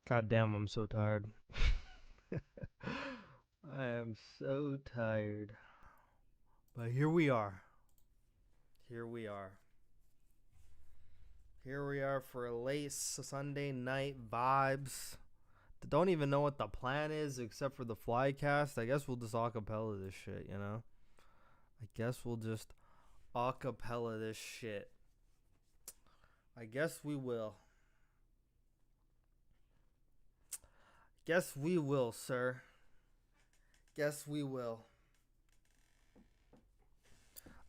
God damn, I'm so tired. I am so tired. But here we are. Here we are. Here we are for late Sunday night vibes. Don't even know what the plan is except for the Flycast. I guess we'll just acapella this shit, you know? I guess we'll just acapella this shit. I guess we will. Guess we will, sir. Guess we will.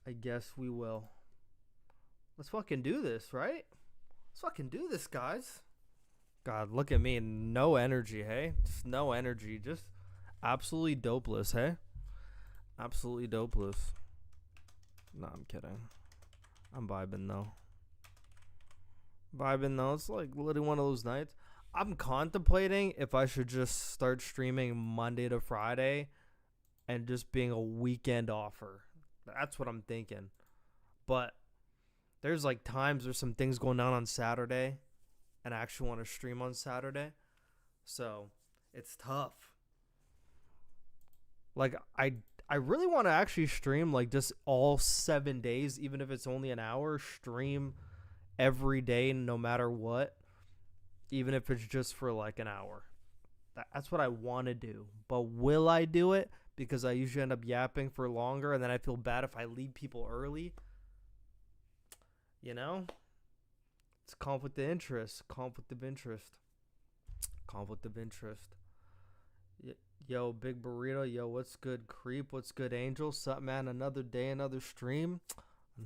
I guess we will. Let's fucking do this, right? Let's fucking do this, guys. God, look at me. No energy, hey? Just no energy. Just absolutely dopeless, hey? Absolutely dopeless. No, I'm kidding. I'm vibing, though. It's like literally one of those nights. I'm contemplating if I should just start streaming Monday to Friday and just being a weekend offer. That's what I'm thinking. But there's like times there's some things going on Saturday and I actually want to stream on Saturday. So it's tough. Like I really want to actually stream like just all 7 days, even if it's only an hour, stream every day no matter what, even if it's just for like an hour. That's what I want to do. But will I do it? Because I usually end up yapping for longer and then I feel bad if I leave people early. You know? It's conflict of interest. Conflict of interest. Conflict of interest. Yo, Big Burrito. Yo, what's good, Creep? What's good, Angel? Sup, man? Another day, another stream.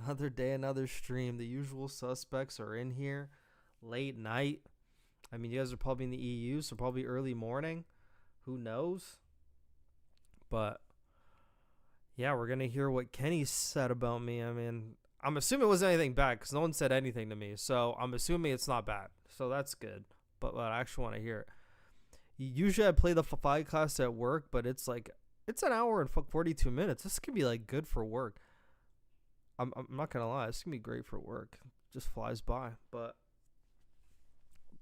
Another day, another stream. The usual suspects are in here. Late night. I mean, you guys are probably in the EU, so probably early morning. Who knows? But, yeah, we're going to hear what Kenny said about me. I mean, I'm assuming it wasn't anything bad because no one said anything to me. So I'm assuming it's not bad. So that's good. But I actually want to hear it. Usually I play the Flycast at work, but it's like, it's an hour and 42 minutes. This could be like good for work. I'm not going to lie. This can be great for work. It just flies by. But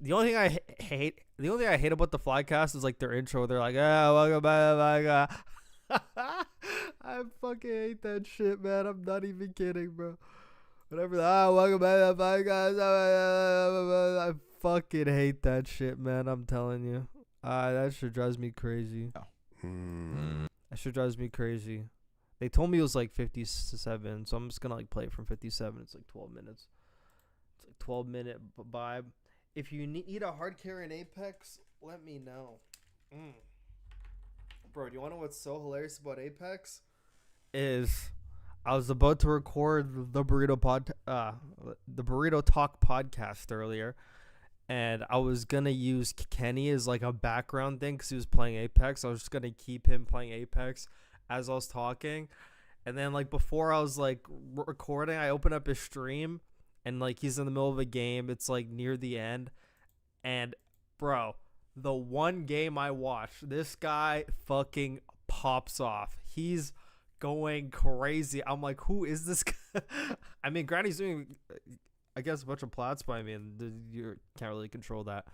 the only thing I hate about the Flycast is like their intro. They're like, welcome back. I fucking hate that shit, man. I'm not even kidding, bro. Whatever. Welcome back to the Flycast. I fucking hate that shit, man. I'm telling you. That shit drives me crazy. That shit drives me crazy. They told me it was like 57, so I'm just gonna like play it from 57. It's like 12 minutes. It's like 12-minute vibe. If you need a hard carry in Apex, let me know. Bro, do you want to know what's so hilarious about Apex? Is I was about to record the Borito Talk podcast earlier, and I was gonna use Kenny as like a background thing because he was playing Apex. I was just gonna keep him playing Apex as I was talking, and then like before I was like recording, I opened up his stream. And, like, he's in the middle of a game. It's, like, near the end. And, bro, the one game I watched, this guy fucking pops off. He's going crazy. I'm like, who is this guy? I mean, Granny's doing, I guess, a bunch of plats, but, I mean, you can't really control that.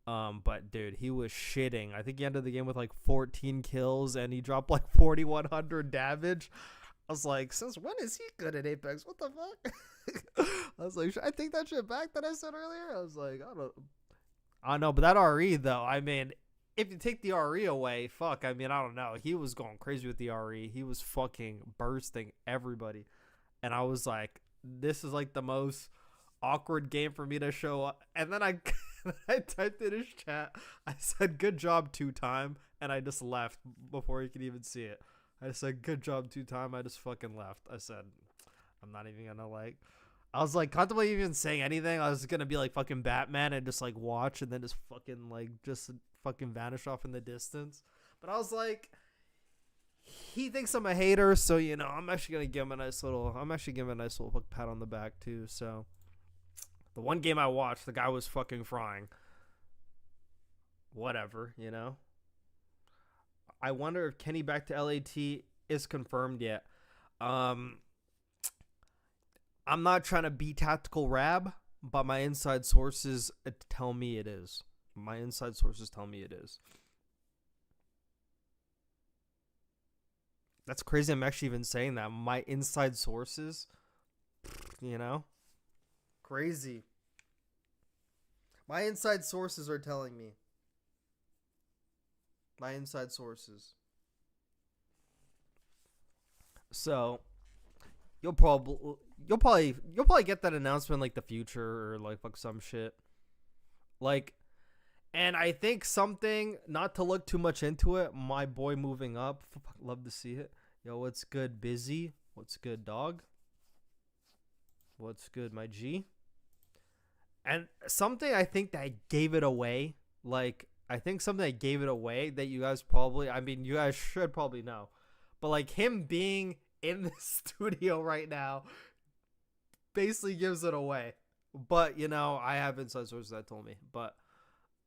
But, dude, he was shitting. I think he ended the game with, like, 14 kills, and he dropped, like, 4,100 damage. I was like, since when is he good at Apex? What the fuck? I was like, should I take that shit back that I said earlier? I was like, I don't know, but that RE though, I mean, if you take the RE away, fuck, I mean, I don't know. He was going crazy with the RE. He was fucking bursting everybody. And I was like, this is like the most awkward game for me to show up. And then I typed in his chat. I said, good job 2-time. And I just left before he could even see it. I said, good job 2-time. I just fucking left. I said, I'm not even gonna like. I was like contemplating even saying anything. I was gonna be like fucking Batman and just like watch and then just fucking like just fucking vanish off in the distance. But I was like, he thinks I'm a hater, so you know I'm actually gonna give him a nice little. I'm actually giving him a nice little pat on the back too. So the one game I watched, the guy was fucking frying. Whatever, you know. I wonder if Kenny back to LAT is confirmed yet. I'm not trying to be tactical Rab, but my inside sources tell me it is. My inside sources tell me it is. That's crazy. I'm actually even saying that. My inside sources, crazy. My inside sources are telling me. My inside sources. So, you'll probably get that announcement like the future or like fuck some shit. Like, and I think something, not to look too much into it, my boy moving up, love to see it. Yo, what's good, Busy? What's good, dog? What's good, my G? And something I think that gave it away, that you guys you guys should probably know. But like him being in the studio right now basically gives it away. But, I have inside sources that told me. But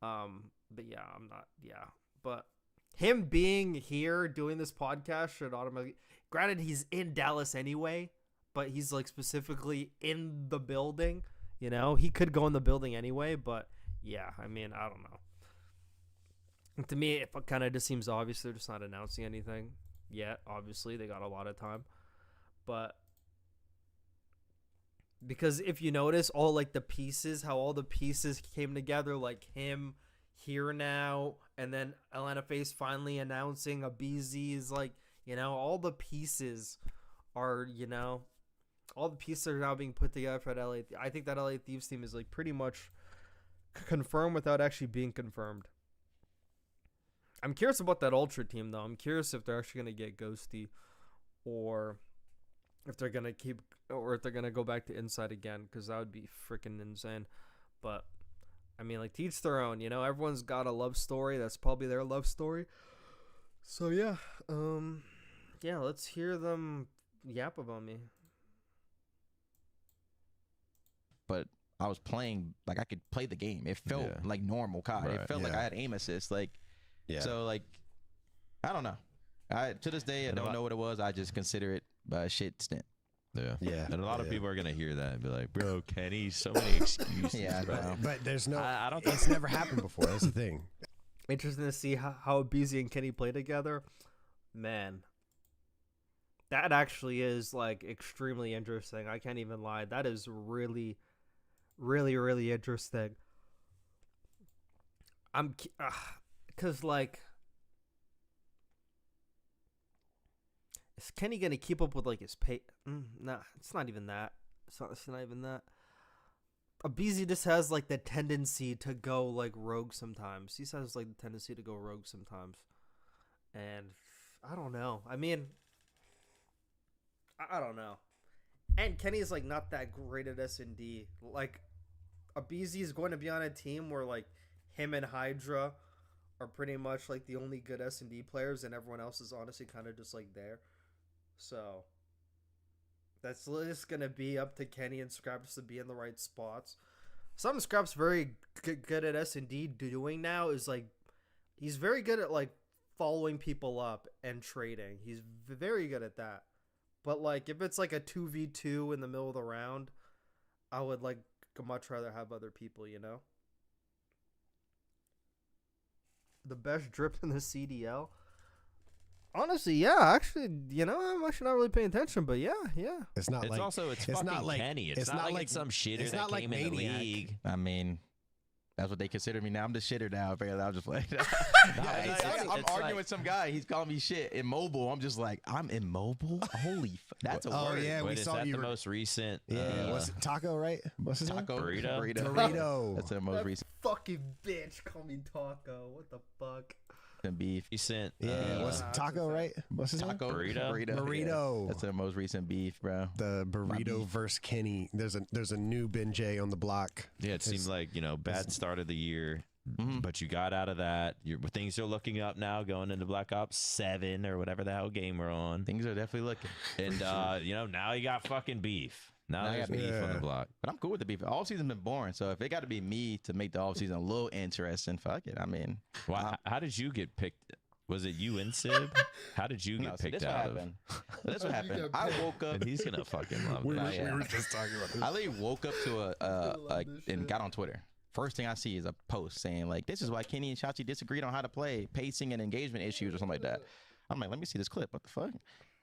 yeah, I'm not, yeah. But him being here doing this podcast should automatically, granted he's in Dallas anyway, but he's like specifically in the building, he could go in the building anyway, but yeah, I mean, I don't know. To me, it kind of just seems obvious they're just not announcing anything yet. Obviously, they got a lot of time, but because if you notice how all the pieces came together, like him here now, and then Atlanta Face finally announcing a BZ is like, all the pieces are, all the pieces are now being put together for that LA. I think that LA Thieves team is like pretty much confirmed without actually being confirmed. I'm curious about that Ultra team though. I'm curious if they're actually gonna get Ghosty, or if they're gonna go back to Inside again, because that would be freaking insane. But I mean, like, to each their own, everyone's got a love story. That's probably their love story. So yeah, let's hear them yap about me. But I was playing, like, I could play the game. It felt like normal COD. Right. It felt like I had aim assist. Like, so, like, I don't know. To this day, I don't know what it was. I just consider it a shit stint. Yeah. And a lot of people are gonna hear that and be like, "Bro, Kenny, so many excuses." But there's no. I don't think it's never happened before. That's the thing. Interesting to see how BZ and Kenny play together. Man, that actually is like extremely interesting. I can't even lie. That is really, really, really interesting. Cause like, is Kenny gonna keep up with like his pay? Nah, it's not even that. It's not even that. BZ just has like the tendency to go like rogue sometimes. He has like the tendency to go rogue sometimes, and I don't know. I mean, I don't know. And Kenny is like not that great at S&D. Like, BZ is going to be on a team where like him and Hydra are pretty much like the only good S&D players, and everyone else is honestly kind of just like there. So that's just gonna be up to Kenny and Scraps to be in the right spots. Something Scraps very good at S&D doing now is like he's very good at like following people up and trading. He's very good at that. But like if it's like a 2v2 in the middle of the round, I would like much rather have other people, The best drip in the CDL. Honestly, yeah. Actually, I'm actually not really paying attention, but yeah. It's fucking Kenny. It's not like some shitter that like came in the league. I mean, that's what they consider me now. I'm the shitter now. Apparently, I'm just like, I'm arguing with some guy. He's calling me shit immobile. I'm just like, I'm immobile. Holy, that's a word. Oh yeah, we saw you. The most recent. Yeah, was it Taco? Right? What's his name? Burrito. That's the most recent. Fucking bitch, call me Taco. What the fuck? And beef. He sent. Was it Taco, right? What's his name? Burrito. Yeah. That's their most recent beef, bro. The Burrito versus Kenny. There's a new Ben J on the block. Yeah, it seemed like bad start of the year, but you got out of that. Things are looking up now, going into Black Ops 7 or whatever the hell game we're on. Things are definitely looking. And now you got fucking beef. Now there's beef on the block. But I'm cool with the beef. All season's been boring, so if it got to be me to make the off season a little interesting, fuck it. I mean, how did you get picked Was it you and Sib? How did you get picked out? That's what happened. I woke up. And he's gonna fucking love We that. were just talking about this. I literally woke up to and got on Twitter. First thing I see is a post saying like, "This is why Kenny and Chachi disagreed on how to play, pacing and engagement issues or something like that." I'm like, let me see this clip. What the fuck?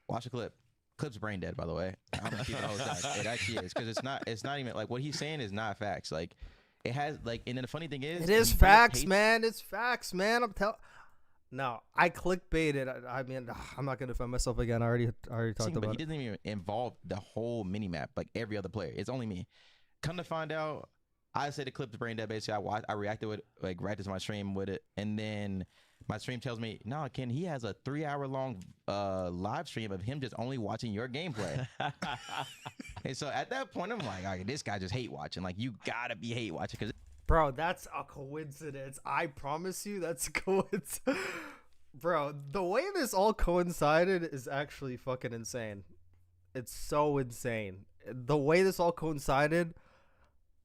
Watch the clip. Clip's brain dead, by the way. I'm gonna keep it all that. It actually is, because it's not even like what he's saying is not facts. Like it has like, and then the funny thing is, it is facts, man. It's facts, man. No, I clickbaited. I mean, I'm not gonna defend myself again. I already talked about it. He doesn't even involve the whole mini map like every other player. It's only me. Come to find out, I said the clip's brain dead. Basically, I reacted with reacted to my stream with it, and then my stream tells me, no, Ken, he has a 3-hour long live stream of him just only watching your gameplay. And so at that point, I'm like, all right, this guy just hate watching. Like, you gotta be hate watching, because bro, that's a coincidence. I promise you, that's a coincidence. Bro, the way this all coincided is actually fucking insane. It's so insane. The way this all coincided,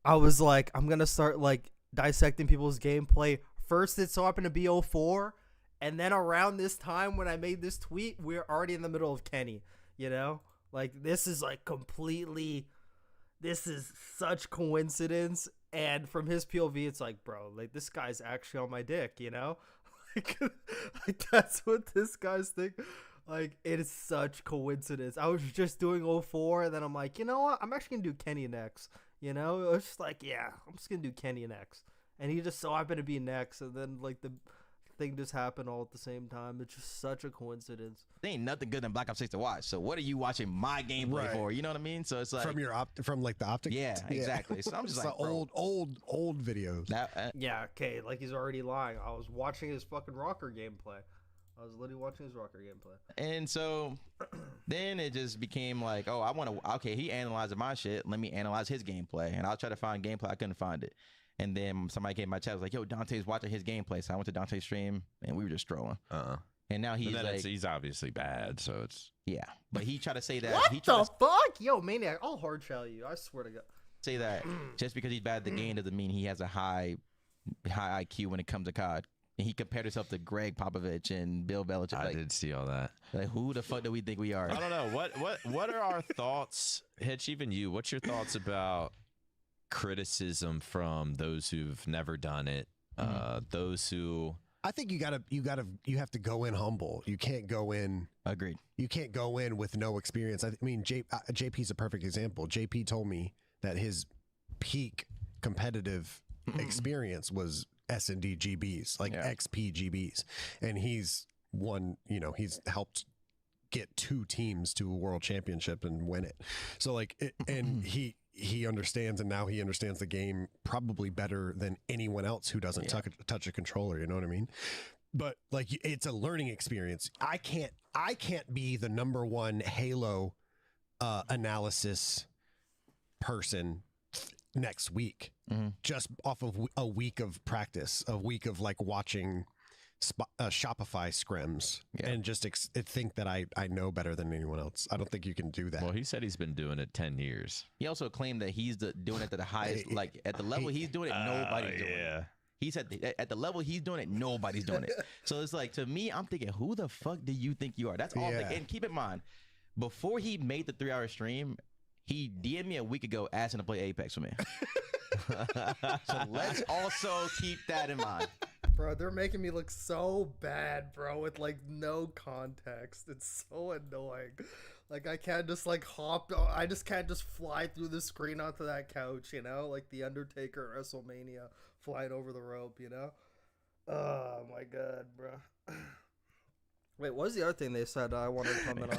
I was like, I'm gonna start like dissecting people's gameplay. First, it so happened to be 04, and then around this time when I made this tweet, we're already in the middle of Kenny. You know, like this is like completely. This is such coincidence. And from his POV, it's like, bro, like this guy's actually on my dick, you know? like that's what this guy's think. Like, it is such coincidence. I was just doing 04, and then I'm like, you know what? I'm actually gonna do Kenny next. You know? It was just like, yeah, I'm just gonna do Kenny next. And he just so happened to be next, and then like the thing just happened all at the same time. It's just such a coincidence. There ain't nothing good than Black Ops 6 to watch. So what are you watching my gameplay for? You know what I mean? So it's like from like the optic. Yeah, exactly. So I'm just like, old videos. Yeah, okay. Like he's already lying. I was watching his fucking ROKKR gameplay. I was literally watching his ROKKR gameplay. And so then it just became like, oh, I want to. Okay, he analyzed my shit. Let me analyze his gameplay, and I'll try to find gameplay. I couldn't find it. And then somebody came in my chat, was like, yo, Dante's watching his gameplay. So I went to Dante's stream, and we were just trolling. And now he's like, he's obviously bad, so it's yeah. But he tried to say that. What the fuck? Yo, Maniac, I'll hard shell you. I swear to God. Say that just because he's bad at the game doesn't mean he has a high IQ when it comes to COD. And he compared himself to Greg Popovich and Bill Belichick. I did see all that. Like, who the fuck do we think we are? I don't know. What are our thoughts, Hitch? Even you. What's your thoughts about criticism from those who've never done it? Those who. I think you have to go in humble. You can't go in. Agreed. You can't go in with no experience. I mean, JP's a perfect example. JP told me that his peak competitive experience was S&D GBs, like XP GBs, and he's won. You know, he's helped get 2 teams to a world championship and win it. So like, and he understands, and now he understands the game probably better than anyone else who doesn't touch a controller. You know what I mean? But like, it's a learning experience. I can't be the #1 Halo analysis person next week, just off of a week of practice, a week of like watching Shopify scrims, and just think that I know better than anyone else. I don't think you can do that. Well, he said he's been doing it 10 years. He also claimed that he's doing it to the highest, like at the level he's doing it, nobody's doing it. He said at the level he's doing it, nobody's doing it. So it's like, to me, I'm thinking, who the fuck do you think you are? That's all. And keep in mind, before he made the 3-hour stream, he DM'd me a week ago asking to play Apex with me. So let's also keep that in mind. Bro, they're making me look so bad, bro, with like no context. It's so annoying. Like, I can't just like I just can't just fly through the screen onto that couch, you know? Like the Undertaker at WrestleMania flying over the rope, you know? Oh my God, bro. Wait, what was the other thing they said I wanted to comment on?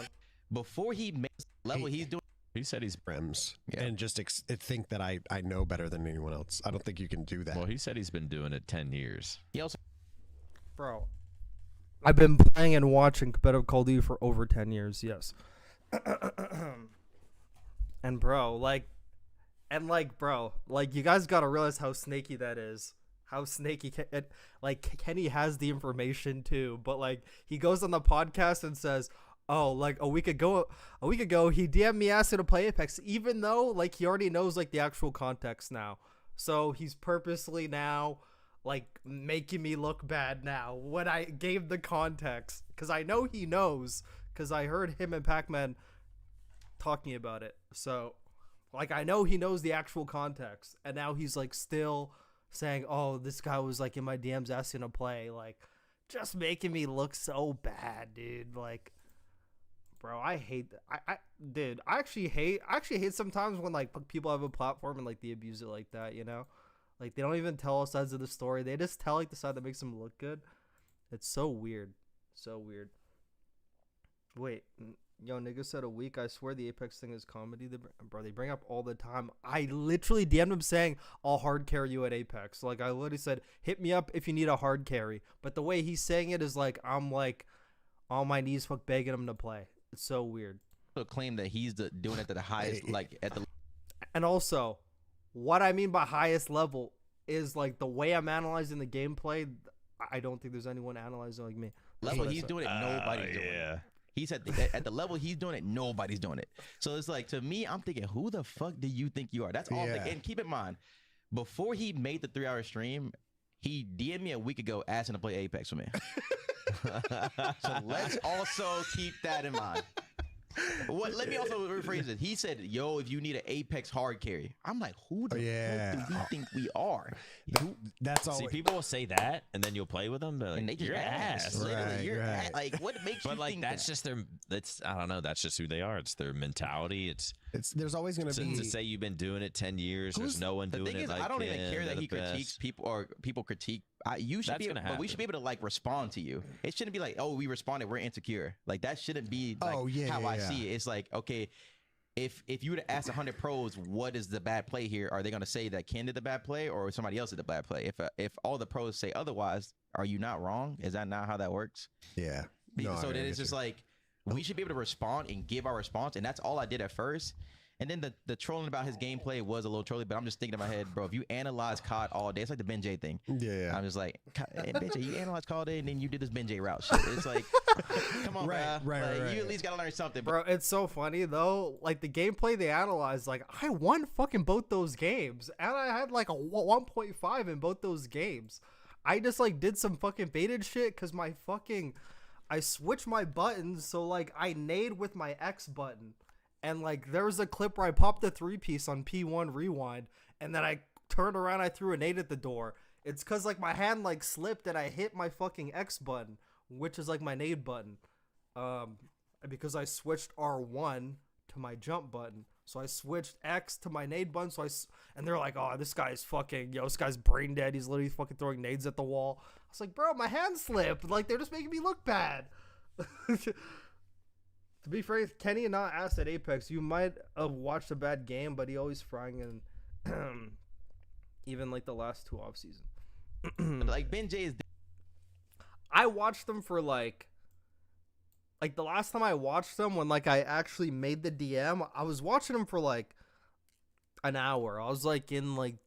Before he made the level he's doing. He said he's scrims, and just think that I know better than anyone else. I don't think you can do that. Well, he said he's been doing it 10 years. He also, bro, I've been playing and watching competitive Call of Duty for over 10 years. Yes. And bro, bro, you guys gotta realize how snaky that is. How snaky, Kenny has the information too, but like he goes on the podcast and says, oh, like a week ago he DM'd me asking to play Apex, even though like he already knows like the actual context now. So he's purposely now like making me look bad now when I gave the context, because I know he knows, because I heard him and Pac-Man talking about it. So like I know he knows the actual context, and now he's like still saying, oh, this guy was like in my DMs asking to play, like just making me look so bad, dude. Like, bro, I hate that. I actually hate sometimes when like people have a platform and like they abuse it like that, you know? Like they don't even tell us sides of the story. They just tell like the side that makes them look good. It's so weird. So weird. Wait, yo, nigga said a week. I swear the Apex thing is comedy. Bro, they bring up all the time. I literally DM'd him saying, I'll hard carry you at Apex. Like, I literally said, hit me up if you need a hard carry. But the way he's saying it is like, I'm like on my knees fuck begging him to play. It's so weird. Claim that he's doing it to the highest, like at the. And also, what I mean by highest level is like the way I'm analyzing the gameplay. I don't think there's anyone analyzing like me. Level he's doing it, nobody's doing it. He said at the level he's doing it, nobody's doing it. So it's like, to me, I'm thinking, who the fuck do you think you are? That's all I'm thinking. And keep in mind, before he made the 3-hour stream, he DM'd me a week ago asking to play Apex with me. So let's also keep that in mind. Let me also rephrase it. He said, yo, if you need an Apex hard carry. I'm like, who the fuck do we think we are? That's all. See, people will say that, and then you'll play with them, but like, and they just your ass. Literally, your ass. Like, what makes you like, think that's that? just their, that's, I don't know, that's just who they are. It's their mentality. It's there's always going to be. To say you've been doing it 10 years, there's no one doing it like I don't even him, care that they're he the best. critiques people or people critique. You should be, but we should be able to like respond to you. It shouldn't be like, oh, we responded, we're insecure. Like that shouldn't be like how I see it. It's like, okay, if you were to ask 100 pros, what is the bad play here? Are they going to say that Ken did the bad play or somebody else did the bad play? If all the pros say otherwise, are you not wrong? Is that not how that works? Yeah. So then it's just like, we should be able to respond and give our response, and that's all I did at first. And then the trolling about his gameplay was a little trolly, but I'm just thinking in my head, bro, if you analyze COD all day, it's like the Ben J thing. Yeah. I'm just like, hey, Ben J, you analyze COD all day, and then you did this Ben J route shit. It's like, come on, bro. You at least got to learn something. Bro, it's so funny, though. Like, the gameplay they analyzed, like, I won fucking both those games, and I had, like, a 1.5 in both those games. I just, like, did some fucking baited shit, because I switched my buttons, so, like, I nade with my X button. And, like, there was a clip where I popped the 3-piece on P1 rewind, and then I turned around, I threw a nade at the door. It's because, like, my hand, like, slipped, and I hit my fucking X button, which is, like, my nade button. Because I switched R1 to my jump button. So I switched X to my nade button, and they're like, oh, this guy's brain dead. He's literally fucking throwing nades at the wall. I was like, bro, my hand slipped. Like, they're just making me look bad. To be fair, Kenny and not asked at Apex, you might have watched a bad game, but he always frying in even like the last 2 off season. Like Ben J is. I watched them for like the last time I watched them when like I actually made the DM, I was watching them for like an hour. I was like in like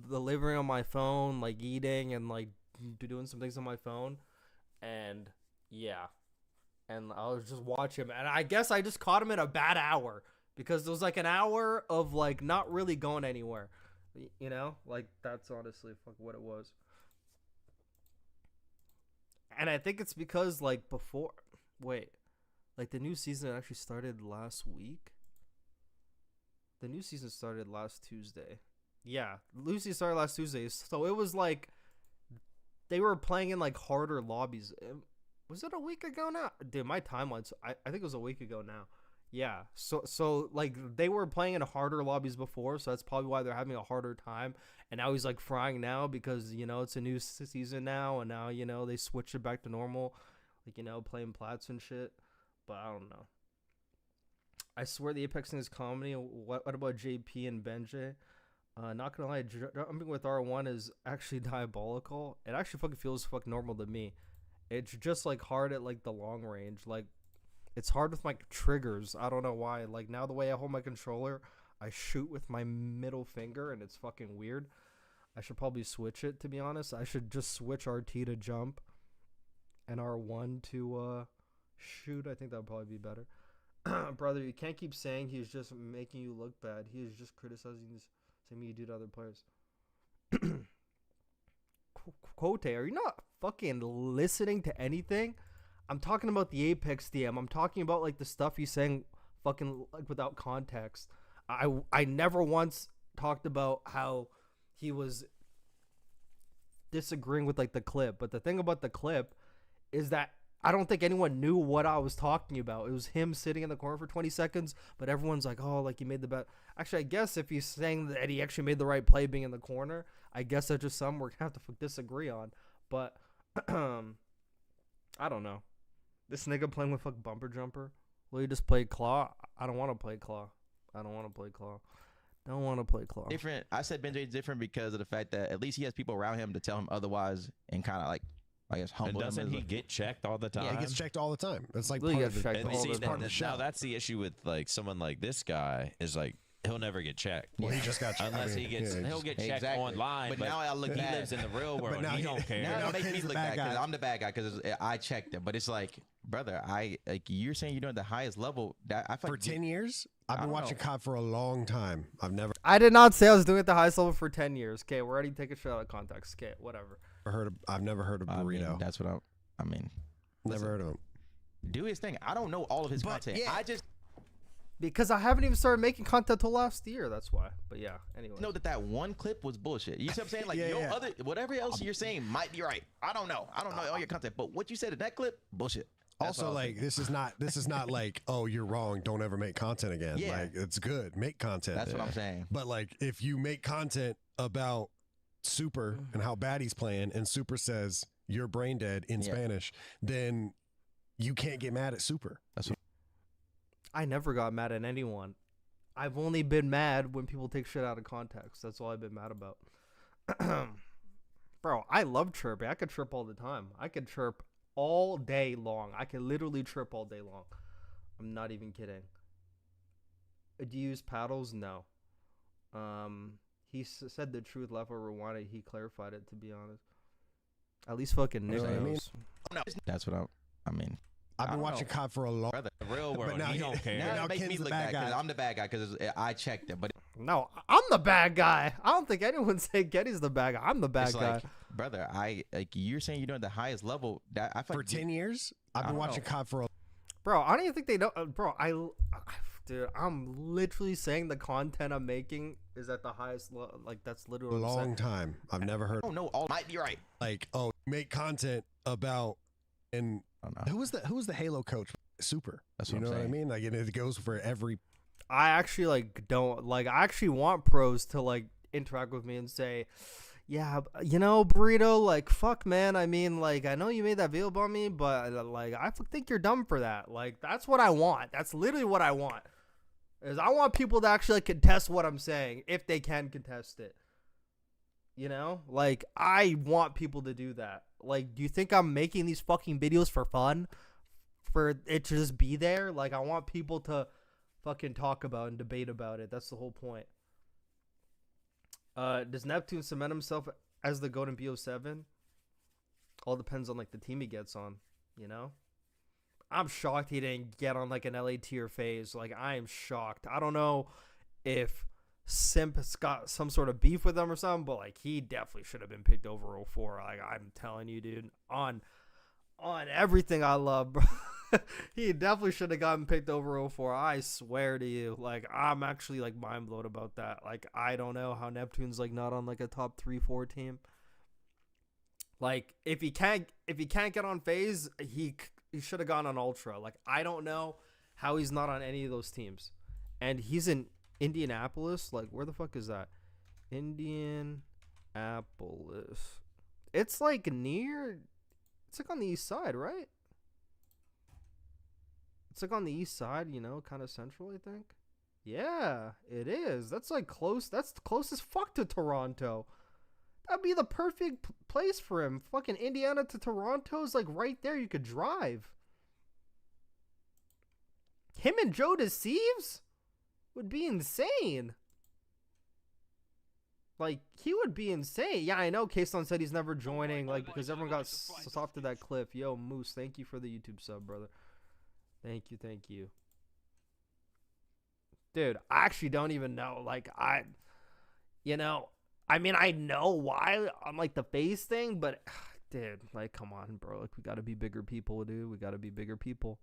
the living room on my phone, like eating and like doing some things on my phone, and yeah. And I was just watching him. And I guess I just caught him in a bad hour. Because there was like an hour of like not really going anywhere. You know? Like that's honestly what it was. And I think it's because like like the new season actually started last week. The new season started last Tuesday. Yeah. Lucy started last Tuesday. So it was like they were playing in like harder lobbies. Was it a week ago now? Dude, my timeline's I think it was a week ago now. Yeah. So like they were playing in harder lobbies before, so that's probably why they're having a harder time. And now he's like frying now because, you know, it's a new season now, and now, you know, they switched it back to normal. Like, you know, playing plats and shit. But I don't know. I swear the Apex thing is comedy. What about JP and Benji? Not gonna lie, jumping with R1 is actually diabolical. It actually fucking feels normal to me. It's just like hard at like the long range. Like it's hard with my triggers. I don't know why. Like now the way I hold my controller, I shoot with my middle finger and it's fucking weird. I should probably switch it, to be honest. I should just switch RT to jump and R1 to shoot. I think that would probably be better. Brother, you can't keep saying he's just making you look bad. He is just criticizing the same you do to other players. Quote, are you not fucking listening to anything? I'm talking about the Apex DM. I'm talking about like the stuff he's saying fucking like without context. I never once talked about how he was disagreeing with like the clip, but the thing about the clip is that I don't think anyone knew what I was talking about. It was him sitting in the corner for 20 seconds, but everyone's like, oh, like he made the bet. Actually, I guess if he's saying that he actually made the right play being in the corner, I guess that's just something we're going to have to disagree on. But I don't know. This nigga playing with fuck bumper jumper. Will you just play claw? I don't want to play claw. Don't want to play claw. Different. I said Benjay's different because of the fact that at least he has people around him to tell him otherwise and kind of like, I guess, humble him. And doesn't he get checked all the time? Yeah, he gets checked all the time. That's like Really part of the, checked all the time. Now that's the issue with like someone like this guy is like he'll never get checked. Well, he just got checked. Unless he gets, he'll get checked online. But now I look he bad. lives in the real world. Now he don't care. Now it makes me Ken's look the bad bad because guy. I'm the bad guy because I checked him. But it's like, brother, you're saying you're doing the highest level. That I For 10 years, I've been watching COD for a long time. I did not say I was doing it the highest level for 10 years. Okay, we're already taking shit out of context. Okay, whatever. I've never heard of Burrito. That's what I mean. Never heard of him. Do his thing. I don't know all of his content. yeah. I just Because I haven't even started making content till last year. That's why. But yeah, anyway. know that one clip was bullshit. You see what I'm saying? Like Yeah. other whatever else you're saying might be right. I don't know all your content, but what you said in that clip, bullshit. That's Also, all. like this is not like, oh, you're wrong, don't ever make content again. Yeah. Like it's good, make content. That's what I'm saying. But like if you make content about Super and how bad he's playing, and Super says you're brain dead in Spanish, then you can't get mad at Super. That's what I never got mad at anyone. I've only been mad when people take shit out of context. That's all I've been mad about. Bro, I love chirping. I could chirp all the time. I could chirp all day long. I could literally chirp all day long. I'm not even kidding. Do you use paddles? No. He said the truth. Left or rewind it. He clarified it, to be honest. At least fucking Nick what I mean? knows. That's what I mean. I've been watching COD for a long Brother, The real world. now he he- don't care. now now it makes Ken's me the look bad bad because guy. I'm the bad guy because I checked him. But No, I'm the bad guy. I don't think anyone said Getty's the bad guy. I'm the bad it's guy. like, brother, you're saying you're doing the highest level. That I for 10 years. I've been watching COD for a Bro, I don't even think they know. Bro, dude, I'm literally saying the content I'm making is at the highest level. Like, that's literally what I'm long saying. time. I've never heard I don't know all might be right. like, oh, make content about, and I don't know. who was the Halo coach? Super. That's you what know I'm what I saying. mean? Like it goes for every. I actually I actually want pros to like interact with me and say, yeah, you know, Burrito, like, fuck, man. I mean, like, I know you made that video about me, but like, I think you're dumb for that. Like, that's what I want. That's literally what I want. Is I want people to actually like, contest what I'm saying if they can contest it. You know, like, I want people to do that. Like, do you think I'm making these fucking videos for fun? For it to just be there? Like, I want people to fucking talk about and debate about it. That's the whole point. Does Neptune cement himself as the GOAT in BO7? All depends on like the team he gets on, you know? I'm shocked he didn't get on like an LA tier phase. Like, I am shocked. I don't know if Simp's got some sort of beef with him or something, but like, he definitely should have been picked over 04. Like, I'm telling you, dude, on everything I love, bro. He definitely should have gotten picked over 04. I swear to you. Like, I'm actually like mind blown about that. Like, I don't know how Neptune's like not on like a top 3-4 team. Like, if he can't get on phase, he should have gone on Ultra. Like, I don't know how he's not on any of those teams. And he's in Indianapolis. Like, where the fuck is that? Indianapolis. It's like near. It's like on the east side, right? It's like on the east side, you know, kind of central, I think. Yeah, it is. That's like close. That's close as fuck to Toronto. That'd be the perfect place for him. Fucking Indiana to Toronto is like right there. You could drive. Him and Joe Deceives would be insane. Like, he would be insane. Yeah, I know Kason said he's never joining, like, because everyone got soft to that cliff. Yo, Moose, thank you for the YouTube sub, brother. Thank you. Dude, I actually don't even know. Like, I mean, I know why on like the face thing, but dude, like, come on, bro. Like, we got to be bigger people, dude. We got to be bigger people.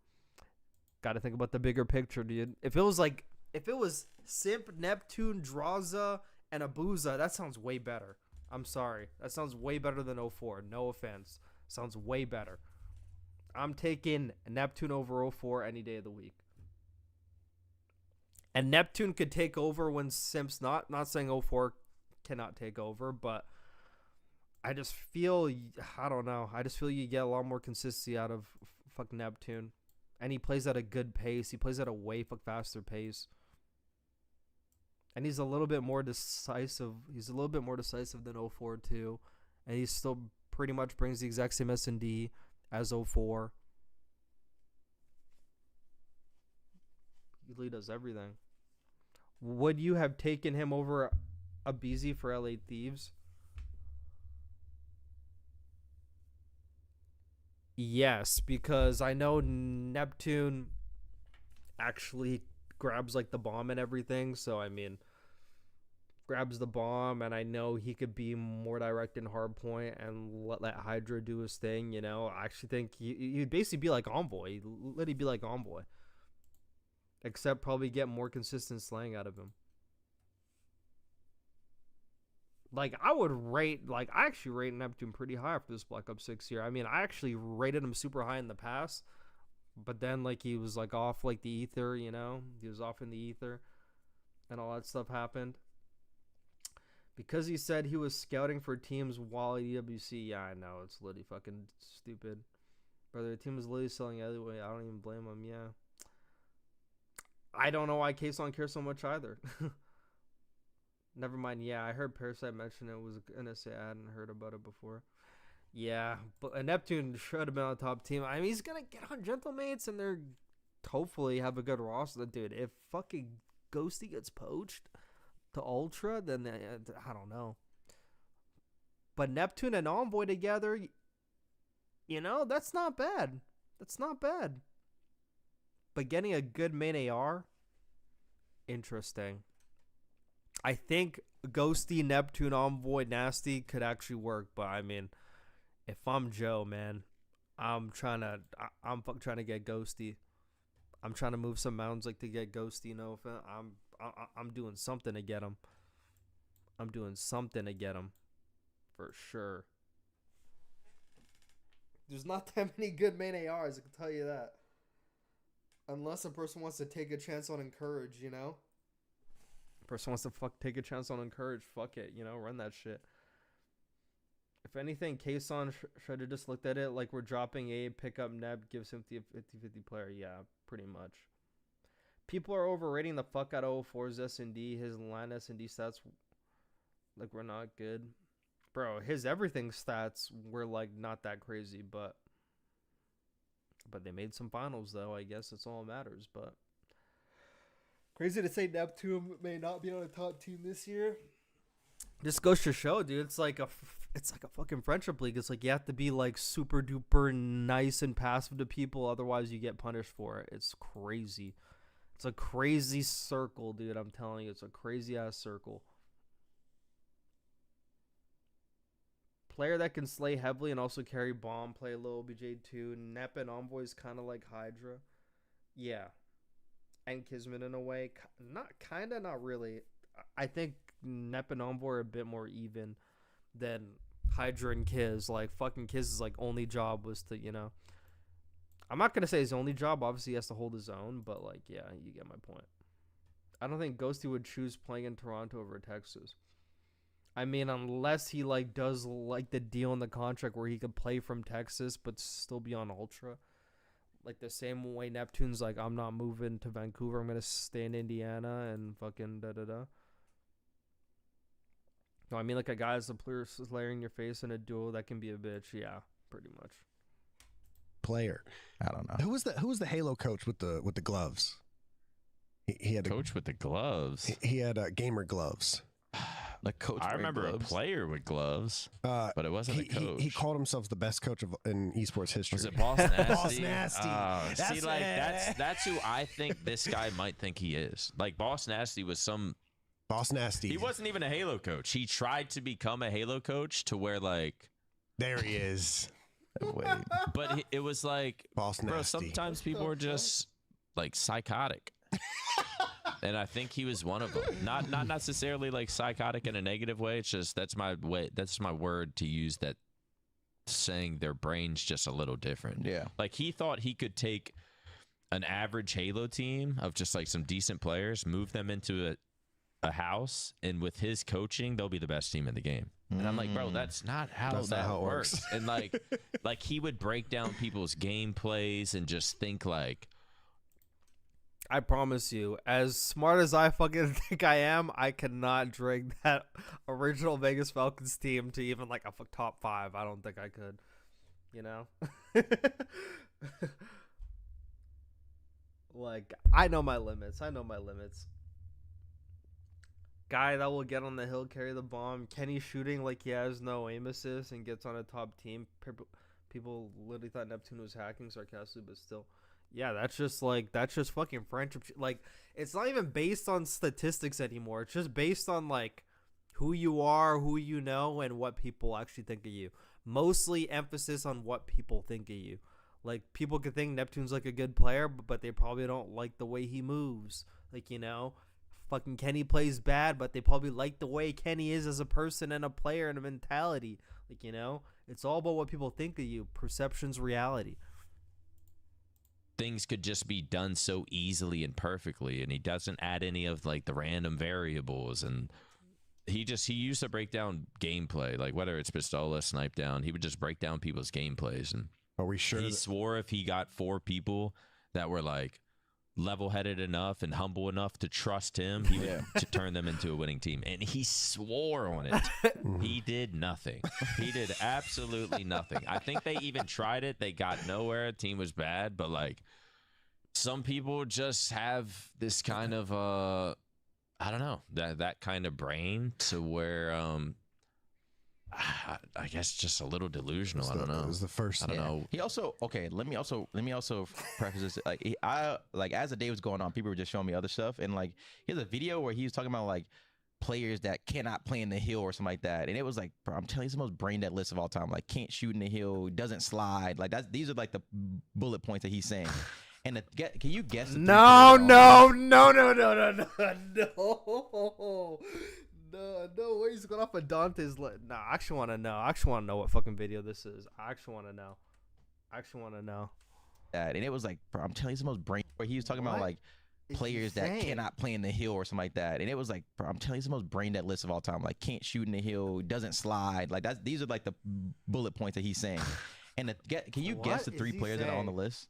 Got to think about the bigger picture, dude. If it was Simp, Neptune, Draza, and Abuza, that sounds way better. I'm sorry. That sounds way better than 04. No offense. Sounds way better. I'm taking Neptune over 04 any day of the week. And Neptune could take over when Simp's not saying 04 cannot take over, but I just feel, I don't know. I just feel you get a lot more consistency out of fucking Neptune. And he plays at a good pace. He plays at a way faster pace. And he's a little bit more decisive. He's a little bit more decisive than 04 too. And he still pretty much brings the exact same S&D as 04. He really does everything. Would you have taken him over Abizi for LA Thieves? Yes, because I know Neptune actually grabs like the bomb and everything. So, I mean, grabs the bomb, and I know he could be more direct in Hardpoint and let Hydra do his thing, you know. I actually think he'd basically be like Envoy. He'd literally be like Envoy. Except probably get more consistent slang out of him. Like, I actually rate Neptune pretty high for this Black Ops 6 year. I mean, I actually rated him super high in the past. But then, like, he was, like, off, like, the ether, you know? He was off in the ether. And all that stuff happened. Because he said he was scouting for teams while at EWC. Yeah, I know. It's literally fucking stupid. Brother, the team is literally selling anyway. I don't even blame him. Yeah. I don't know why K-Song cares so much either. Never mind. Yeah, I heard Parasite mention it was an NSA. I hadn't heard about it before. Yeah, but Neptune should have been on the top team. I mean, he's going to get on Gentlemates, and they're hopefully have a good roster. Dude, if fucking Ghosty gets poached to Ultra, then I don't know. But Neptune and Envoy together, you know, that's not bad. That's not bad. But getting a good main AR, interesting. I think Ghosty, Neptune, Envoy, Nasty could actually work. But I mean, if I'm Joe, man, I'm trying to get Ghosty. I'm trying to move some mountains like to get Ghosty. You know, I'm doing something to get him. I'm doing something to get him, for sure. There's not that many good main ARs, I can tell you that. Unless a person wants to take a chance on Encourage, you know? Person wants to take a chance on Encourage, fuck it, you know, run that shit. If anything, Kason should have just looked at it like we're dropping A, pick up Neb, gives him the 50-50 player. Yeah, pretty much. People are overrating the fuck out of 04's S&D. His line S&D stats, like, were not good. Bro, his everything stats were, like, not that crazy, but they made some finals, though. I guess that's all that matters, but crazy to say Neptune may not be on a top team this year. This goes to show, dude. It's like a fucking friendship league. It's like you have to be like super duper nice and passive to people, otherwise you get punished for it. It's crazy. It's a crazy circle, dude. I'm telling you, it's a crazy ass circle. Player that can slay heavily and also carry bomb, play a little BJ2. Nep and Envoy is kind of like Hydra. Yeah. And Kismet in a way. Not really. I think Nep and Envoy are a bit more even than Hydra and Kiz. Like, fucking Kiz's, like, only job was to, you know. I'm not going to say his only job. Obviously, he has to hold his own. But, like, yeah, you get my point. I don't think Ghosty would choose playing in Toronto over Texas. I mean, unless he, like, does, like, the deal in the contract where he could play from Texas but still be on Ultra. Like, the same way Neptune's like, I'm not moving to Vancouver. I'm going to stay in Indiana and fucking da-da-da. No, I mean, like, a guy that's a player slayer in your face in a duo, that can be a bitch. Yeah, pretty much. Player. I don't know. Who was the Halo coach with the gloves? He had coach with the gloves. He had gamer gloves. Like coach. I remember gloves. a player with gloves, but it wasn't a coach. He called himself the best coach in esports history. Was it Boss Nasty? Boss Nasty. See, like that's who I think this guy might think he is. Like Boss Nasty was some Boss Nasty. He wasn't even a Halo coach. He tried to become a Halo coach to where like. There he is. Wait. But it was like, Boss bro, Nasty. sometimes people are just like psychotic. And I think he was one of them. Not necessarily like psychotic in a negative way. It's just that's my word to use, that saying their brain's just a little different. Yeah. Like he thought he could take an average Halo team of just like some decent players, move them into a house, and with his coaching, they'll be the best team in the game. And I'm like, bro, that's not how that works. And like he would break down people's game plays and just think like, I promise you, as smart as I fucking think I am, I cannot drag that original Vegas Falcons team to even like a top 5. I don't think I could, you know? Like, I know my limits. Guy that will get on the hill, carry the bomb. Kenny shooting like he has no aim assist and gets on a top team. People literally thought Neptune was hacking sarcastically, but still. Yeah, that's just fucking friendship. Like, it's not even based on statistics anymore. It's just based on, like, who you are, who you know, and what people actually think of you. Mostly emphasis on what people think of you. Like, people could think Neptune's, like, a good player, but they probably don't like the way he moves. Like, you know, fucking Kenny plays bad, but they probably like the way Kenny is as a person and a player and a mentality. Like, you know, it's all about what people think of you. Perception's reality. Things could just be done so easily and perfectly, and he doesn't add any of like the random variables, and he used to break down gameplay, like whether it's Pistola, Snipe Down, he would just break down people's gameplays. And are we sure he swore if he got 4 people that were like level-headed enough and humble enough to trust him, he would to turn them into a winning team. And he swore on it. He did nothing. He did absolutely nothing. I think they even tried it. They got nowhere. The team was bad. But like, some people just have this kind of I don't know, that kind of brain to where I guess just a little delusional. I don't know. It was the first. I don't know. He also let me also preface this. Like as the day was going on, people were just showing me other stuff, and like here's a video where he was talking about like players that cannot play in the hill or something like that, and it was like, bro, I'm telling you, it's the most brain dead list of all time. Like can't shoot in the hill, doesn't slide. Like these are like the bullet points that he's saying. And can you guess? No. No way he's going off of Dante's. Nah, I actually want to know. I actually want to know what fucking video this is. I actually want to know. That, and it was like, bro, I'm telling you, it's the most brain. Where he was talking about like players that cannot play in the hill or something like that, and it was like, bro, I'm telling you, it's the most brain dead list of all time. Like can't shoot in the hill, doesn't slide. Like these are like the bullet points that he's saying. And can you guess the 3 players that are on the list?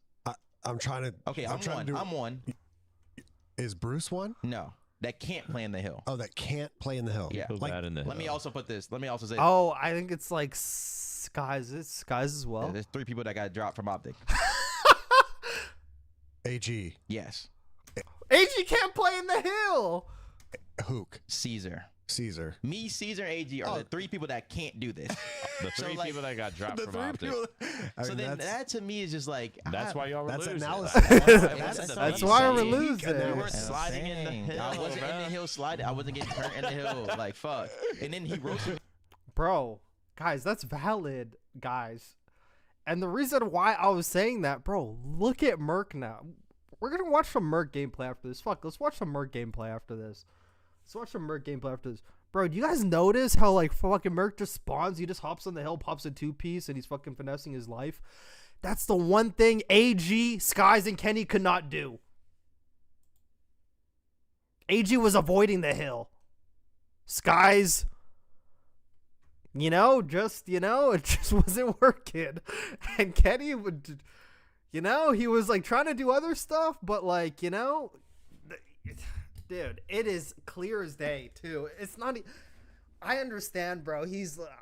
I'm trying to. Okay, I'm one. Is Bruce one? No. That can't play in the hill. Oh, that can't play in the hill. Yeah. Like, let me also put this. Let me also say. Oh, I think it's like Skies. It's Skies as well. Yeah, there's 3 people that got dropped from Optic. AG. Yes. AG can't play in the hill. Hook. Caesar. Me, Caesar, and AG are the 3 people that can't do this. The 3 people that got dropped from Optic. That to me is just like, that's why y'all were losing. That's why we're losing. They were sliding in the hill. I wasn't in the hill sliding. I wasn't getting hurt in the hill. Like fuck. And then he roasted. Bro, guys, that's valid, guys. And the reason why I was saying that, bro, look at Merc now. We're gonna watch some Merc gameplay after this. Fuck, let's watch some Merc gameplay after this. Bro, do you guys notice how like fucking Merc just spawns? He just hops on the hill, pops a 2-piece, and he's fucking finessing his life. That's the one thing AG, Skies, and Kenny could not do. AG was avoiding the hill. Skies, it just wasn't working. And Kenny would, he was like trying to do other stuff, but like, dude, it is clear as day too. It's not. I understand, bro.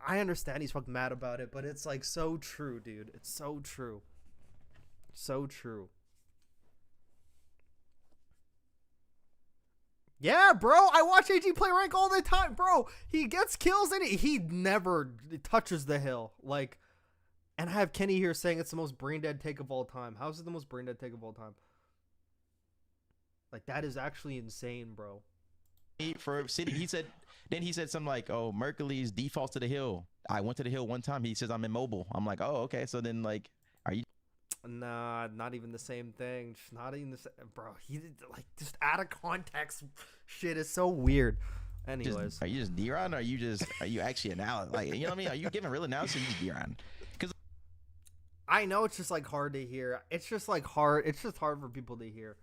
I understand he's fucking mad about it, but it's like so true, dude. It's so true. So true. Yeah, bro. I watch AG play rank all the time, bro. He gets kills and he never touches the hill. Like, and I have Kenny here saying it's the most brain dead take of all time. How is it the most brain dead take of all time? Like, that is actually insane, bro. for City. He said something like, "Oh, Mercury's defaults to the hill. I went to the hill one time. He says I'm immobile." I'm like, "Oh, okay." So then like, are you? Nah, not even the same thing. Just not even the same, bro. He did, like, just out of context shit is so weird. Anyways, Are you just D-Ron, or are you actually analysis? Like, you know what I mean? Are you giving real analysis, or you just D-Ron? Because I know it's just like hard to hear. It's just like hard. It's just hard for people to hear.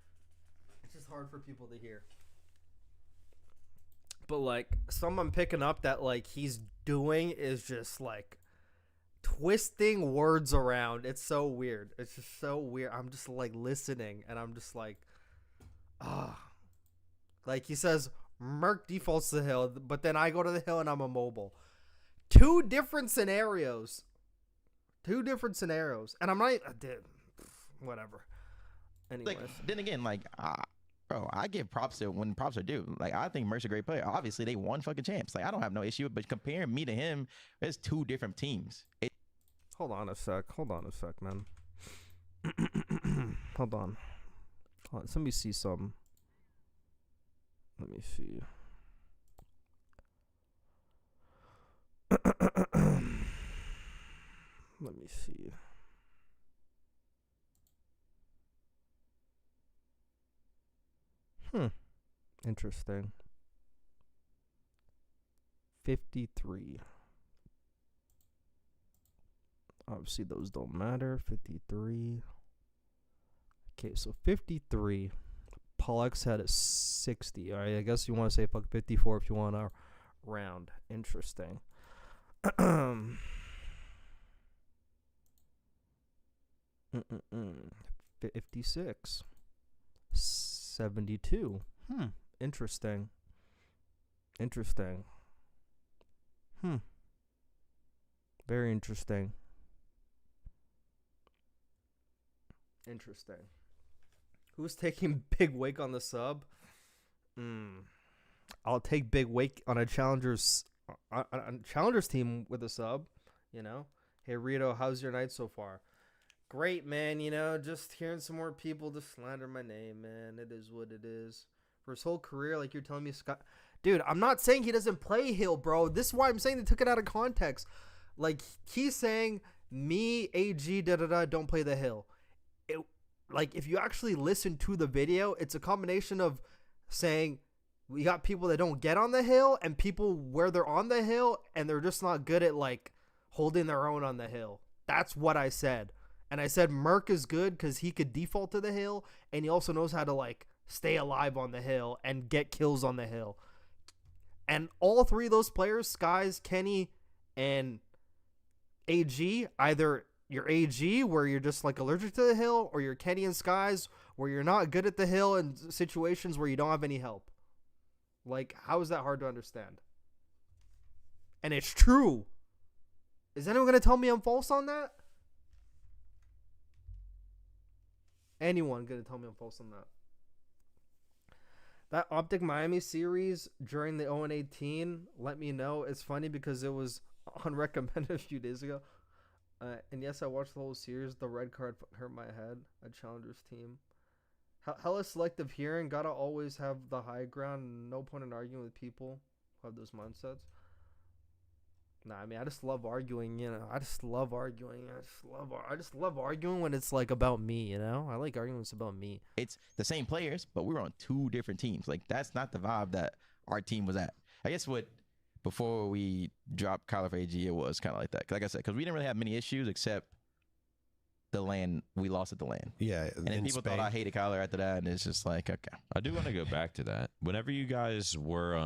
It's just hard for people to hear. But like, someone picking up that like he's doing is just like twisting words around. It's so weird. It's just so weird. I'm just like listening, and I'm just like, like he says, Merc defaults to the hill, but then I go to the hill and I'm immobile. Two different scenarios. And I'm not, whatever. Anyways. like, then again, like, bro, I give props to when props are due. Like, I think Merc's a great player. Obviously, they won fucking champs. Like, I don't have no issue. But comparing me to him, it's two different teams. Hold on a sec, man. Hold on. Let me see something. Let me see. Let me see. Interesting. 53. Obviously, those don't matter. 53. Okay, so 53. Pollux had a 60. All right, I guess you want to say 54 if you want to round. Interesting. 56. 72. Interesting. Very interesting. Who's taking Big Wake on the sub? I'll take Big Wake on a challengers team with a sub. You know, hey Rito, how's your night so far? Great, man. You know, just hearing some more people just slander my name, man. It is what it is. For his whole career, like you're telling me, Scott. Dude, I'm not saying he doesn't play Hill, bro. This is why I'm saying they took it out of context. Like, he's saying, me, AG, don't play the Hill. Like, if you actually listen to the video, it's a combination of saying we got people that don't get on the hill and people where they're on the hill and they're just not good at, like, holding their own on the hill. That's what I said. And I said Merc is good because he could default to the hill, and he also knows how to, like, stay alive on the hill and get kills on the hill. And all three of those players, Skies, Kenny, and AG, either you're AG where you're just like allergic to the hill, or you're Kenny and Skies where you're not good at the hill in situations where you don't have any help. Like, how is that hard to understand? And it's true. Is anyone going to tell me I'm false on that? Anyone going to tell me I'm false on that? That Optic Miami series during the 0-18, let me know. It's funny because it was unrecommended a few days ago. And yes, I watched the whole series. The red card hurt my head. A challengers team. Hella selective hearing. Gotta always have the high ground. No point in arguing with people who have those mindsets. Nah, I mean, I just love arguing, you know. I just love arguing. I just love arguing when it's like about me, you know. I like arguing when it's about me. It's the same players, but we were on two different teams. Like, that's not the vibe that our team was at. I guess before we dropped Kyler for AG, it was kind of like that. Like I said, because we didn't really have many issues except the land. We lost at the land. Yeah. And then people thought I hated Kyler after that, and it's just like, okay. I do want to go back to that. Whenever you guys were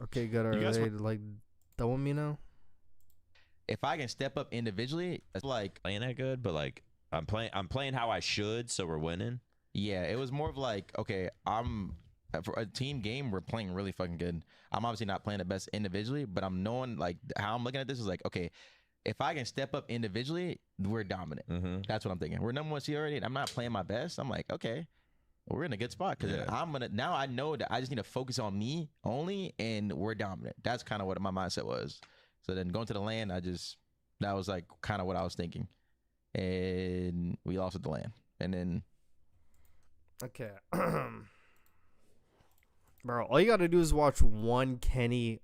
okay, good. Are they like done with me now? If I can step up individually, it's like playing that good, but like I'm playing how I should, so we're winning. Yeah, it was more of like, okay, for a team game, we're playing really fucking good. I'm obviously not playing the best individually, but I'm knowing, like, how I'm looking at this is like, okay, if I can step up individually, we're dominant. Mm-hmm. That's what I'm thinking. We're number one seed already, and I'm not playing my best. I'm like, okay, well, we're in a good spot because now I know that I just need to focus on me only, and we're dominant. That's kind of what my mindset was. So then going to the land, that was like kind of what I was thinking. And we lost at the land. And then. Okay. Bro, all you got to do is watch one Kenny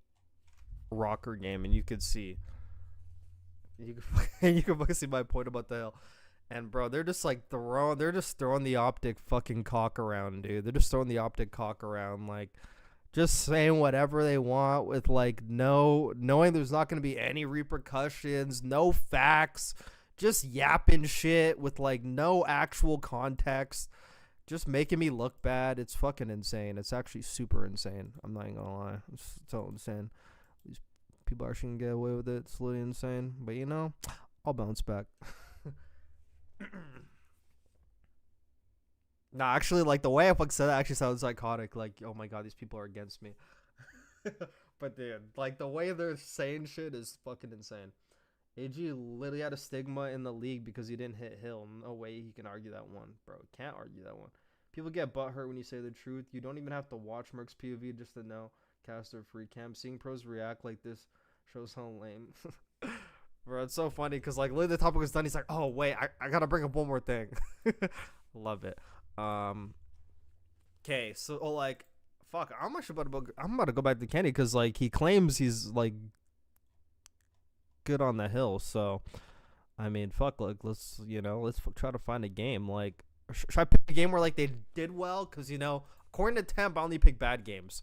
ROKKR game, and you could see. You can fucking see my point about the hill. And bro, they're just throwing the optic fucking cock around, dude. They're just throwing the optic cock around, like just saying whatever they want with like knowing there's not gonna be any repercussions, no facts, just yapping shit with like no actual context, just making me look bad. It's fucking insane. It's actually super insane. I'm not even gonna lie. It's so insane. These people actually can get away with it. It's literally insane. But you know, I'll bounce back. Nah, actually, like the way I fucking said that actually sounds psychotic. Like, oh my god, these people are against me. But dude, like the way they're saying shit is fucking insane. AG literally had a stigma in the league because he didn't hit Hill. No way he can argue that one, bro. Can't argue that one. People get butthurt when you say the truth. You don't even have to watch Merc's POV just to know caster free cam. Seeing pros react like this shows how lame. Bro, it's so funny because like literally the topic was done. He's like, oh wait, I gotta bring up one more thing. Love it. Okay, so like, fuck, I'm about to go back to Kenny because like he claims he's like good on the hill. So I mean, fuck, like let's try to find a game. Like, should I pick a game where like they did well? Because according to Temp, I only pick bad games.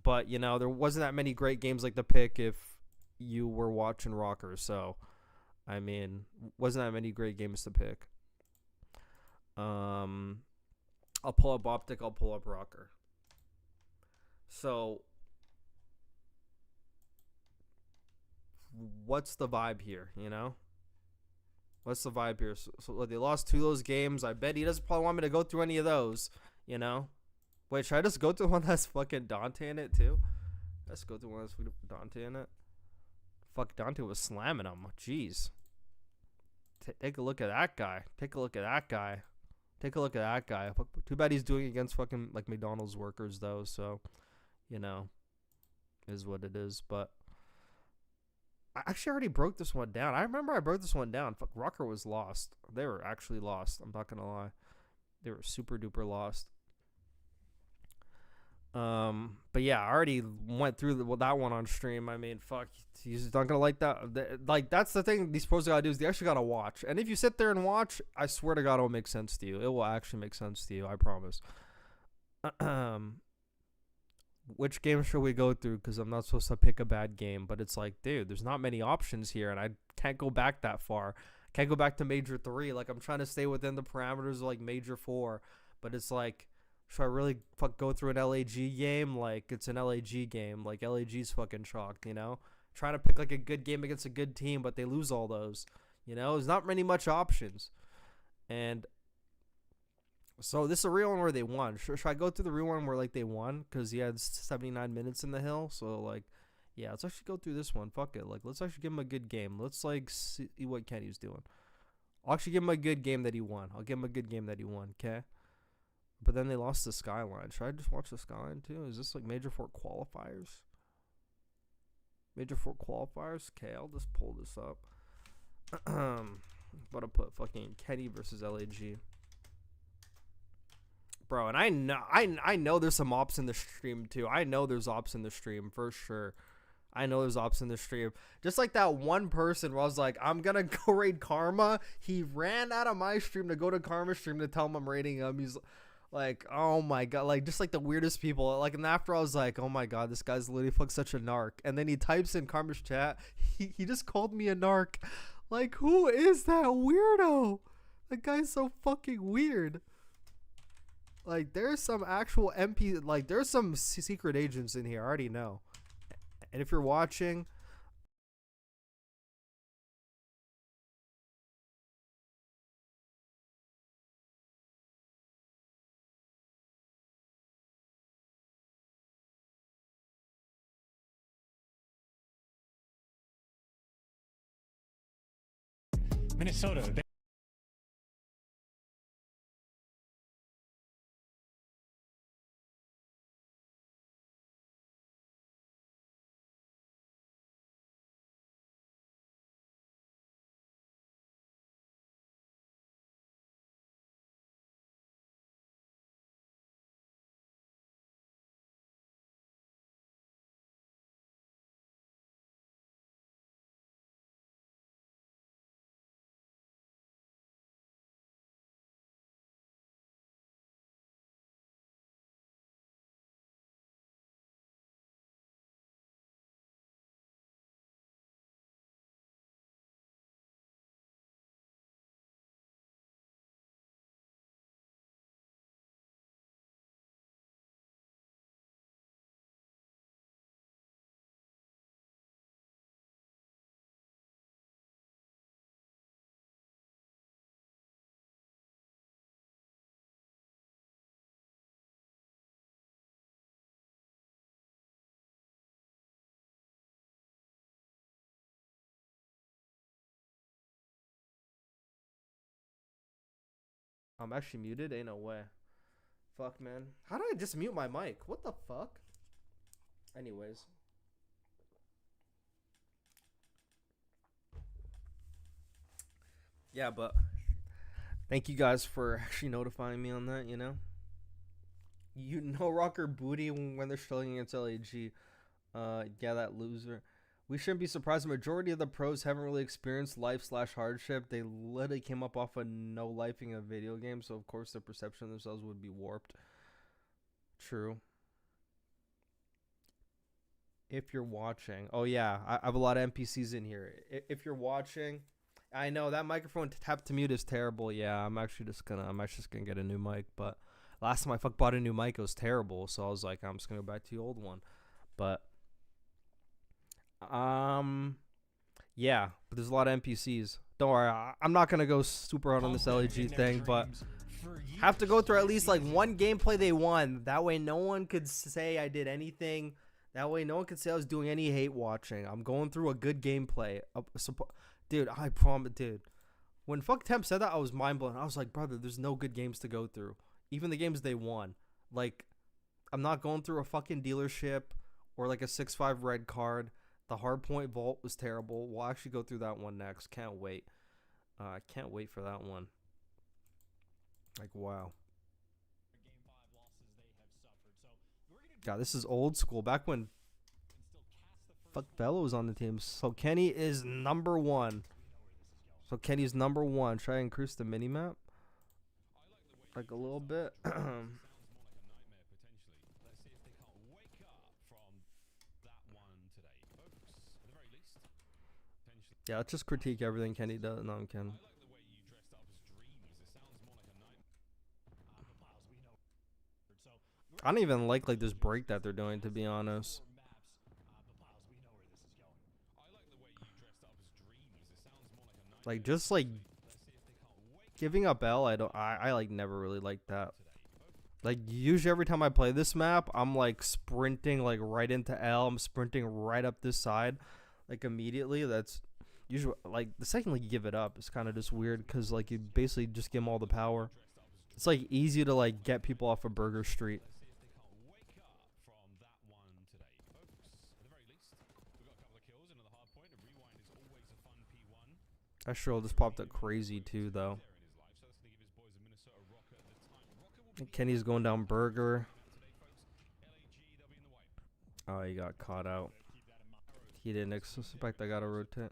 But there wasn't that many great games like to pick if you were watching ROKKR. So I mean, wasn't that many great games to pick. I'll pull up Optic, I'll pull up ROKKR. So what's the vibe here, What's the vibe here? So they lost 2 of those games. I bet he doesn't probably want me to go through any of those, Wait, should I just go through one that's fucking Dante in it too? Let's go through one that's Dante in it. Fuck, Dante was slamming him. Jeez. Take a look at that guy. Take a look at that guy. Take a look at that guy. Too bad he's doing it against fucking like McDonald's workers though. So, is what it is. But I actually already broke this one down. I remember I broke this one down. Fuck, ROKKR was lost. They were actually lost. I'm not gonna lie. They were super duper lost. But yeah, I already went through that one on stream. I mean, fuck, he's not gonna like that. Like, that's the thing these pros gotta do is they actually gotta watch. And if you sit there and watch, I swear to God, it'll make sense to you. It will actually make sense to you. I promise. Which game should we go through? Because I'm not supposed to pick a bad game, but it's like, dude, there's not many options here, and I can't go back that far. Can't go back to Major 3. Like, I'm trying to stay within the parameters of like Major 4, but it's like, should I really go through an LAG game? Like, it's an LAG game. Like, LAG's fucking chalked, Trying to pick, like, a good game against a good team, but they lose all those. There's not much options. And so this is a real one where they won. Should I go through the real one where, like, they won? Because he had 79 minutes in the hill. So, like, yeah, let's actually go through this one. Fuck it. Like, let's actually give him a good game. Let's, like, see what Kenny's doing. I'll actually give him a good game that he won. I'll give him a good game that he won, okay? But then they lost the Skyline. Should I just watch the Skyline too? Is this like Major 4 qualifiers? Major 4 qualifiers? Okay, I'll just pull this up. About to put fucking Kenny versus LAG. Bro, and I know there's some ops in the stream too. I know there's ops in the stream for sure. I know there's ops in the stream. Just like that one person where I was like, I'm gonna go raid Karma. He ran out of my stream to go to Karma's stream to tell him I'm raiding him. He's like, oh my god, like just like the weirdest people. Like, and after I was like, oh my god, this guy's literally fucking such a narc. And then he types in Karma's chat, he just called me a narc. Like, who is that weirdo? That guy's so fucking weird. Like, there's some actual MP, like there's some secret agents in here. I already know. And if you're watching, Minnesota. I'm actually muted? Ain't no way. Fuck, man. How did I just mute my mic? What the fuck? Anyways. Yeah, but thank you guys for actually notifying me on that, you know? You know ROKKR booty when they're struggling against LAG. Yeah, that loser. We shouldn't be surprised. The majority of the pros haven't really experienced life/hardship. They literally came up off of no lifing a video game, so of course their perception of themselves would be warped. True. If you're watching. Oh, yeah. I have a lot of NPCs in here. If you're watching, I know that microphone tap to mute is terrible. Yeah, I'm actually just gonna get a new mic. But last time I bought a new mic, it was terrible. So I was like, I'm just gonna go back to the old one. But yeah, but there's a lot of NPCs. Don't worry, I'm not gonna go super hard on this LAG thing, but have to go through at least like one gameplay they won. That way no one could say I did anything. That way no one could say I was doing any hate watching. I'm going through a good gameplay. Dude, I promise, dude. When Fuck Temp said that, I was mind blown. I was like, brother, there's no good games to go through. Even the games they won. Like, I'm not going through a fucking dealership or like a 6-5 red card. The Hardpoint Vault was terrible. We'll actually go through that one next. Can't wait. I can't wait for that one. Like, wow. God, this is old school. Back when Fuck Bello was on the team. So Kenny is number 1. So Kenny's number 1. Try and increase the minimap. Like a little bit. Yeah, let's just critique everything Kenny does. No, I'm kidding. I don't even like this break that they're doing, to be honest. Like, just like giving up L, I like never really liked that. Like, usually every time I play this map, I'm like sprinting like right into L. I'm sprinting right up this side, like immediately. That's usually like the second you give it up, it's kind of just weird because like you basically just give them all the power. It's like easy to like get people off of Burger Street. I sure just popped up crazy too, though. And Kenny's going down Burger. Oh, he got caught out. He didn't expect I got to rotate.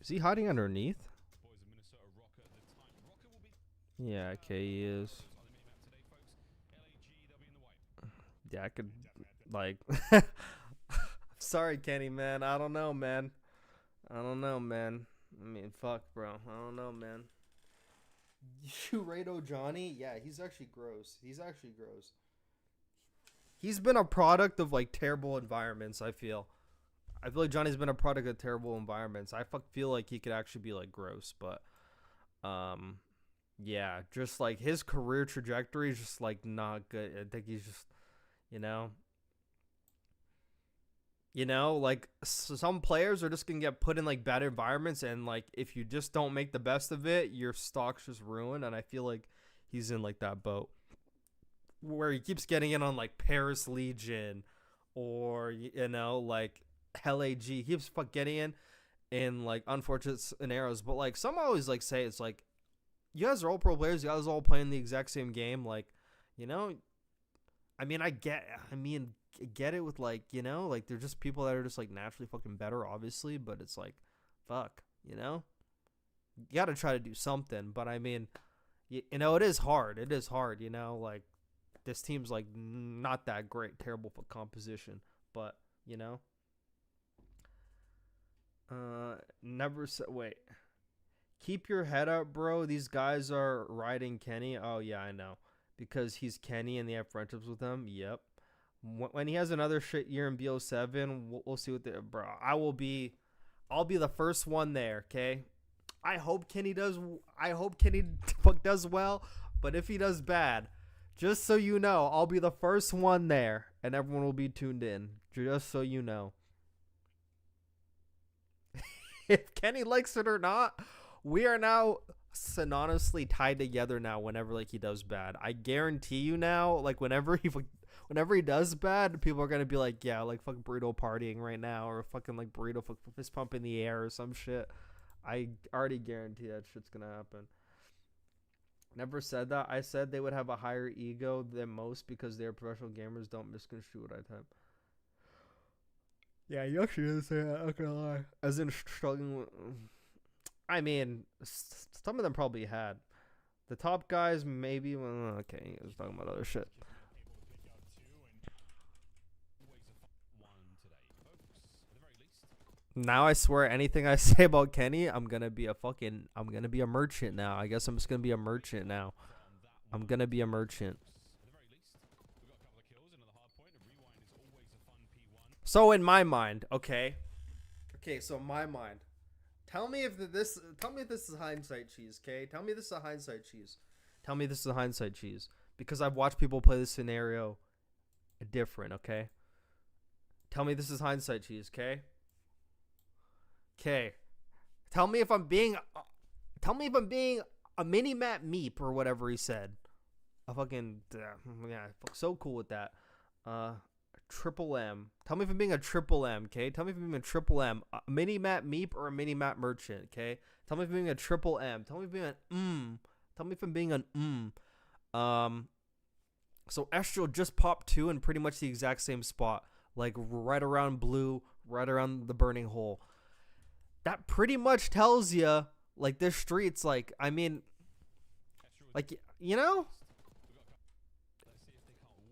Is he hiding underneath? Yeah, okay, he is. Yeah, I could, like... Sorry, Kenny, man. I don't know, man. I mean, fuck, bro. I don't know, man. Burito Johnny? Yeah, he's actually gross. He's been a product of, like, terrible environments, I feel. I feel like Johnny's been a product of terrible environments. I feel like he could actually be, like, gross, but... yeah, just, like, his career trajectory is just, like, not good. I think he's just... You know, like some players are just gonna get put in like bad environments, and like if you just don't make the best of it, your stock's just ruined. And I feel like he's in like that boat where he keeps getting in on like Paris Legion or you know like LAG. He keeps getting in like unfortunate scenarios. But like some always like say it's like you guys are all pro players. You guys are all playing the exact same game. Like you know. I mean, I get it with, like, you know, like, they're just people that are just, like, naturally fucking better, obviously, but it's, like, fuck, you know? You gotta try to do something, but, I mean, you know, it is hard, you know, like, this team's, like, not that great, terrible for composition, but, you know? Wait. Keep your head up, bro, these guys are riding Kenny. Oh, yeah, I know. Because he's Kenny and they have friendships with him. Yep. When he has another shit year in BO7, we'll see what the bro. I'll be the first one there. Okay. I hope Kenny does well. But if he does bad, just so you know, I'll be the first one there. and everyone will be tuned in. Just so you know. If Kenny likes it or not, we are now synonymously tied together now whenever like he does bad. I guarantee you now, like whenever he does bad, people are gonna be like, yeah, like fucking Burrito partying right now, or fucking like Burrito fist pump in the air or some shit. I already guarantee that shit's gonna happen. Never said that. I said they would have a higher ego than most because they're professional gamers. Don't misconstrue what I type. Yeah, you actually didn't say that. I'm not gonna lie. As in struggling with... I mean, some of them probably had. The top guys, maybe... Well, okay, he was talking about other shit. Now I swear anything I say about Kenny, I'm gonna be a merchant now. I guess I'm just gonna be a merchant now. I'm gonna be a merchant. So in my mind, okay, so in my mind, tell me if this is hindsight cheese, okay? Tell me this is a hindsight cheese. Tell me this is a hindsight cheese. Because I've watched people play this scenario different, okay? Tell me this is hindsight cheese, okay? Okay. Tell me if I'm being a mini-map meep or whatever he said. A fucking, yeah, so cool with that. Triple M. Tell me if I'm being a triple M, okay? Tell me if I'm being a triple M. A mini-map meep or a mini-map merchant, okay? Tell me if I'm being a triple M. Tell me if I'm being an Tell me if I'm being an So Estral just popped 2 in pretty much the exact same spot. Like right around blue, right around the burning hole. That pretty much tells you, like, this street's, like, I mean, like, you know?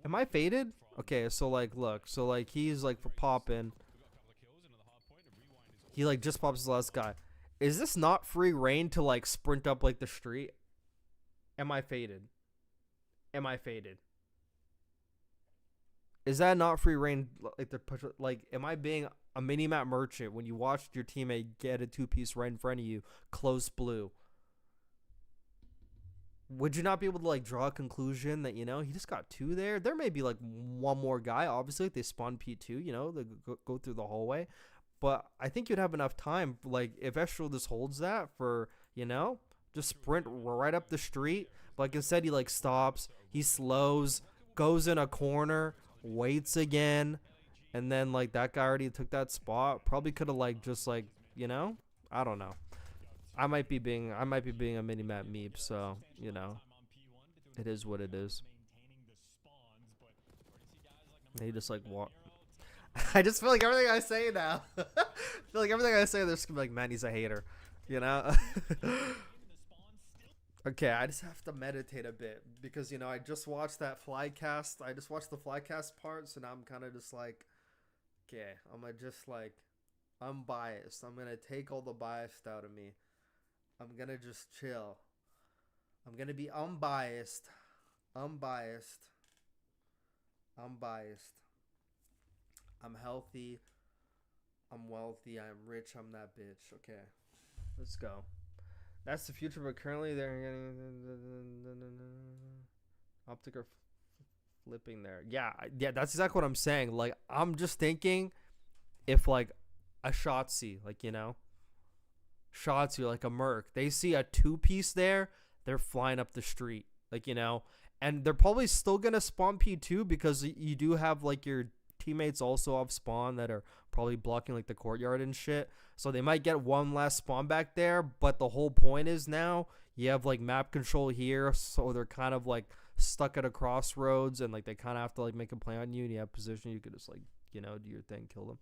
Am I faded? Okay, so, like, look. So, like, he's, like, popping. He, like, just pops his last guy. Is this not free reign to, like, sprint up, like, the street? Am I faded? Am I faded? Is that not free reign, like, the push? Like, am I being a mini-map merchant when you watched your teammate get a 2-piece right in front of you, close blue? Would you not be able to, like, draw a conclusion that, you know, he just got 2 there? There may be, like, one more guy. Obviously, if they spawn P2, you know, they go through the hallway. But I think you'd have enough time, like, if Estral just holds that for, you know, just sprint right up the street. But like instead, he, like, stops, he slows, goes in a corner, waits again, and then, like, that guy already took that spot. Probably could have, like, just, like, you know, I don't know. I might be being a mini-map meep, so, you know, it is what it is. He just, like, walk. I just feel like everything I say now. I feel like everything I say, there's gonna be like, man, he's a hater, you know. Okay, I just have to meditate a bit because, you know, I just watched that Flycast. I just watched the Flycast part, so now I'm kind of just like, okay, I'm gonna just, like, unbiased. I'm gonna take all the bias out of me. I'm gonna just chill. I'm gonna be unbiased. Unbiased. I'm healthy. I'm wealthy. I'm rich. I'm that bitch. Okay, let's go. That's the future, but currently they're getting optic are flipping there. Yeah, that's exactly what I'm saying. Like, I'm just thinking if, like, a Shotzi, like, you know, Shotzi, like a Merc, they see a 2-piece there, they're flying up the street, like, you know, and they're probably still gonna spawn P2 because you do have, like, your teammates also off spawn that are probably blocking, like, the courtyard and shit. So they might get one last spawn back there, but the whole point is now you have, like, map control here, so they're kind of, like, stuck at a crossroads, and, like, they kind of have to, like, make a play on you, and you have position. You could just, like, you know, do your thing, kill them.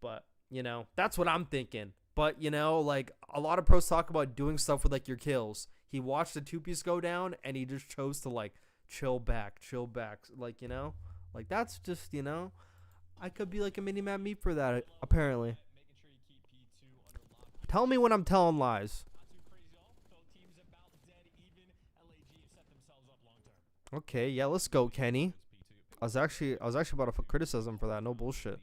But, you know, that's what I'm thinking. But, you know, like, a lot of pros talk about doing stuff with, like, your kills. He watched the 2-piece go down, and he just chose to, like, chill back. Like, you know, like, that's just, you know, I could be, like, a mini-map meep for that, apparently. Tell me when I'm telling lies. Okay, yeah, let's go, Kenny. I was actually about to put criticism for that. No bullshit.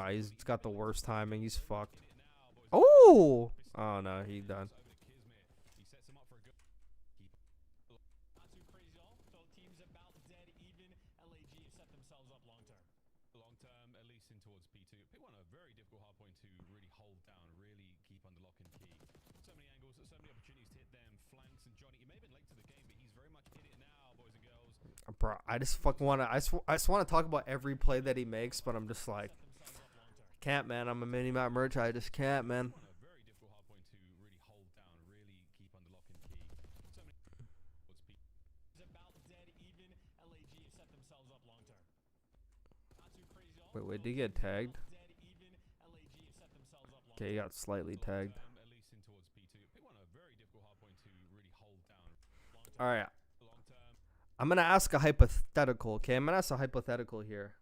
He's got the worst timing. He's fucked. Oh! Oh, no, he done. Bro, I just fucking want to. I just want to talk about every play that he makes, but I'm just like, can't, man. I'm a mini map merch. I just can't, man. Wait, did he get tagged? Okay, he got slightly tagged. All right. I'm going to ask a hypothetical, okay? I'm going to ask a hypothetical here.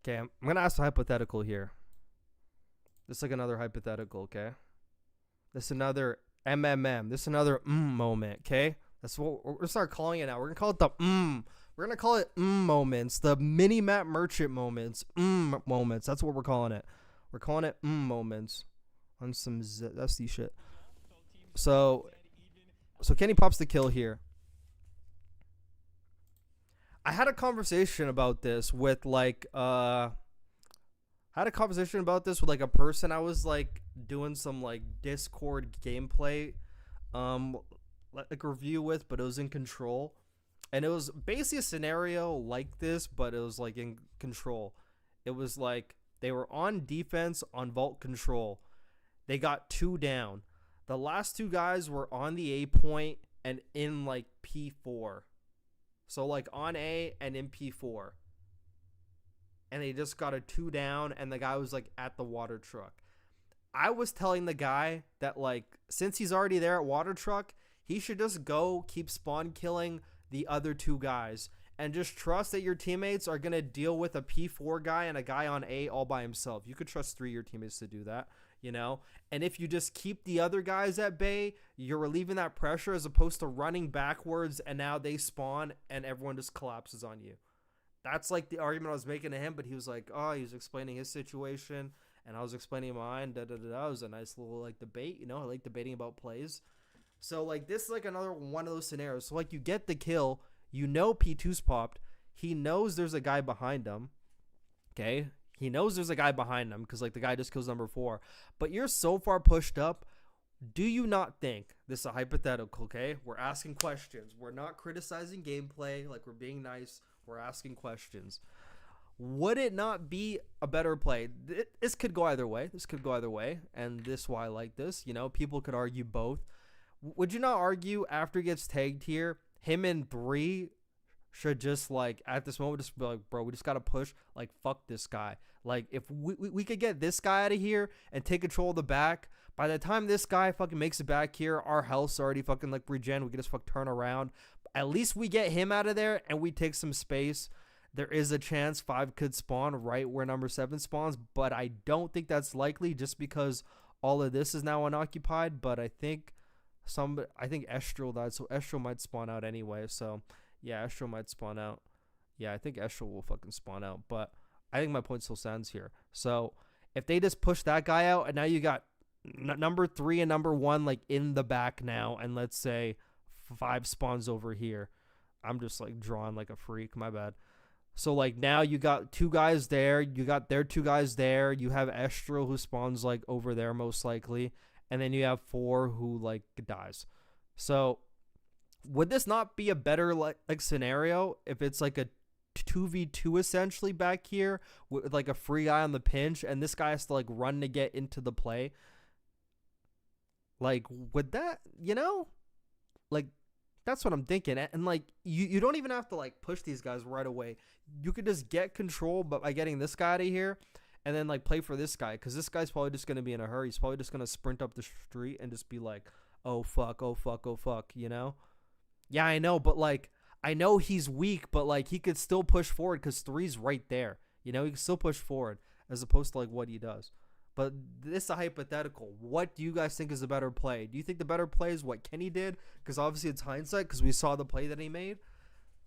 Okay, I'm going to ask a hypothetical here. This is like another hypothetical, okay? This is another MMM. This is another moment, okay? That's what we're going to start calling it now. We're going to call it the We're going to call it moments. The mini-map merchant moments. Moments. That's what we're calling it. We're calling it moments. On some zesty shit. So Kenny pops the kill here. I had a conversation about this with like a person. I was like doing some like Discord gameplay like review with, but it was in Control. And it was basically a scenario like this, but it was like in Control. It was like they were on defense on Vault Control. They got 2 down. The last 2 guys were on the A point and in like P4. So like on A and in P4. And they just got a 2 down and the guy was like at the water truck. I was telling the guy that like since he's already there at water truck, he should just go keep spawn killing the other 2 guys and just trust that your teammates are going to deal with a P4 guy and a guy on A all by himself. You could trust 3 of your teammates to do that, you know? And if you just keep the other guys at bay, you're relieving that pressure as opposed to running backwards and now they spawn and everyone just collapses on you. That's like the argument I was making to him, but he was like, oh, he was explaining his situation and I was explaining mine. It was a nice little like debate, you know? I like debating about plays. So like this is like another one of those scenarios. So like you get the kill, you know P2's popped. He knows there's a guy behind him. Okay? He knows there's a guy behind him because like the guy just kills number 4. But you're so far pushed up. Do you not think, this is a hypothetical, okay? We're asking questions. We're not criticizing gameplay. Like we're being nice. We're asking questions. Would it not be a better play? This could go either way. And this is why I like this. You know, people could argue both. Would you not argue after he gets tagged here, him and 3 should just like at this moment just be like, bro, we just gotta push, like fuck this guy. Like if we could get this guy out of here and take control of the back, by the time this guy fucking makes it back here, our health's already fucking like regen. We can just fuck turn around. At least we get him out of there and we take some space. There is a chance 5 could spawn right where number 7 spawns, but I don't think that's likely just because all of this is now unoccupied. But I think Estral died, so Estral might spawn out anyway. So yeah, Estral might spawn out. Yeah, I think Estral will fucking spawn out. But I think my point still stands here. So if they just push that guy out, and now you got number 3 and number 1 like in the back now, and let's say 5 spawns over here. I'm just like drawing like a freak. My bad. So like now you got 2 guys there. You got their 2 guys there. You have Estral who spawns like over there most likely. And then you have 4 who like dies. So would this not be a better like scenario if it's like a 2v2 essentially back here with like a free guy on the pinch and this guy has to like run to get into the play? Like would that, you know? Like that's what I'm thinking. And like you don't even have to like push these guys right away. You could just get control but by getting this guy out of here. And then, like, play for this guy. Because this guy's probably just going to be in a hurry. He's probably just going to sprint up the street and just be like, oh, fuck, oh, fuck, oh, fuck, you know? Yeah, I know. But, like, I know he's weak. But, like, he could still push forward because 3's right there. You know, he can still push forward as opposed to, like, what he does. But this is a hypothetical. What do you guys think is a better play? Do you think the better play is what Kenny did? Because, obviously, it's hindsight because we saw the play that he made.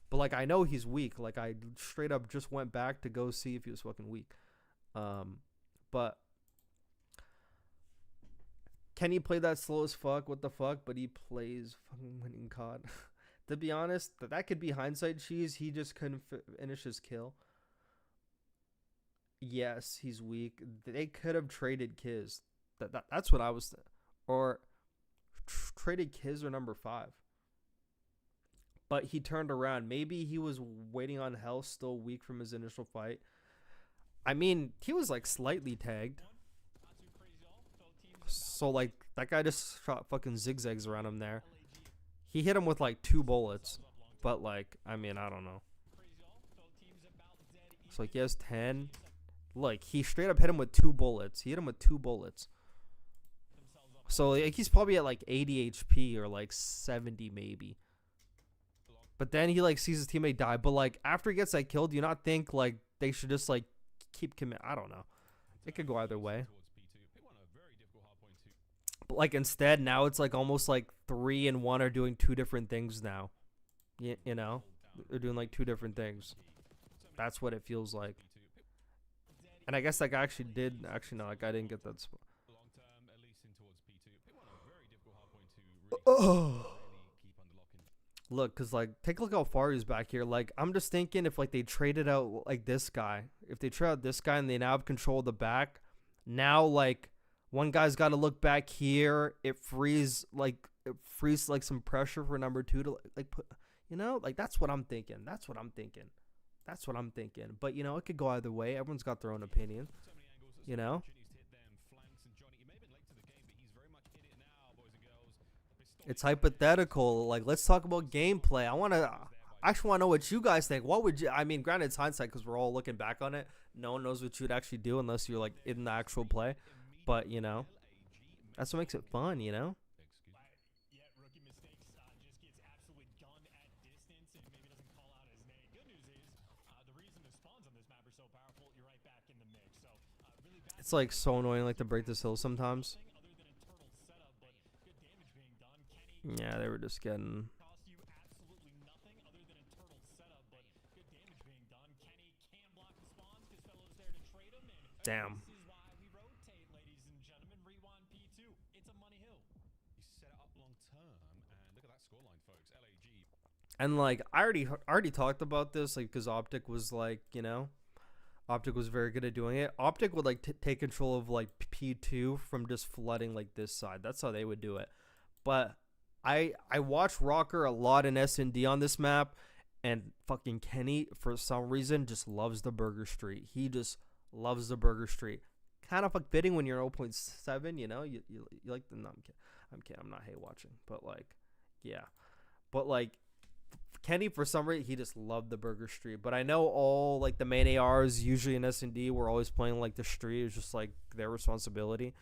But, like, I know he's weak. Like, I straight up just went back to go see if he was fucking weak. But Kenny played that slow as fuck. What the fuck? But he plays fucking winning COD. To be honest, that could be hindsight cheese. He just couldn't finish his kill. Yes, he's weak. They could have traded Kiz. That's what I was or traded Kiz or number 5. but he turned around. Maybe he was waiting on health, still weak from his initial fight. I mean, he was like slightly tagged. So like that guy just shot fucking zigzags around him there. He hit him with like 2 bullets. But like, I mean, I don't know. So like he has 10. Like he straight up hit him with 2 bullets. He hit him with 2 bullets. So like he's probably at like 80 HP or like 70 maybe. But then he like sees his teammate die. But like after he gets like killed, do you not think like they should just like keep commit? I don't know. It could go either way. But like instead now it's like almost like 3 and 1 are doing 2 different things now. You know, they're doing like 2 different things. That's what it feels like. And I guess that guy actually did. Actually, no, that guy didn't get that spot. Oh. Look, cause like take a look how far he's back here. Like I'm just thinking if like they traded out like this guy, if they trade out this guy and they now have control of the back, now like one guy's got to look back here. It frees like some pressure for number 2 to like put. You know, like that's what I'm thinking. That's what I'm thinking. But you know, it could go either way. Everyone's got their own opinion. You know. It's hypothetical. Like, let's talk about gameplay. I actually want to know what you guys think. What would you? I mean, granted, it's hindsight because we're all looking back on it. No one knows what you'd actually do unless you're like in the actual play. But you know, that's what makes it fun. You know. It's like so annoying, like to break this hill sometimes. Yeah, they were just getting. Damn. And like I already talked about this, like because Optic was like, you know, Optic was very good at doing it. Optic would like take control of like P2 from just flooding like this side. That's how they would do it. But I watched ROKKR a lot in S&D on this map, and fucking Kenny for some reason just loves the Burger Street. He just loves the Burger Street. Kind of like fitting when you're 0.7, you know. You like the. No, I'm kidding. I'm not hate watching, but like, yeah, but like. Kenny, for some reason, he just loved the Burger Street. But I know all like the main ARs usually in S&D were always playing like the street. It was just like their responsibility.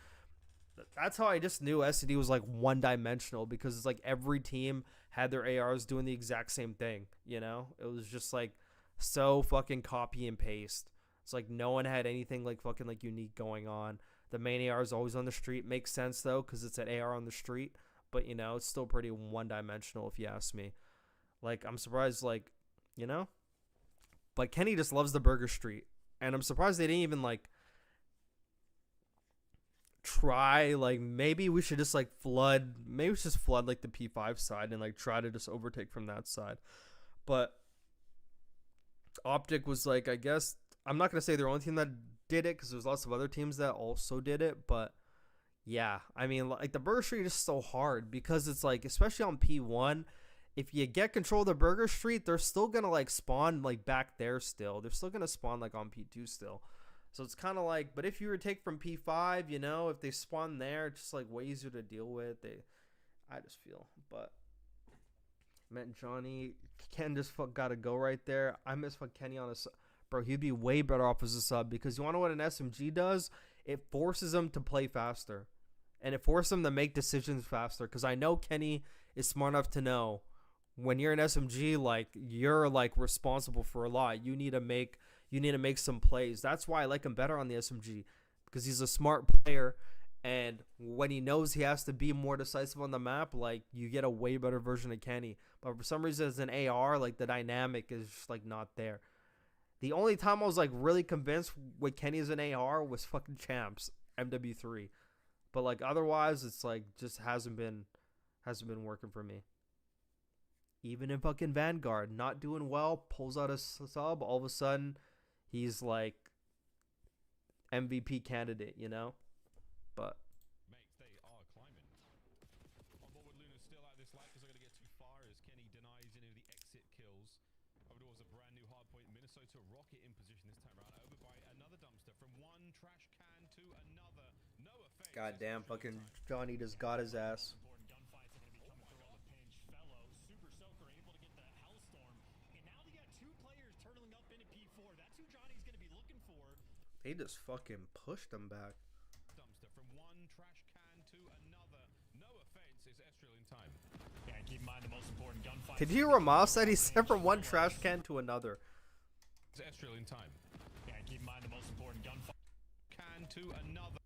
That's how I just knew S&D was like one-dimensional, because it's like every team had their ARs doing the exact same thing. You know, it was just like so fucking copy and paste. It's like no one had anything like fucking like unique going on. The main AR is always on the street. Makes sense though, because it's an AR on the street. But you know, it's still pretty one-dimensional if you ask me. Like, I'm surprised, like, you know? But Kenny just loves the Burger Street. And I'm surprised they didn't even, like, try, like, maybe we should just, like, flood, like, the P5 side and, like, try to just overtake from that side. But Optic was, like, I guess, I'm not going to say they're the only team that did it, because there's lots of other teams that also did it. But, yeah, I mean, like, the Burger Street is so hard because it's, like, especially on P1, if you get control of the Burger Street, they're still going to, like, spawn, like, back there still. They're still going to spawn, like, on P2 still. So it's kind of like, but if you were to take from P5, you know, if they spawn there, it's just, like, way easier to deal with. I just feel. But, man, Johnny, Ken just got to go right there. I miss Kenny on a sub. Bro, he'd be way better off as a sub, because you want to know what an SMG does? It forces him to play faster. And it forces him to make decisions faster, because I know Kenny is smart enough to know when you're an SMG, like, you're like responsible for a lot. You need to make some plays. That's why I like him better on the SMG, because he's a smart player, and when he knows he has to be more decisive on the map, like, you get a way better version of Kenny. But for some reason, as an AR, like, the dynamic is just like not there. The only time I was like really convinced with Kenny as an AR was fucking Champs MW3, but like otherwise, it's like just hasn't been working for me. Even in fucking Vanguard, not doing well, pulls out a sub, all of a sudden, he's like MVP candidate, you know? But Mates, they are climbing. On board with Luna still out of this life because they're going to get too far as Kenny denies the exit kills. Over towards a brand new hardpoint. Minnesota ROKKR in position this time around. Over by another dumpster from one trash can to another. No effect. Goddamn, fucking Johnny just got his ass. Important gunfights are going to be coming through on the pinch. Fellow, Super Soaker able to get the Hellstorm. And now they got 2 players turtling up into P4. That's who Johnny's going to be looking for. They just fucking pushed him back. Dumpster from one trash can to another. No offense, is Estriel in time. Yeah, keep in mind the most important gunfight. Did you hear what Miles said? He said from one trash can to another. Is Estriel in time. Yeah, keep in mind the most important gunfight. Can to another.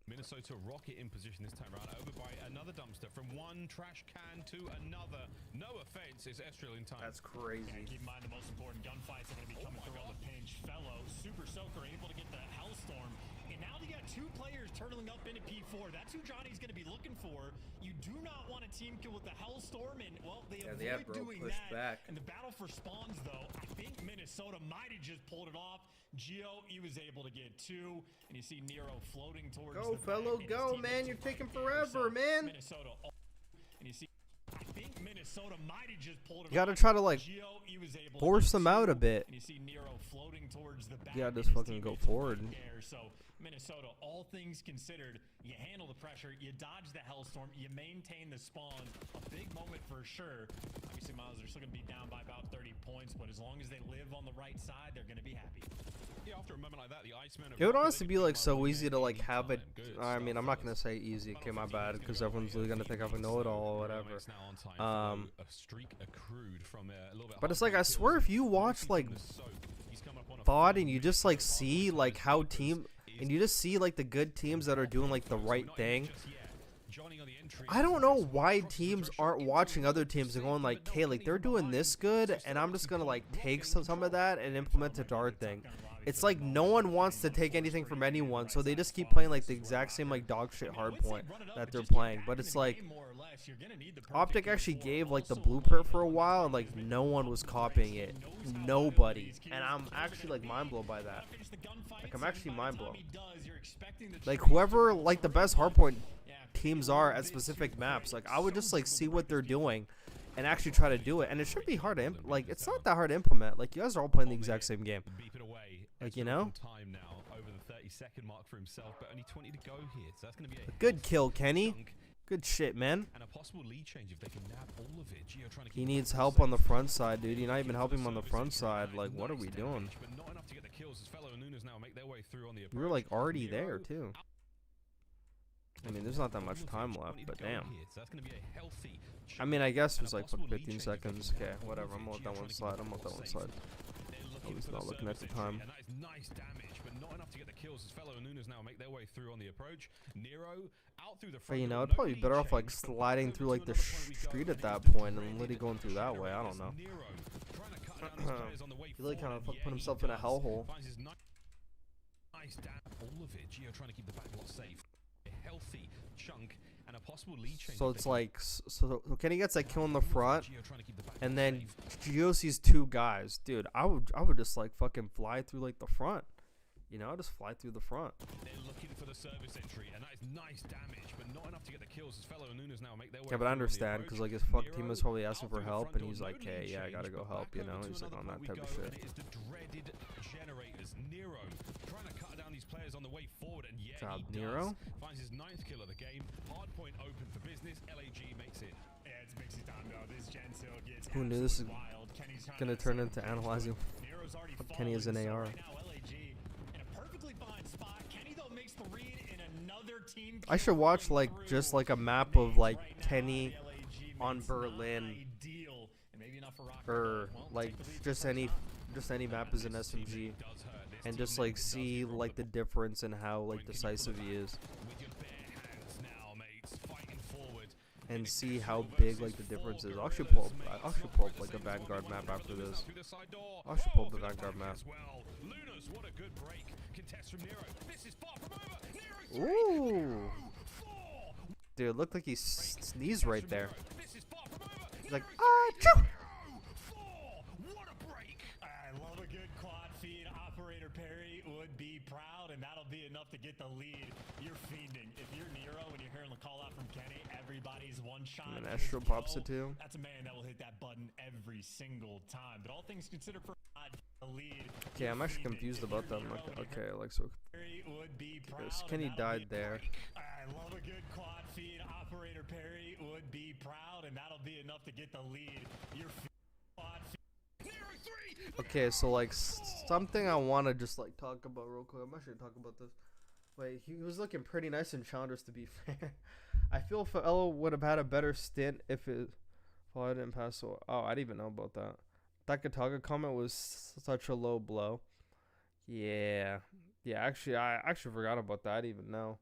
Minnesota ROKKR in position this time around. Over by another dumpster from one trash can to another. No offense, is Estriel in time. That's crazy. Yeah, keep in mind the most important gunfights are going to be coming through on the pinch. Fellow, Super Soaker able to get the Hellstorm. And now they got 2 players turtling up into P4. That's who Johnny's going to be looking for. You do not want a team kill with the Hellstorm, and well, they avoid doing that. Back. And the battle for spawns, though, I think Minnesota might have just pulled it off. Geo, he was able to get 2, and you see Nero floating towards. Go, fellow, go, man! You're taking forever, man. Minnesota, and you see. I think Minnesota might have just pulled it. You gotta try to like force them out a bit. And you see Nero floating towards the back. Yeah, just fucking go forward. So Minnesota, all things considered, you handle the pressure, you dodge the Hellstorm, you maintain the spawn. A big moment for sure. Obviously, Miles, they're still gonna be down by about 30 points, but as long as they live on the right side, they're gonna be happy. Yeah, after a moment like that, the Iceman. It would honestly be like so easy to like have it. I mean, I'm not gonna say easy. Okay, my bad, because everyone's really gonna think I know it all or whatever. But it's like I swear, if you watch like VOD and you just like see like how team and you just see like the good teams that are doing like the right thing. I don't know why teams aren't watching other teams and going like, hey, like they're doing this good, and I'm just gonna like take some of that and implement it to our thing. It's like no one wants to take anything from anyone, so they just keep playing like the exact same like dog shit hardpoint that they're playing. But it's like Optic actually gave like the blueprint for a while, and like no one was copying it, nobody. And I'm actually like mind blown by that. Like I'm actually mind blown. Like whoever like the best hardpoint teams are at specific maps, like I would just like see what they're doing and actually try to do it, and it should be hard to like it's not that hard to implement. Like you guys are all playing the exact same game, like you know. Time now over the 30-second mark for himself, but only 20 to go here, so that's going to be a good kill, Kenny. Good shit, man. And a possible lead change if they can nab all of it. Geo trying to he needs help on the front side, dude. You're not even helping him on the front side. Like, what are we doing? But not enough to get the kills as fellow Nunes now make their way through on the approach. You're like already there too. I mean, there's not that much time left, but damn. I mean, I guess there's like 15 seconds. Okay, whatever. I'm gonna let that one slide. I'm gonna let that one slide. At least not looking at the time. And that is nice damage, but not enough to get the kills as fellow Nunes now make their way through on the approach. Nero out through the front. But you know, it'd probably be better off like sliding through like the street at that point and literally going through that way. I don't know. He really kind of put himself in a hellhole. Nice damage. All of it. Geo trying to keep the back lot safe. A healthy chunk and a possible lead change. So it's like, so Kenny gets that kill in the front, and then Geo sees 2 guys. Dude, I would just like fucking fly through like the front. You know, just fly through the front. They're looking for the service entry, and that is nice damage, but not enough to get the kills as fellow Nunes now make their way. Yeah, but I understand, because like his fuck team is probably asking for help, and he's like, hey, yeah, I gotta go help, you know? He's like on that type of shit. It is the dreaded generators. Nero trying to cut down these players on the way forward, and yeah, job, he Nero. Finds his 9th kill of the game. Hardpoint open for business. LAG makes it. Yeah, it's Mixie time though. This Gen Seal gets who knew this is wild. gonna turn into analyzing Kenny as an AR. I should watch like just like a map of like Kenny on Berlin, or like just any map as an SMG, and just like see like the difference in how like decisive he is, and see how big like the difference is. I should pull up like a Vanguard map after this. I should pull up the Vanguard map. What a good break. Contest from Nero. This is far from over. Ooh. Dude, it looked like he sneezed right there. He's like, achoo! What a break. I love a good quad feed. Operator Perry would be proud, and that'll be enough to get the lead. You're fiending. If you're Nero and you're hearing the call out from Kenny, everybody's one shot. And then Astro pops it too. That's a man that will hit that button every single time. But all things considered, for a lead. Okay, I'm actually confused about them. Okay, like so. Because Kenny died there. I love a good quad feed. Operator Perry would be proud, and that'll be enough to get the lead. Your quad feed. Okay, so like something I want to just like talk about real quick. I'm actually talking about this. Wait, he was looking pretty nice in Challenges, to be fair. I feel Fellow would have had a better stint if it. Well, I didn't pass. So, oh, I didn't even know about that. That Kataga comment was such a low blow. Yeah. Actually, I actually forgot about that. I didn't even know.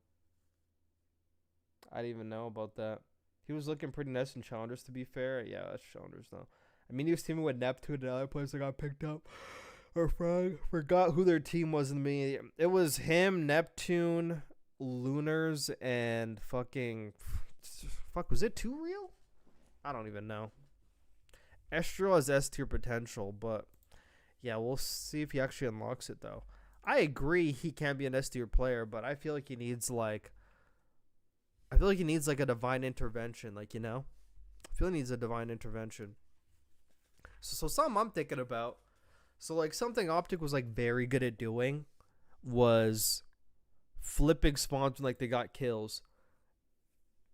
About that. He was looking pretty nice in Challengers, to be fair. Yeah, that's Challengers, though. I mean, he was teaming with Neptune, the other place that got picked up. Or forgot who their team was in the beginning. It was him, Neptune, Lunars, and fucking... Fuck, was it 2 real? I don't even know. Estro has S tier potential, but... Yeah, we'll see if he actually unlocks it, though. I agree he can be an S tier player, but I feel like he needs, like... a divine intervention, like, you know? I feel he needs a divine intervention. So something I'm thinking about... So, like, something Optic was, like, very good at doing was flipping spawns when, like, they got kills.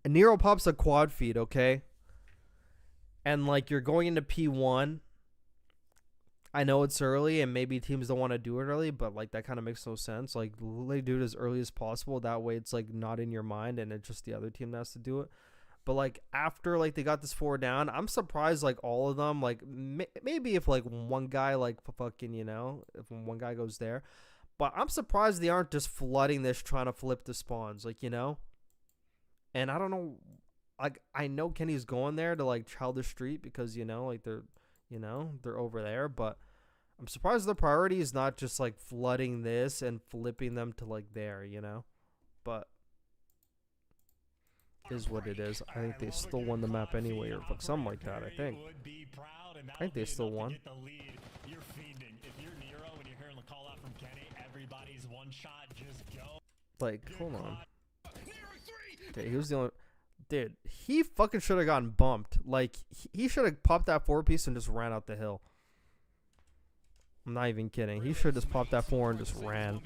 And Nero pops a quad feed, okay? And, like, you're going into P1. I know it's early, and maybe teams don't want to do it early, but, like, that kind of makes no sense. Like, they do it as early as possible. That way it's, like, not in your mind, and it's just the other team that has to do it. But, like, after, like, they got this 4 down, I'm surprised, like, all of them, like, maybe if, like, one guy, like, fucking, you know, if one guy goes there. But I'm surprised they aren't just flooding this, trying to flip the spawns, like, you know? And I don't know, like, I know Kenny's going there to, like, Childish Street because, you know, like, they're over there. But I'm surprised the priority is not just, like, flooding this and flipping them to, like, there, you know? But... is what it is. I think they still won the map anyway, or something like that. I think they still won. Like, hold on. Okay, he was the only. Dude, he fucking should have gotten bumped. Like, he should have popped that 4-piece and just ran out the hill. I'm not even kidding. He should have just popped that 4 and just ran.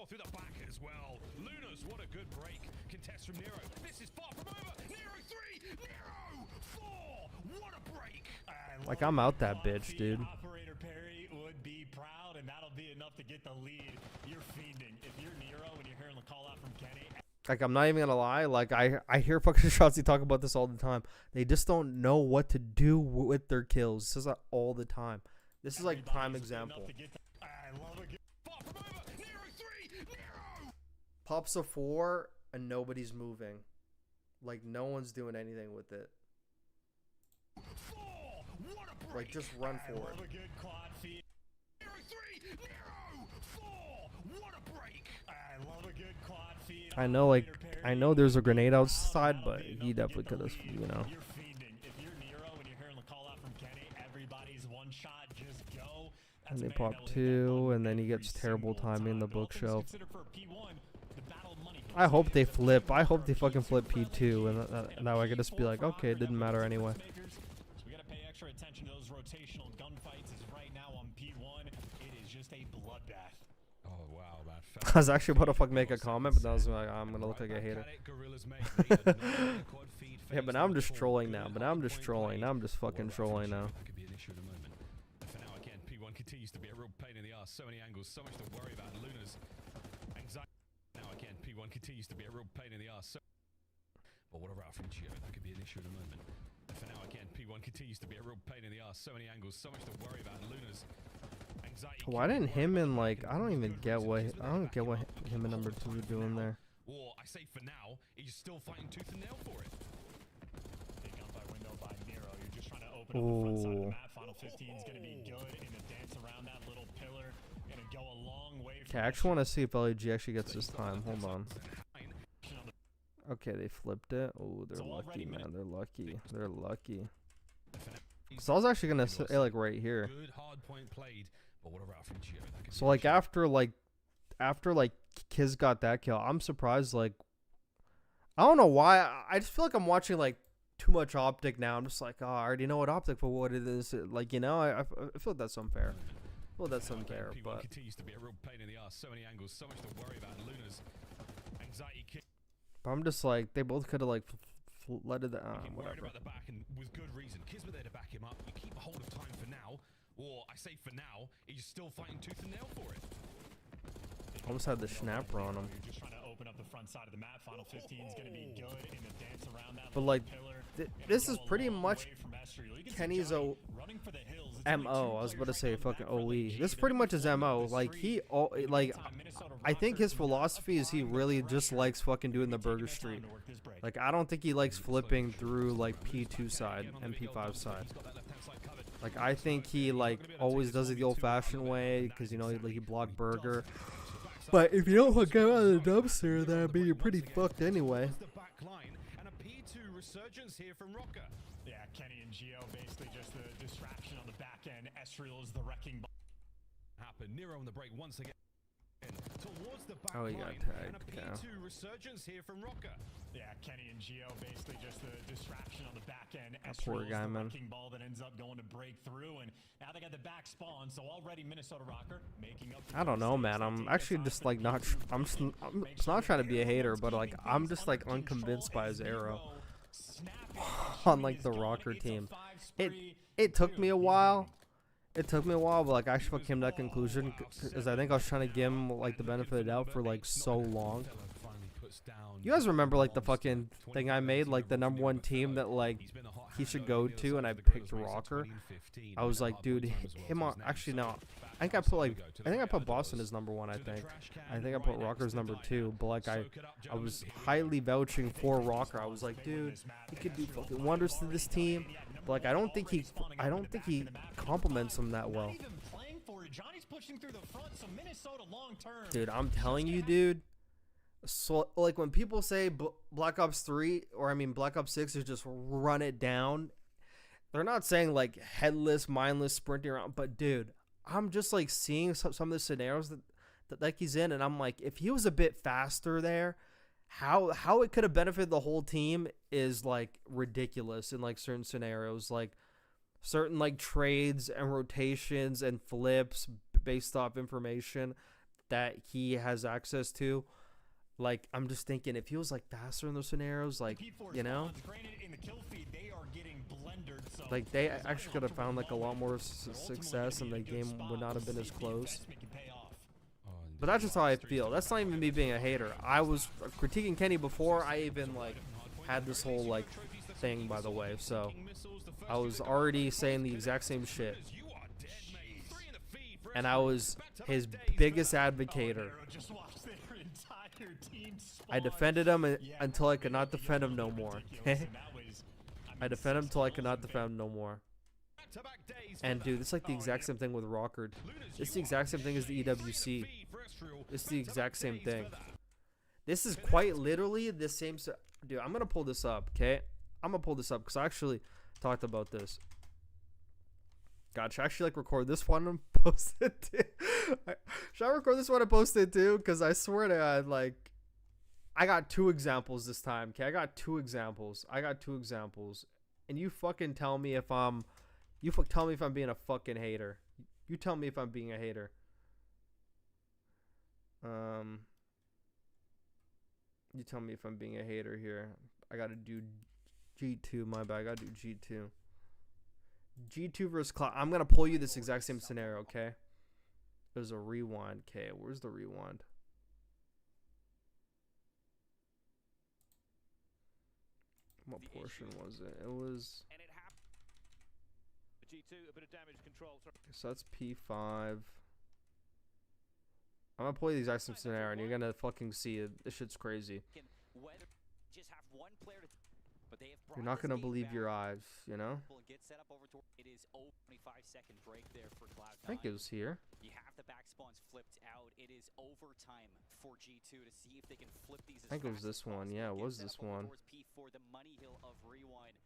Through the back as well. Lunas, what a good break. Contest from Nero. This is far from over. Nero 3, Nero 4. What a break. Like, I'm out that bitch, dude. Operator Perry would be proud, and that'll be enough to get the lead. You're fiending. If you're Nero and you're hearing the call out from Kenny. Like, I'm not even gonna lie. Like, I hear fucking Shotzi talk about this all the time. They just don't know what to do with their kills. This is that all the time. This is like prime example. Pops a 4 and nobody's moving. Like, no one's doing anything with it. Like, just run for it. I know, like, I know there's a grenade outside, but he definitely could have, you know. And they pop 2, and then he gets terrible timing in the bookshelf. I hope they flip. I hope they fucking flip P2, and that way I could just be like, okay, it didn't matter anyway. So we gotta pay extra attention to those rotational gunfights. As right now on P1, it is just a bloodbath. Oh wow, I was actually about to fucking make a comment, but then I was like, I'm gonna look like a hater. Yeah, but now I'm just trolling now. Now I'm just fucking trolling now. Continues to be a real pain in the ass. So many angles, so much to worry about. Luna's anxiety. Now again, P1 continues to be a real pain in the ass. But what a route from Gio. That could be an issue in a moment. For now, again, P1 continues to be a real pain in the ass. So many angles, so much to worry about. Luna's anxiety. Why didn't him and, like, I don't get what him and number 2 are doing there. Or I say for now, he's still fighting tooth and nail for it. Big gunfight window by Nero. You're just trying to open up the front side of the map. Final 15 is going to be good in a dance around that little pillar. Going to go a long way. Okay, I actually want to see if LAG actually gets this time. Hold on. Okay, they flipped it. Oh, they're lucky, man. They're lucky. They're lucky. So I was actually gonna say, like, right here. So, like, after Kiz got that kill, I'm surprised, like, I don't know why. I just feel like I'm watching like too much Optic now. I'm just like, oh, I already know what Optic for what it is. Like, you know, I feel like that's unfair. I feel like that's unfair, but continues to be a real pain in the ass. So many angles, so much to worry about. Luna's anxiety kick. I'm just like, they both could have like let it. Whatever. About the back, and with good reason. Kids were there to back him up. You keep a hold of time for now, or I say for now, he's still fighting tooth and nail for it. Almost had the snapper on him. Just trying to open up the front side of the map. Final 15 is going to be good in the dance around that. But like, this is pretty much Kenny's MO. I was about to say fucking OE. This is pretty much his MO. Like I think his philosophy is he really just likes fucking doing the burger street. Like I don't think he likes flipping through like P2 side and P5 side. Like I think he like always does it the old-fashioned way because you know he blocked burger. But if you don't hook out of the dumpster, that'd be pretty fucked anyway. And a P2 resurgence here from ROKKR. Yeah, Kenny and Gio basically just the distraction on the back end. Esriel is the wrecking ball. Happen. Nero on the break once again. Towards the back Oh, he got line. tagged. And a P2 resurgence here from ROKKR. Yeah, Kenny and Gio basically just the distraction on the back end. That poor guy, man. Wrecking ball that ends up going to break through, and now they got the back spawn. So already Minnesota ROKKR making up. I don't know, man. I'm actually just like not. I'm not trying to be a hater, but like I'm just like unconvinced by his arrow on like the ROKKR team. It took me a while. It took me a while, but like I actually came to that conclusion because I think I was trying to give him like the benefit of the doubt for like so long. You guys remember like the fucking thing I made, like the #1 team that like he should go to, and I picked ROKKR. I was like, dude, him on. Actually, no. I think I put Boston as #1. I think I put ROKKR as #2. But like I was highly vouching for ROKKR. I was like, dude, he could do fucking wonders to this team. But like I don't think he complements him that well. Dude, I'm telling you, dude. So like when people say Black Ops 3 or I mean Black Ops 6 is just run it down, they're not saying like headless, mindless sprinting around. But dude, I'm just like seeing some of the scenarios that like he's in, and I'm like, if he was a bit faster there, how it could have benefited the whole team is like ridiculous in like certain scenarios, like certain like trades and rotations and flips based off information that he has access to. Like, I'm just thinking, if he was, like, faster in those scenarios, like, you know? Like, they actually could have found, like, a lot more success, and the game would not have been as close. But that's just how I feel. That's not even me being a hater. I was critiquing Kenny before I even, like, had this whole, like, thing, by the way. So, I was already saying the exact same shit. And I was his biggest advocator. I defended him until I could not defend him no more. Okay? I defend him until I could not defend him no more. And dude, it's like the exact same thing with ROKKR. It's the exact same thing as the EWC. It's the exact same thing. This is quite literally the same. Dude, I'm gonna pull this up. Okay, I'm gonna pull this up because I actually talked about this. God, should I actually like record this one and post it too? Should I record this one and post it too? Because I swear to God, like, I got 2 examples this time. Okay, I got 2 examples. And you fucking tell me if I'm, tell me if I'm being a fucking hater. You tell me if I'm being a hater. You tell me if I'm being a hater here. I gotta do G2. My bad. I gotta do G2. G2 versus Cloud. I'm gonna pull you this exact same scenario, okay? There's a rewind. Okay, where's the rewind? What portion was it? It was. G2, a bit of damage control. So that's P5. I'm gonna play the exact same scenario, and you're gonna fucking see it. This shit's crazy. You're not gonna believe your eyes, you know? I think it was here. You have the back spawns flipped out. It is overtime for G2 to see if they can flip these. I think it was this one. Yeah, it was this one. For the money hill of rewind,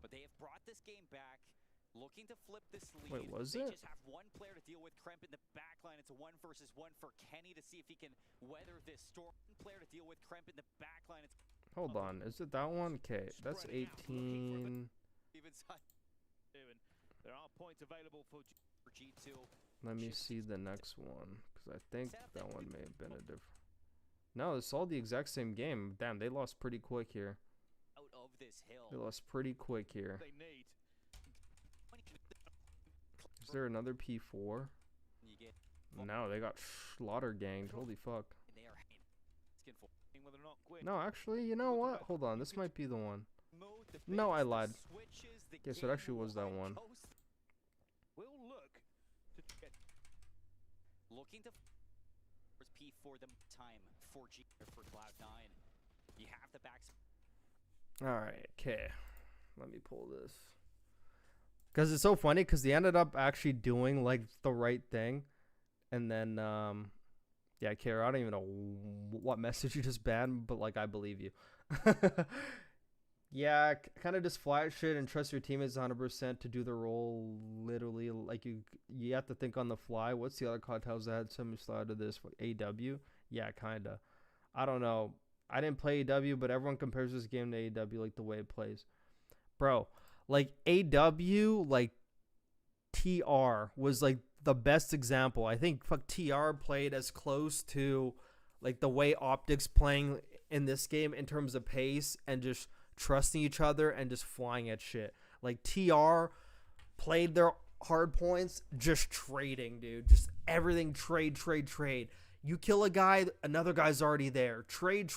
but they have brought this game back, looking to flip this lead. Wait, was they it? Just have one player to deal with. Kremp in the back line. It's a 1 versus 1 for Kenny to see if he can weather this storm. One player to deal with. Kremp in the back line. It's Hold on, is it that one? Okay, that's 18. There are points available for G2. Let me see the next one, because I think that one may have been a different. No, it's all the exact same game. Damn, they lost pretty quick here. Out of this hill. They lost pretty quick here. They need. Is there another P4? You get No, they got slaughter ganged. Holy fuck. they are skin for Whether or not Gwyn No, actually, you know what? Hold on, this might be the one. No, I lied. Okay, so it actually was that one. will look to get Looking to P4 the time for G for Cloud9. You have the back. Alright, okay. Let me pull this. Because it's so funny, because they ended up actually doing, like, the right thing. And then, yeah, Kara, I don't even know what message you just banned, but, like, I believe you. Yeah, kind of just flat shit and trust your teammates 100% to do the role. Literally, like you have to think on the fly. What's the other cartels that had similar style to this? AW? Yeah, kinda. I don't know. I didn't play AW, but everyone compares this game to AW, like the way it plays. Bro, like AW, like TR was like the best example. I think TR played as close to like the way Optics playing in this game in terms of pace and just trusting each other and just flying at shit. Like TR played their hard points just trading, dude. Just everything trade. You kill a guy, another guy's already there. Trade.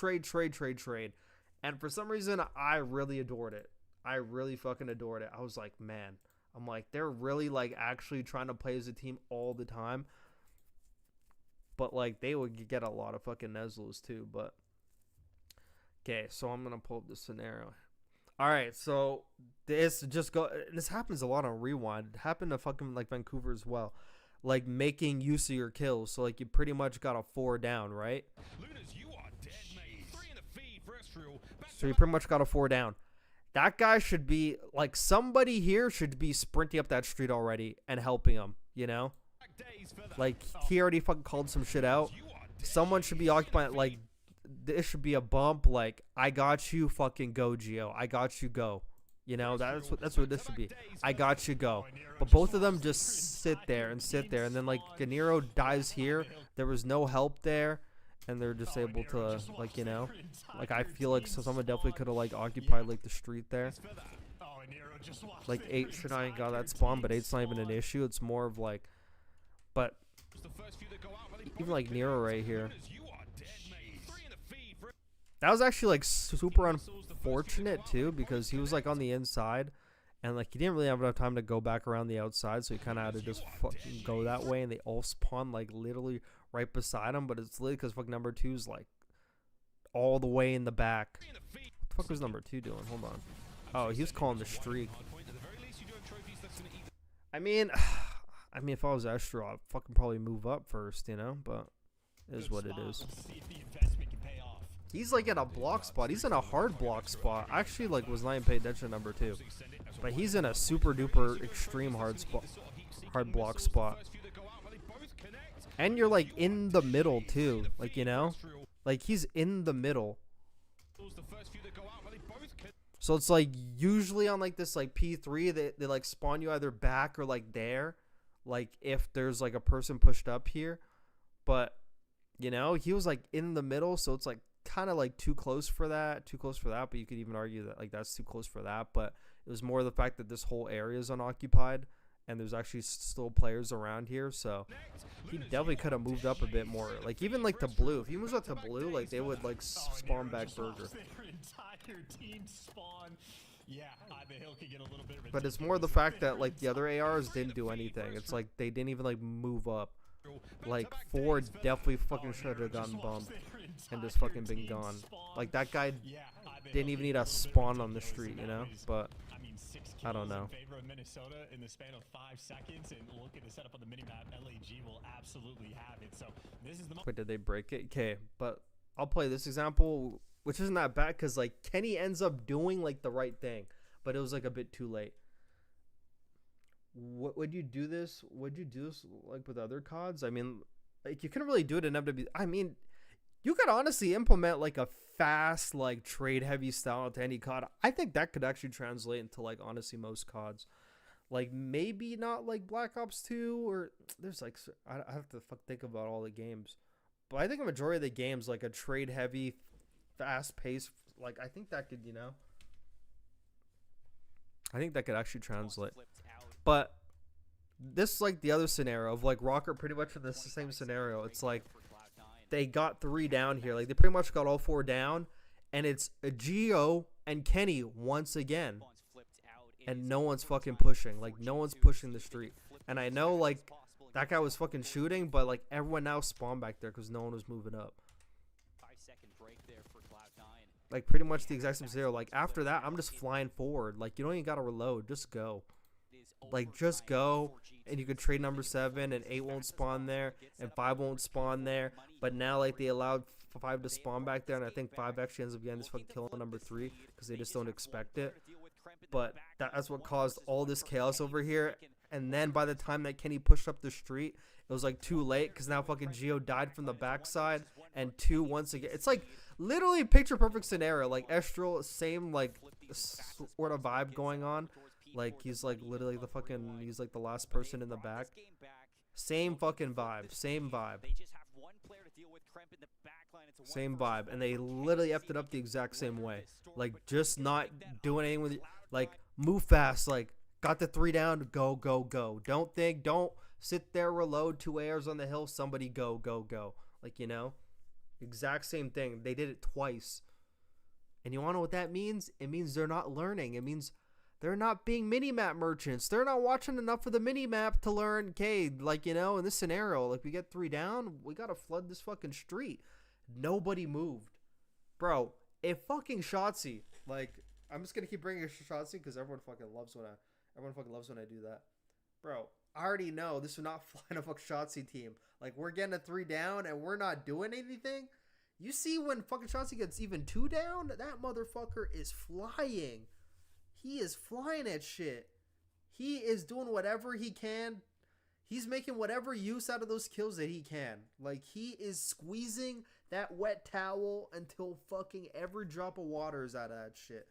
And for some reason, I really adored it. I really fucking adored it. I was like, man, I'm like, they're really like actually trying to play as a team all the time. But like they would get a lot of fucking Neslos too, but okay, so I'm gonna pull up the scenario. All right, so this happens a lot on Rewind. It happened to fucking like Vancouver as well, like making use of your kills. So like you pretty much got a 4 down, right? Lunas, you are dead, mate. 3 in the feed, terrestrial. So you pretty much got a 4 down. That guy should be like somebody here should be sprinting up that street already and helping him. You know, like he already fucking called some shit out. Someone should be occupying like. This should be a bump, like I got you, fucking go, Geo. I got you, go. You know, that's what this should be. I got you, go. But both of them just sit there, and then like Ganiro dies here. There was no help there, and they're just able to like, you know, like I feel like someone definitely could have like occupied like the street there. Like 8 should not have got that spawn, but 8's not even an issue. It's more of like, but even like Nero right here. That was actually like super unfortunate too, because he was like on the inside and like he didn't really have enough time to go back around the outside, so he kind of had to just fucking go that way, and they all spawn like literally right beside him. But it's literally because fuck number 2's like all the way in the back. What the fuck was number 2 doing? Hold on. Oh, he was calling the streak. I mean, if I was Astro, I'd fucking probably move up first, you know, but it is what it is. He's like in a block spot. He's in a hard block spot. I actually like was not even paying attention to number 2, but he's in a super duper extreme hard block spot. And you're like in the middle too, like, you know, like he's in the middle. So it's like usually on like this like P3 they like spawn you either back or like there, like if there's like a person pushed up here. But you know, he was like in the middle, so it's like kind of like too close for that, but you could even argue that like that's too close for that. But it was more the fact that this whole area is unoccupied and there's actually still players around here, so he definitely could have moved up a bit more. Like even like to blue, if he moves up to blue, like they would like spawn back burger. But it's more the fact that like the other ARs didn't do anything. It's like they didn't even like move up. Like 4 definitely fucking should have gotten bumped and just fucking been gone. Like that guy didn't even need a spawn on the street, you know. But I don't know. Minnesota in the span of 5 seconds, and look at the setup on the minimap. LAG will absolutely have it. So this is the. Wait, did they break it? Okay, but I'll play this example, which isn't that bad because like Kenny ends up doing like the right thing, but it was like a bit too late. Would you do this? Would you do this like with other CODs? I mean, like you couldn't really do it in MW. I mean, you could honestly implement like a fast, like trade heavy style into any COD, I think that could actually translate into like honestly most CODs. Like maybe not like Black Ops 2 or there's like I have to think about all the games, but I think a majority of the games like a trade heavy, fast paced. Like I think that could I think that could actually translate. But this like the other scenario of like ROKKR pretty much in the same scenario. It's like they got 3 down here. Like they pretty much got all 4 down, and it's a Geo and Kenny once again. And no one's fucking pushing. Like no one's pushing the street. And I know like that guy was fucking shooting, but like everyone now spawned back there because no one was moving up. 5-second break there for Cloud9. Like pretty much the exact same scenario. Like after that, I'm just flying forward. Like you don't even gotta reload. Just go. Like just go, and you could trade number 7, and 8 won't spawn there, and 5 won't spawn there. But now like they allowed 5 to spawn back there, and I think 5 actually ends up getting this fucking kill on number 3 because they just don't expect it. But that's what caused all this chaos over here. And then by the time that Kenny pushed up the street, it was like too late because now fucking Geo died from the backside, and 2 once again. It's like literally picture perfect scenario. Like Estral, same like sort of vibe going on. Like he's like literally the fucking, he's like the last person in the back. Same fucking vibe, same vibe. Same vibe, and they literally effed it up the exact same way. Like just not doing anything with, like move fast, like got the 3 down, go, go, go. Don't think, don't sit there, reload 2 ARs on the hill, somebody go, go, go. Like, you know, exact same thing. They did it twice. And you want to know what that means? It means they're not learning. It means they're not being minimap merchants. They're not watching enough of the minimap to learn, okay, like, you know, in this scenario, like we get 3 down, we got to flood this fucking street. Nobody moved. Bro, if fucking Shotzi, like, I'm just going to keep bringing Shotzi because everyone fucking loves when I do that. Bro, I already know this would not fly in a fucking Shotzi team. Like, we're getting a 3 down and we're not doing anything. You see when fucking Shotzi gets even 2 down, that motherfucker is flying. He is flying at shit. He is doing whatever he can. He's making whatever use out of those kills that he can. Like, he is squeezing that wet towel until fucking every drop of water is out of that shit.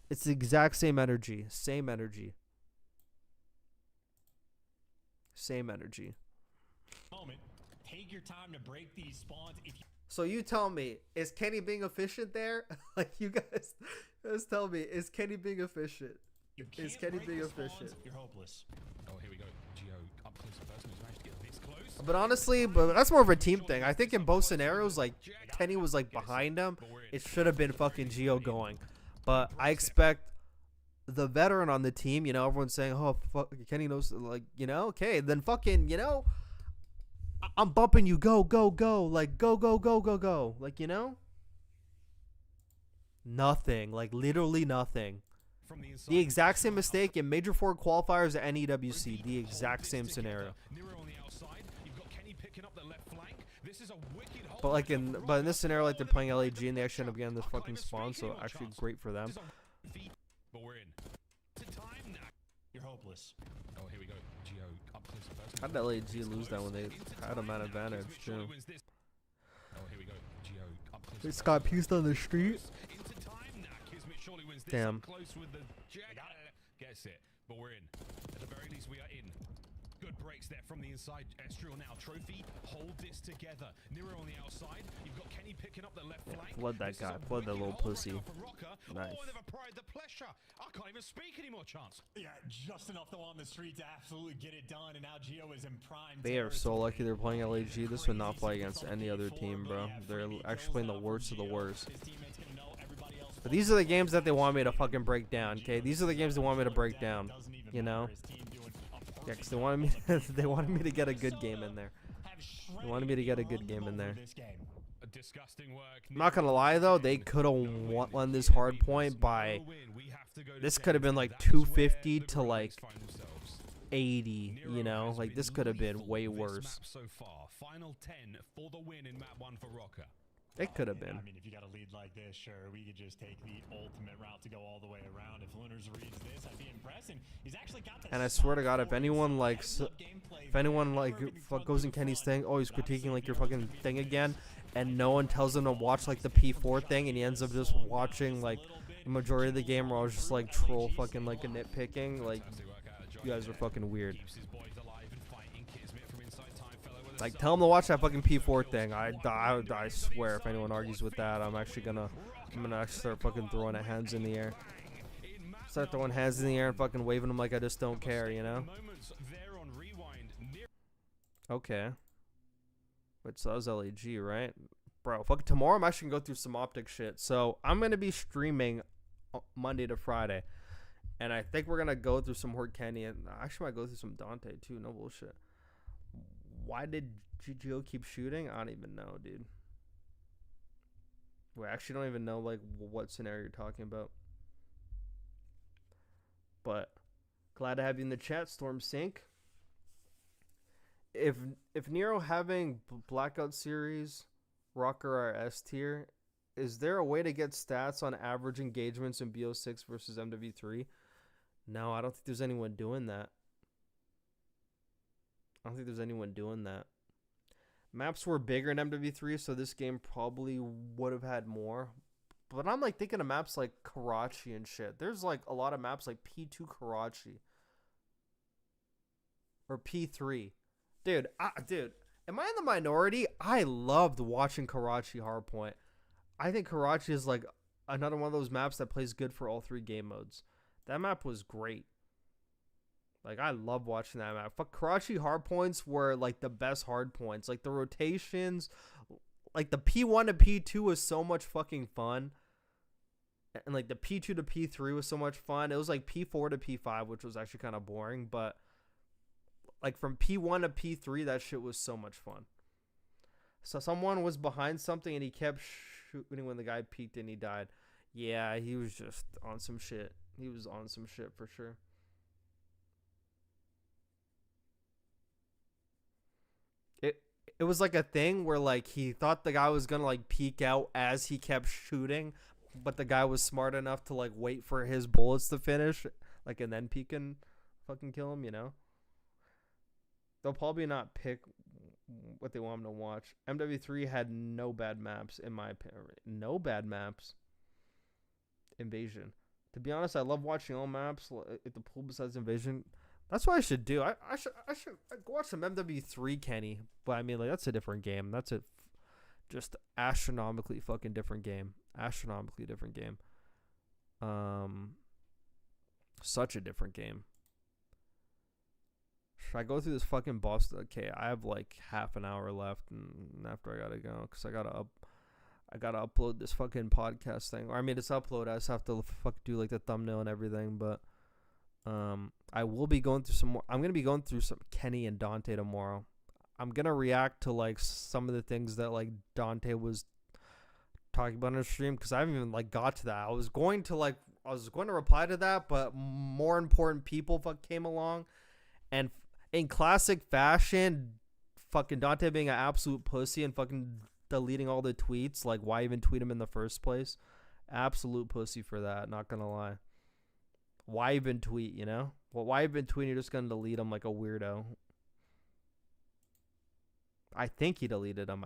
It's the exact same energy. Same energy. Same energy. Moment. Take your time to break these spawns. So you tell me, is Kenny being efficient there? Like, you guys tell me, is Kenny being efficient? Is Kenny being efficient? You're hopeless. Oh, here we go. Geo up close to person who's managed to get this close. But honestly, that's more of a team thing. I think in both scenarios, like, Kenny was, like, behind him. It should have been fucking Geo going. But I expect the veteran on the team, you know, everyone's saying, oh, fuck, Kenny knows, like, you know, okay, then fucking, you know, I'm bumping you, go, go, go, like, go, go, go, go, go, like, you know? Nothing, like, literally nothing. The exact same mistake in Major 4 qualifiers at NEWC, the exact same scenario. But like in this scenario, like they're playing LAG and they actually end up getting this fucking spawn, so actually great for them. But we're in. You're hopeless. Oh, here we go. Geo up close to person. How did LAG lose that when they had a man advantage too? Oh, here we go. Geo up close. It's got pieced on the street. Damn. Close with the gets it, but we're in. At the very least, we are in. Good breaks there from the inside. Estriel now. Trophy, hold this together. Nero on the outside. You've got Kenny picking up the left flank. Flood that guy. Flood that little pussy. Nice. Oh, they've applied the pressure. I can't even speak anymore, Chance. Yeah, just enough though on the street to absolutely get it done, and now Geo is in prime. They are so lucky they're playing LAG. This would not play against any other team, bro. They're actually playing the worst of the worst. But these are the games that they want me to fucking break down, okay? These are the games they want me to break down, you know? Yeah, because they wanted me to get a good game in there. They wanted me to get a good game in there. I'm not gonna lie though, they could have won this hard point by. This could have been like 250 to like 80, you know? Like this could have been way worse. Final 10 for the win in map 1 for ROKKR. It could have been. I mean, if you got a lead like this, sure, we could just take the ultimate route to go all the way around. If Lunars reads this, I'd be impressed. And he's actually got the. And I swear to God, if anyone like goes in Kenny's thing, oh, he's critiquing like your fucking thing again, and no one tells him to watch like the P4 thing, and he ends up just watching like the majority of the game where I was just like troll fucking like a nitpicking. Like, you guys are fucking weird. Like, tell him to watch that fucking P4 thing. I swear, if anyone argues with that, I'm gonna actually start fucking throwing hands in the air. Start throwing hands in the air and fucking waving them like I just don't care, you know? Okay. Wait, so that was LAG, right? Bro, fuck, tomorrow I'm actually gonna go through some optic shit. So I'm gonna be streaming Monday to Friday. And I think we're gonna go through some Horde Kenny, and I actually might go through some Dante too, no bullshit. Why did GGO keep shooting? I don't even know, dude. Wait, I actually don't even know like what scenario you're talking about. But glad to have you in the chat, Storm Sync. If Nero having Blackout Series, ROKKR S tier, is there a way to get stats on average engagements in BO6 versus MW3? No, I don't think there's anyone doing that. Maps were bigger in MW3, so this game probably would have had more. But I'm like thinking of maps like Karachi and shit. There's like a lot of maps like P2 Karachi. Or P3. Dude, am I in the minority? I loved watching Karachi Hardpoint. I think Karachi is like another one of those maps that plays good for all three game modes. That map was great. Like, I love watching that map. Fuck, Karachi hardpoints were like the best hardpoints. Like, the rotations, like the P1 to P2 was so much fucking fun. And like the P2 to P3 was so much fun. It was like P4 to P5, which was actually kind of boring. But like from P1 to P3, that shit was so much fun. So someone was behind something and he kept shooting when the guy peeked and he died. Yeah, he was just on some shit. He was on some shit for sure. It was like a thing where like he thought the guy was gonna like peek out as he kept shooting, but the guy was smart enough to like wait for his bullets to finish, like, and then peek and fucking kill him, you know? They'll probably not pick what they want him to watch. MW3 had no bad maps, in my opinion. No bad maps. Invasion. To be honest, I love watching all maps. If the pool besides Invasion, that's what I should do. I should go watch some MW3 Kenny. But I mean, like, that's a different game. That's a just astronomically fucking different game. Astronomically different game. Such a different game. Should I go through this fucking boss? Okay, I have like half an hour left, and after I gotta go, cause I gotta upload this fucking podcast thing. Or I mean, it's upload. I just have to do like the thumbnail and everything. But I will be going through some more. I'm gonna be going through some Kenny and Dante tomorrow. I'm gonna react to like some of the things that like Dante was talking about on the stream, because I haven't even like got to that. I was going to reply to that, but more important people came along, and in classic fashion, fucking Dante being an absolute pussy and fucking deleting all the tweets. Like, why even tweet him in the first place? Absolute pussy for that, not gonna lie. Why even tweet, you know? Well, why even tweet? You're just gonna delete him like a weirdo. I think he deleted him.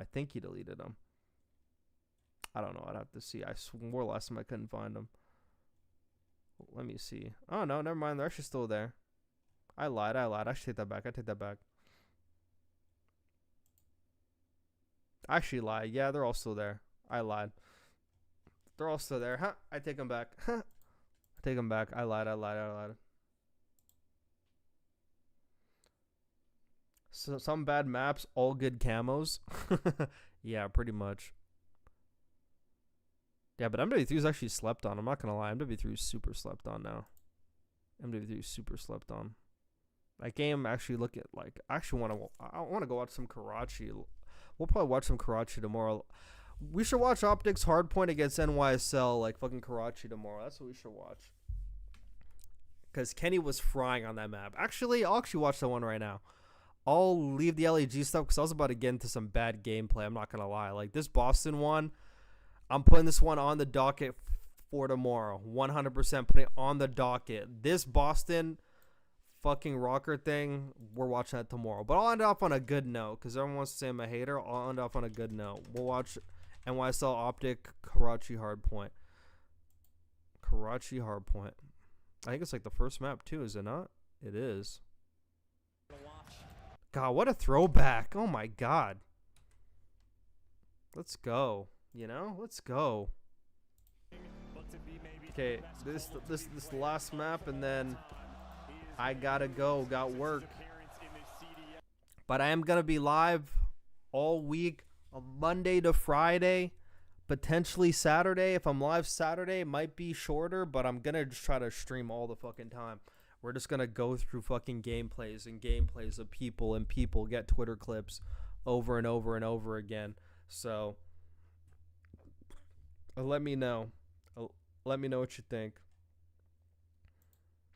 I don't know. I'd have to see. I swore last time I couldn't find him. Let me see. Oh, no, never mind. They're actually still there. I lied. I should take that back. I take that back. I actually lied. Yeah, they're all still there. I lied. They're all still there. Huh? I take them back. Huh? I take them back. I lied. So some bad maps, all good camos. Yeah, pretty much. Yeah, but MW3 is actually slept on. I'm not gonna lie. MW3 is super slept on now. MW3 is super slept on. That game actually I want to go watch some Karachi. We'll probably watch some Karachi tomorrow. We should watch Optics Hardpoint against NYSL, like fucking Karachi tomorrow. That's what we should watch. Because Kenny was frying on that map. Actually, I'll watch that one right now. I'll leave the LAG stuff because I was about to get into some bad gameplay. I'm not going to lie. Like, this Boston one, I'm putting this one on the docket for tomorrow. 100% putting it on the docket. This Boston fucking ROKKR thing, we're watching that tomorrow. But I'll end off on a good note because everyone wants to say I'm a hater. I'll end off on a good note. We'll watch NYSL Optic Karachi Hardpoint. Karachi Hardpoint. I think it's like the first map too, is it not? It is. God, what a throwback. Oh my God. Let's go. You know, let's go. Okay, this the last map, and then I gotta go. Got work. But I am gonna be live all week, on Monday to Friday, potentially Saturday. If I'm live Saturday, it might be shorter, but I'm gonna just try to stream all the fucking time. We're just gonna go through fucking gameplays and gameplays of people, and people get Twitter clips over and over and over again. So let me know. Let me know what you think.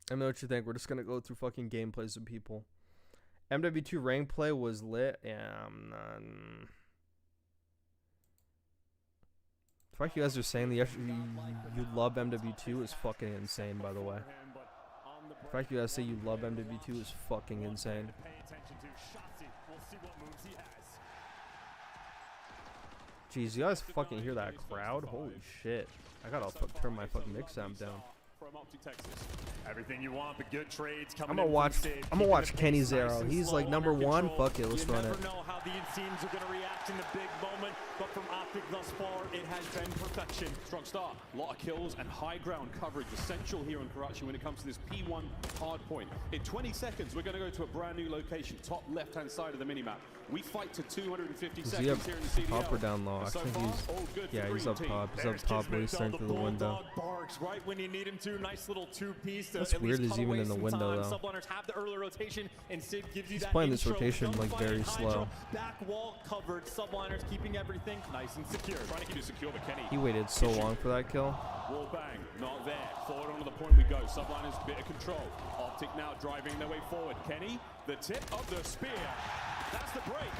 Let me know what you think. We're just gonna go through fucking gameplays of people. MW2 rank play was lit. Yeah, the fact you guys are saying that you love MW2 is fucking insane, by the way. The fact you guys say you love MW2 is fucking insane. Jeez, you guys fucking hear that crowd? Holy shit. I gotta turn my fucking mix amp down. Everything you want, but good trades coming. I'm gonna watch Kenny's arrow. He's like number one. Fuck it, let's run it. You never know how the teams are gonna react in the big moment, but from Optic thus far, it has been perfection. Strong start, a lot of kills and high ground coverage essential here in Karachi when it comes to this P1 hardpoint. In 20 seconds, we're gonna go to a brand new location, top left-hand side of the minimap. We fight to 250 seconds here in the CDL. Top or down low? I think he's up top. He's up top, really staring through the window. Right when you need him to. Nice little two-piece. That's weird. He's even in the window though. Subliners have the early rotation, and Sid gives you he's that playing this rotation like very slow. Back wall covered. Subliners keeping everything nice and secure. Trying to keep it secure, but Kenny. He waited so long for that kill. Wall bang, not there. Forward onto the point we go. Subliners bit of control. Optic now driving their way forward. Kenny, the tip of the spear. That's the break.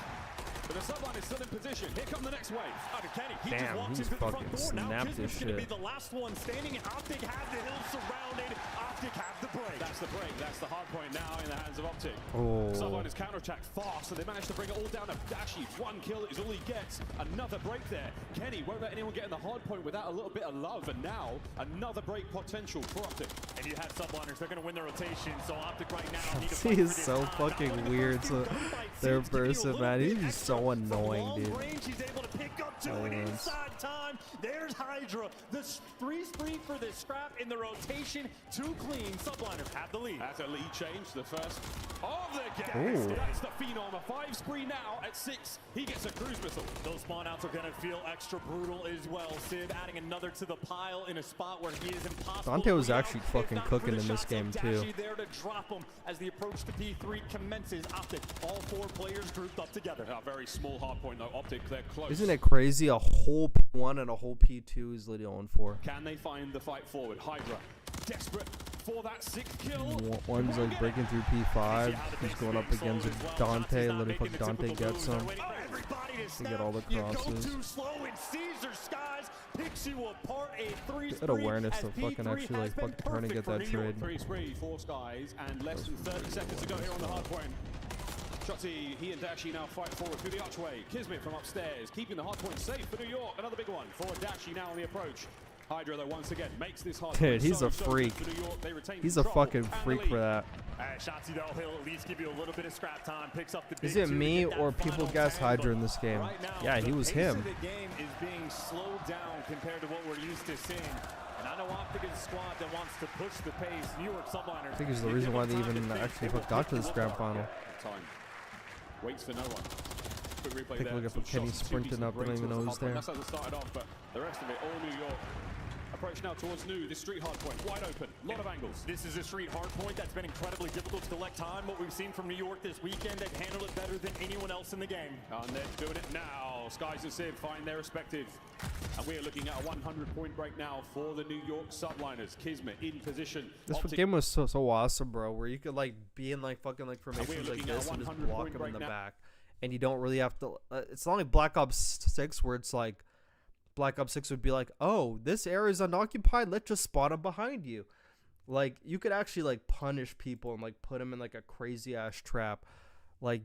But the subline is still in position. Here come the next wave. Out of Kenny. He just walks into the front door. Now Kismet's going to be the last one standing. Optic have the hill surrounded. Optic have the break. That's the break. That's the hard point now in the hands of Optic. Oh. Subline is counterattacked fast, so they managed to bring it all down to Dashi. One kill is all he gets. Another break there. Kenny won't let anyone get in the hard point without a little bit of love. And now another break potential for Optic. And you had subliners. They're going to win the rotation. So Optic right now need to he is so fucking weird. So third person, man. He's so annoying, dude. He's able to pick up two in inside time. There's Hydra. The free spree for this scrap in the rotation. Too clean. Subliners have the lead. That's a lead change. The first of the game. That's the Phenom. A 5 spree now at 6. He gets a cruise missile. Those spawn outs are going to feel extra brutal as well. Sid adding another to the pile in a spot where he is impossible. Dante was actually fucking cooking in this game too. There to drop him as the approach to P3 commences. Optic, all 4 players grouped up together. A very small hard point though. Optic, they're close. Isn't it crazy? A whole P1 and a whole P2 is literally on 4. Can they find the fight forward? Hydra, desperate for that 6th kill. One's like breaking through P5. He's going up against Dante. Literally, fuck Dante gets him. To get all the crosses. That awareness to fucking actually like fucking turn and get that trade. 4 skies and less than 30 seconds to go here on the hard point. Shotzi, he and Dashi now fight forward through the archway. Kismet from upstairs, keeping the hard point safe for New York. Another big one for Dashi now on the approach. Hydra, though, once again, makes this hard. Dude, he's a freak. He's a fucking freak for that. Shotzi, though, he'll at least give you a little bit of scrap time. Picks up the big Is it me or people guess Hydra in this game? Right now, yeah, he was him. The game is being slowed down compared to what we're used to seeing. And I know Optic is a squad that wants to push the pace. New York Subliners. I think he's the reason why they even actually got to this grand final. Time. Waits for no one. Quick replay Take a look at Kenny sprinting up. I don't even know who's there. That's how it started off, but the rest of it, all New York. Approach now towards New, the street hard point, wide open, a lot of angles. This is a street hard point that's been incredibly difficult to collect time. What we've seen from New York this weekend, they've handled it better than anyone else in the game. And they're doing it now. Skies and Civ find their respective. And we are looking at a 100-point break now for the New York Subliners. Kismet in position. This game was so awesome, bro, where you could like be in like fucking like formations like this and just block him in the back. And you don't really have to, it's not like Black Ops 6 where it's like, Black Ops 6 would be like, oh, this area is unoccupied, let's just spot him behind you. Like, you could actually, like, punish people and, like, put them in, like, a crazy-ass trap. Like,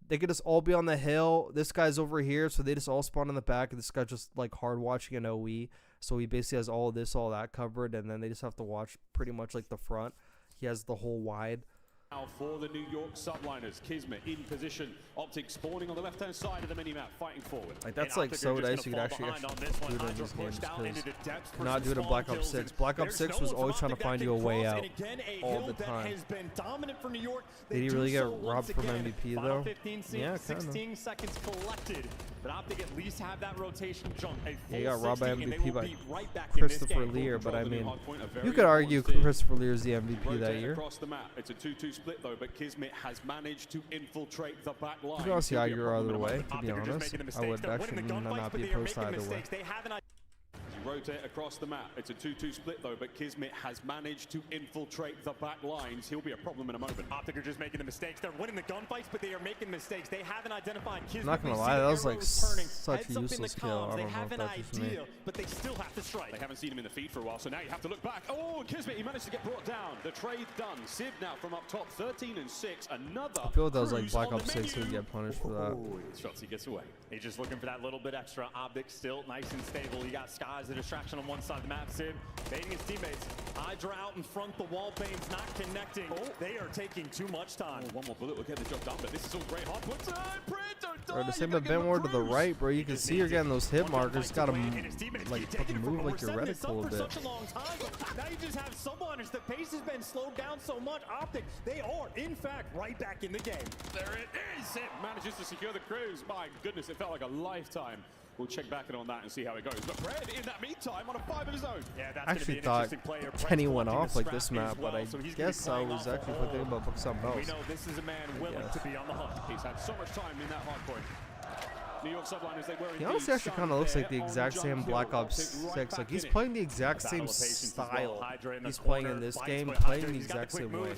they could just all be on the hill. This guy's over here, so they just all spawn in the back. And this guy's just, like, hard watching an OE. So he basically has all this, all that covered. And then they just have to watch pretty much, like, the front. He has the whole wide. Now for the New York subliners, Kismet in position, Optic spawning on the left-hand side of the minimap, fighting forward. Like, that's like so nice. You could actually do it in these games, because not do it in Black Ops 6. Black Ops 6 was always trying to find you a way out all the time. Did he really get robbed from MVP though? 15, Yeah, 16 seconds collected, but Optic at least have that rotation jump. Yeah, he got robbed by MVP by Christopher Lear, but I mean, you could argue Christopher Lear is the MVP that year. Across the map. It's a 2-2 split though, but Kismet has managed to infiltrate the back line. You can also argue either way, to be honest. I would actually not be opposed to either way. Rotate across the map. It's a 2-2 split though, but Kismet has managed to infiltrate the back lines. He'll be a problem in a moment. Optic are just making the mistakes. They're winning the gunfights, but they are making mistakes. They haven't identified Kismet. I'm not gonna lie, that was like such a useless kill. I don't know if that's just me. But they still have to strike. They haven't seen him in the feed for a while, so now you have to look back. Oh, Kismet, he managed to get brought down. The trade done. Civ now from up top, 13 and 6. Another. I feel like that was like Black Ops 6 who would get punished for that. Shotzi gets away. He's just looking for that little bit extra. Optic still nice and stable. You got Sky as a distraction on one side of the map. Civ baiting his teammates. Hydra out in front. The wall bane's not connecting. Oh, they are taking too much time. Oh, one more bullet will get the job done, but this is all great. Hardpoint time. Or just hit a bit more to the right, bro. You can see you're getting those hit markers. Gotta like fucking move like your reticle a bit. Such a long time, but now you just have someone. The pace has been slowed down so much. Optic, they are in fact right back in the game. There it is. It manages to secure the cruise. My goodness, it felt like a lifetime. We'll check back in on that and see how it goes. But Fred, in that meantime, on a 5 of his own. Yeah, that's I actually thought Kenny went off like this map, but I guess I was actually thinking about something else. We know this is a man willing to be on the hunt. He's had so much time in that hardpoint. New York subliners, they were he honestly actually kind of looks like the exact same Black Ops 6. Like, he's playing the exact same style he's playing in this game, playing the exact same way.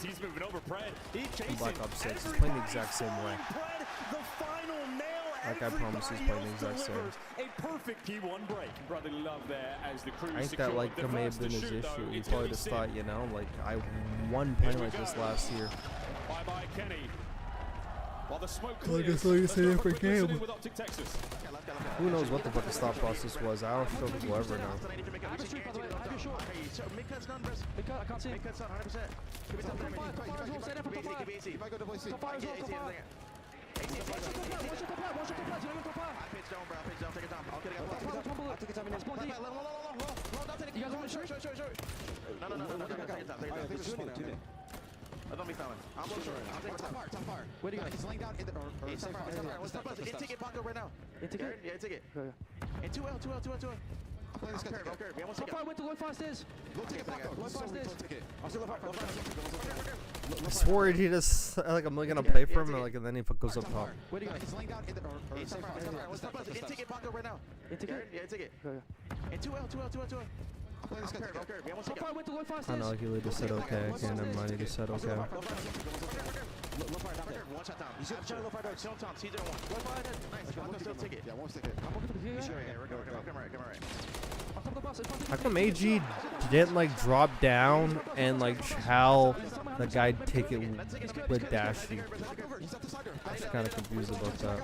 In Black Ops 6, he's playing the exact same way. Like, I promise he's playing the exact same. A perfect P1 break. Brotherly love there as the crew I think that like may have been his issue. He probably just thought, you know, like, I won playing like this last year. Bye-bye, Kenny. While the smoke clears, it's a different game. Who knows what the fucking thought process was? I don't think we'll ever know. Don't be fouling. I'm sure. I'll take top far. Where do you go? He's laying down in the in ticket pocket right now. In ticket? Yeah, in ticket. And 2L. I'm playing this guy. Okay. Top far went to low fast is. Low ticket pocket. Low fast is. I'll still low fast. I swore he just like I'm gonna play for him and then he goes up top. Where do you go? He's laying down in the in ticket pocket right now. In ticket? Yeah, in ticket. And 2L. I know, like, he literally just said okay. Okay, never mind, he just said okay. How come AG didn't like drop down and like chow the guy take it with Dashy? I'm just kind of confused about that.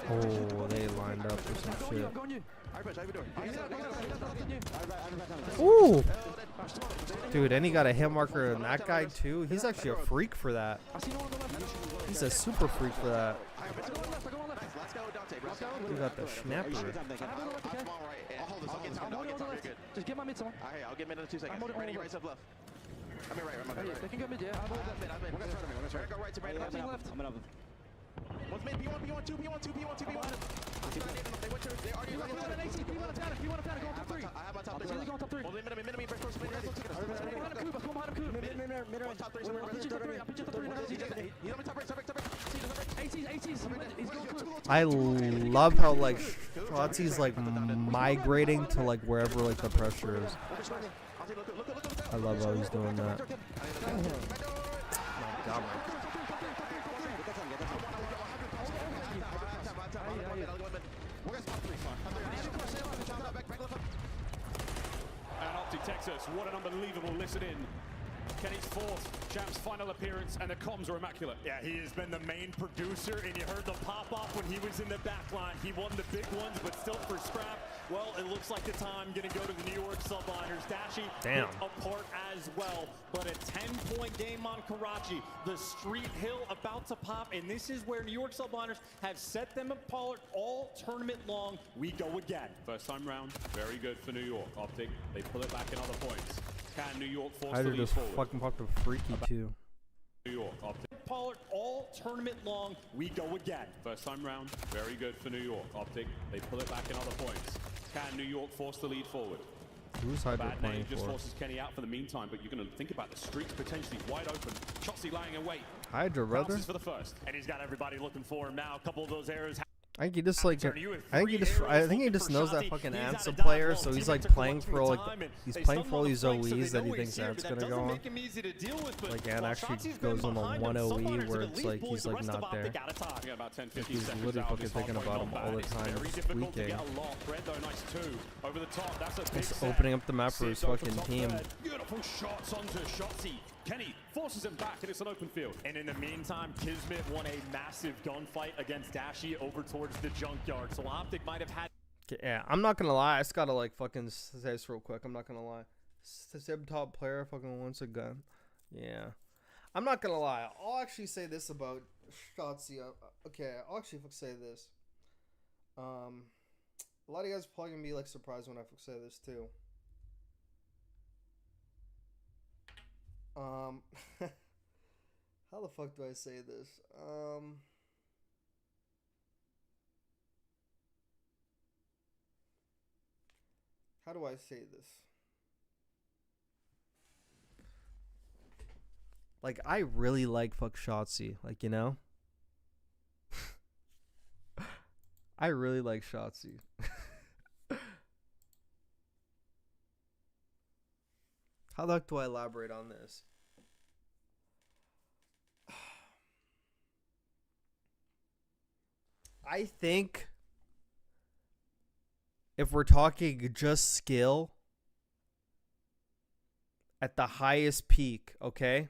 Oh, they lined up for some shit. Ooh! Dude, and he got a hit marker on that guy too. He's actually a freak for that. He's a super freak for that. He got the snapper. Just get my mid, someone. I'll get mid in 2 seconds. Ready, right, sub left. I'm right. They can go mid, yeah. I'm gonna go right to Brandon. I'm gonna. One's mid, P1, 2, P1. They already P1 up down, go top 3. I have my top 3. Go top 3. Well, minimum, break first, minimum. One top 3, he's on my top right. I love how like Shotzi's like migrating to like wherever like the pressure is. I love how he's doing that. Oh my God. Texas. What an unbelievable listen-in. Kenny's fourth, Champ's final appearance, and the comms are immaculate. Yeah, he has been the main producer, and you heard the pop-off when he was in the back line. He won the big ones, but still for scrap. Well, it looks like the time going to go to the New York Subliners. Dashy apart as well, but a 10-point game on Karachi. The Street Hill about to pop, and this is where New York Subliners have set them apart all tournament long. We go again. First time round, very good for New York. Optic, they pull it back in other points. Can New York force I the did lead just forward? fucking popped a freaky too. New York, Optic. Pollard all tournament long. We go again. First time round, very good for New York. Optic, they pull it back in other points. Can New York force the lead forward? Who's Hydro Bad playing name just for? forces Kenny out for the meantime, but you're going to think about the streets potentially wide open. Chelsea lying in wait. Hydro, brother. Bounces for the first. And he's got everybody looking for him now. A couple of those arrows. I think he just like I I think he just knows that fucking Ant's a player, so he's like playing for like he's playing for all these OEs that he thinks Ant's gonna go on. Like Ant actually goes on a 1 OE where it's like he's like not there. Like he's literally fucking thinking about him all the time. Just tweaking. Just opening up the map for his fucking team. Beautiful shots onto Shotzi. Kenny forces him back, and it's an open field. And in the meantime, Kismet won a massive gunfight against Dashy over towards the junkyard. So Optic might have had. Yeah, I'm not gonna lie. I just gotta like fucking say this real quick. I'm not gonna lie. Sub top player fucking wants a gun. Yeah, I'm not gonna lie. I'll actually say this about Shotzi. Okay, I'll actually say this. A lot of you guys are probably gonna be like surprised when I say this too. How the fuck do I say this? How do I say this? Like, I really like fuck Shotzi, like, you know? I really like Shotzi. How the heck do I elaborate on this? I think if we're talking just skill at the highest peak, okay?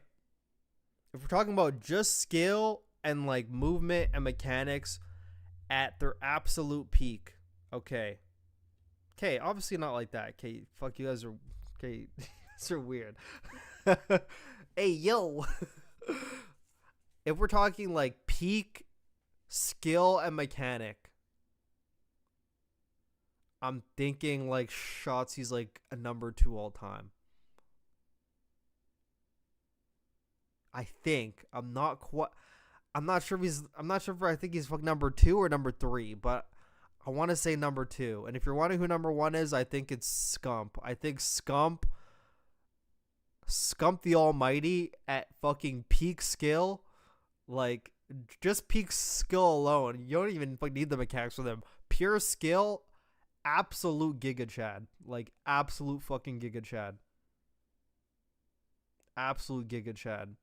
If we're talking about just skill and like movement and mechanics at their absolute peak, okay? Okay, obviously not like that. Okay, fuck, you guys are... Okay, these are weird. Hey, yo. If we're talking like peak skill and mechanic, I'm thinking like Shotzi's like a number 2 all time. I think. I'm not sure if I think he's number 2 or number 3, but I want to say number 2. And if you're wondering who number 1 is, I think it's Scump. I think Scump the Almighty at fucking peak skill, like just peak skill alone. You don't even need the mechanics for them. Pure skill, absolute Giga Chad. Like absolute fucking Giga Chad. Absolute Giga Chad.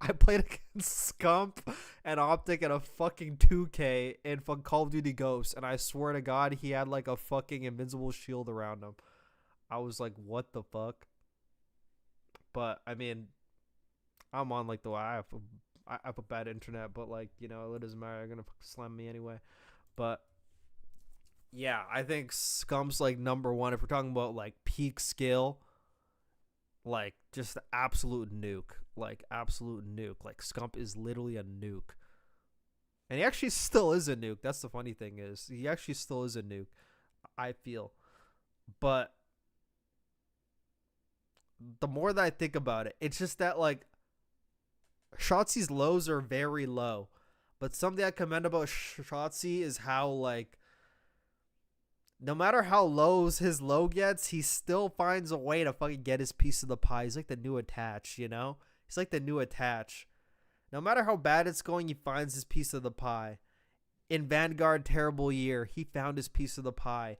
I played against Scump and Optic at a fucking 2K in fucking Call of Duty Ghosts, and I swear to God, he had like a fucking invincible shield around him. I was like, what the fuck? But I mean, I'm on like I have a bad internet, but like, you know, it doesn't matter. They're gonna slam me anyway. But yeah, I think Scump's like number 1 if we're talking about like peak skill. Like just the absolute nuke. Like absolute nuke. Like Scump is literally a nuke. And he actually still is a nuke. That's the funny thing is he actually still is a nuke, I feel. But the more that I think about it, it's just that like Shotzi's lows are very low. But something I commend about Shotzi is how like no matter how low his low gets, he still finds a way to fucking get his piece of the pie. He's like the new attach, you know? He's like the new attach. No matter how bad it's going, he finds his piece of the pie. In Vanguard, terrible year, he found his piece of the pie.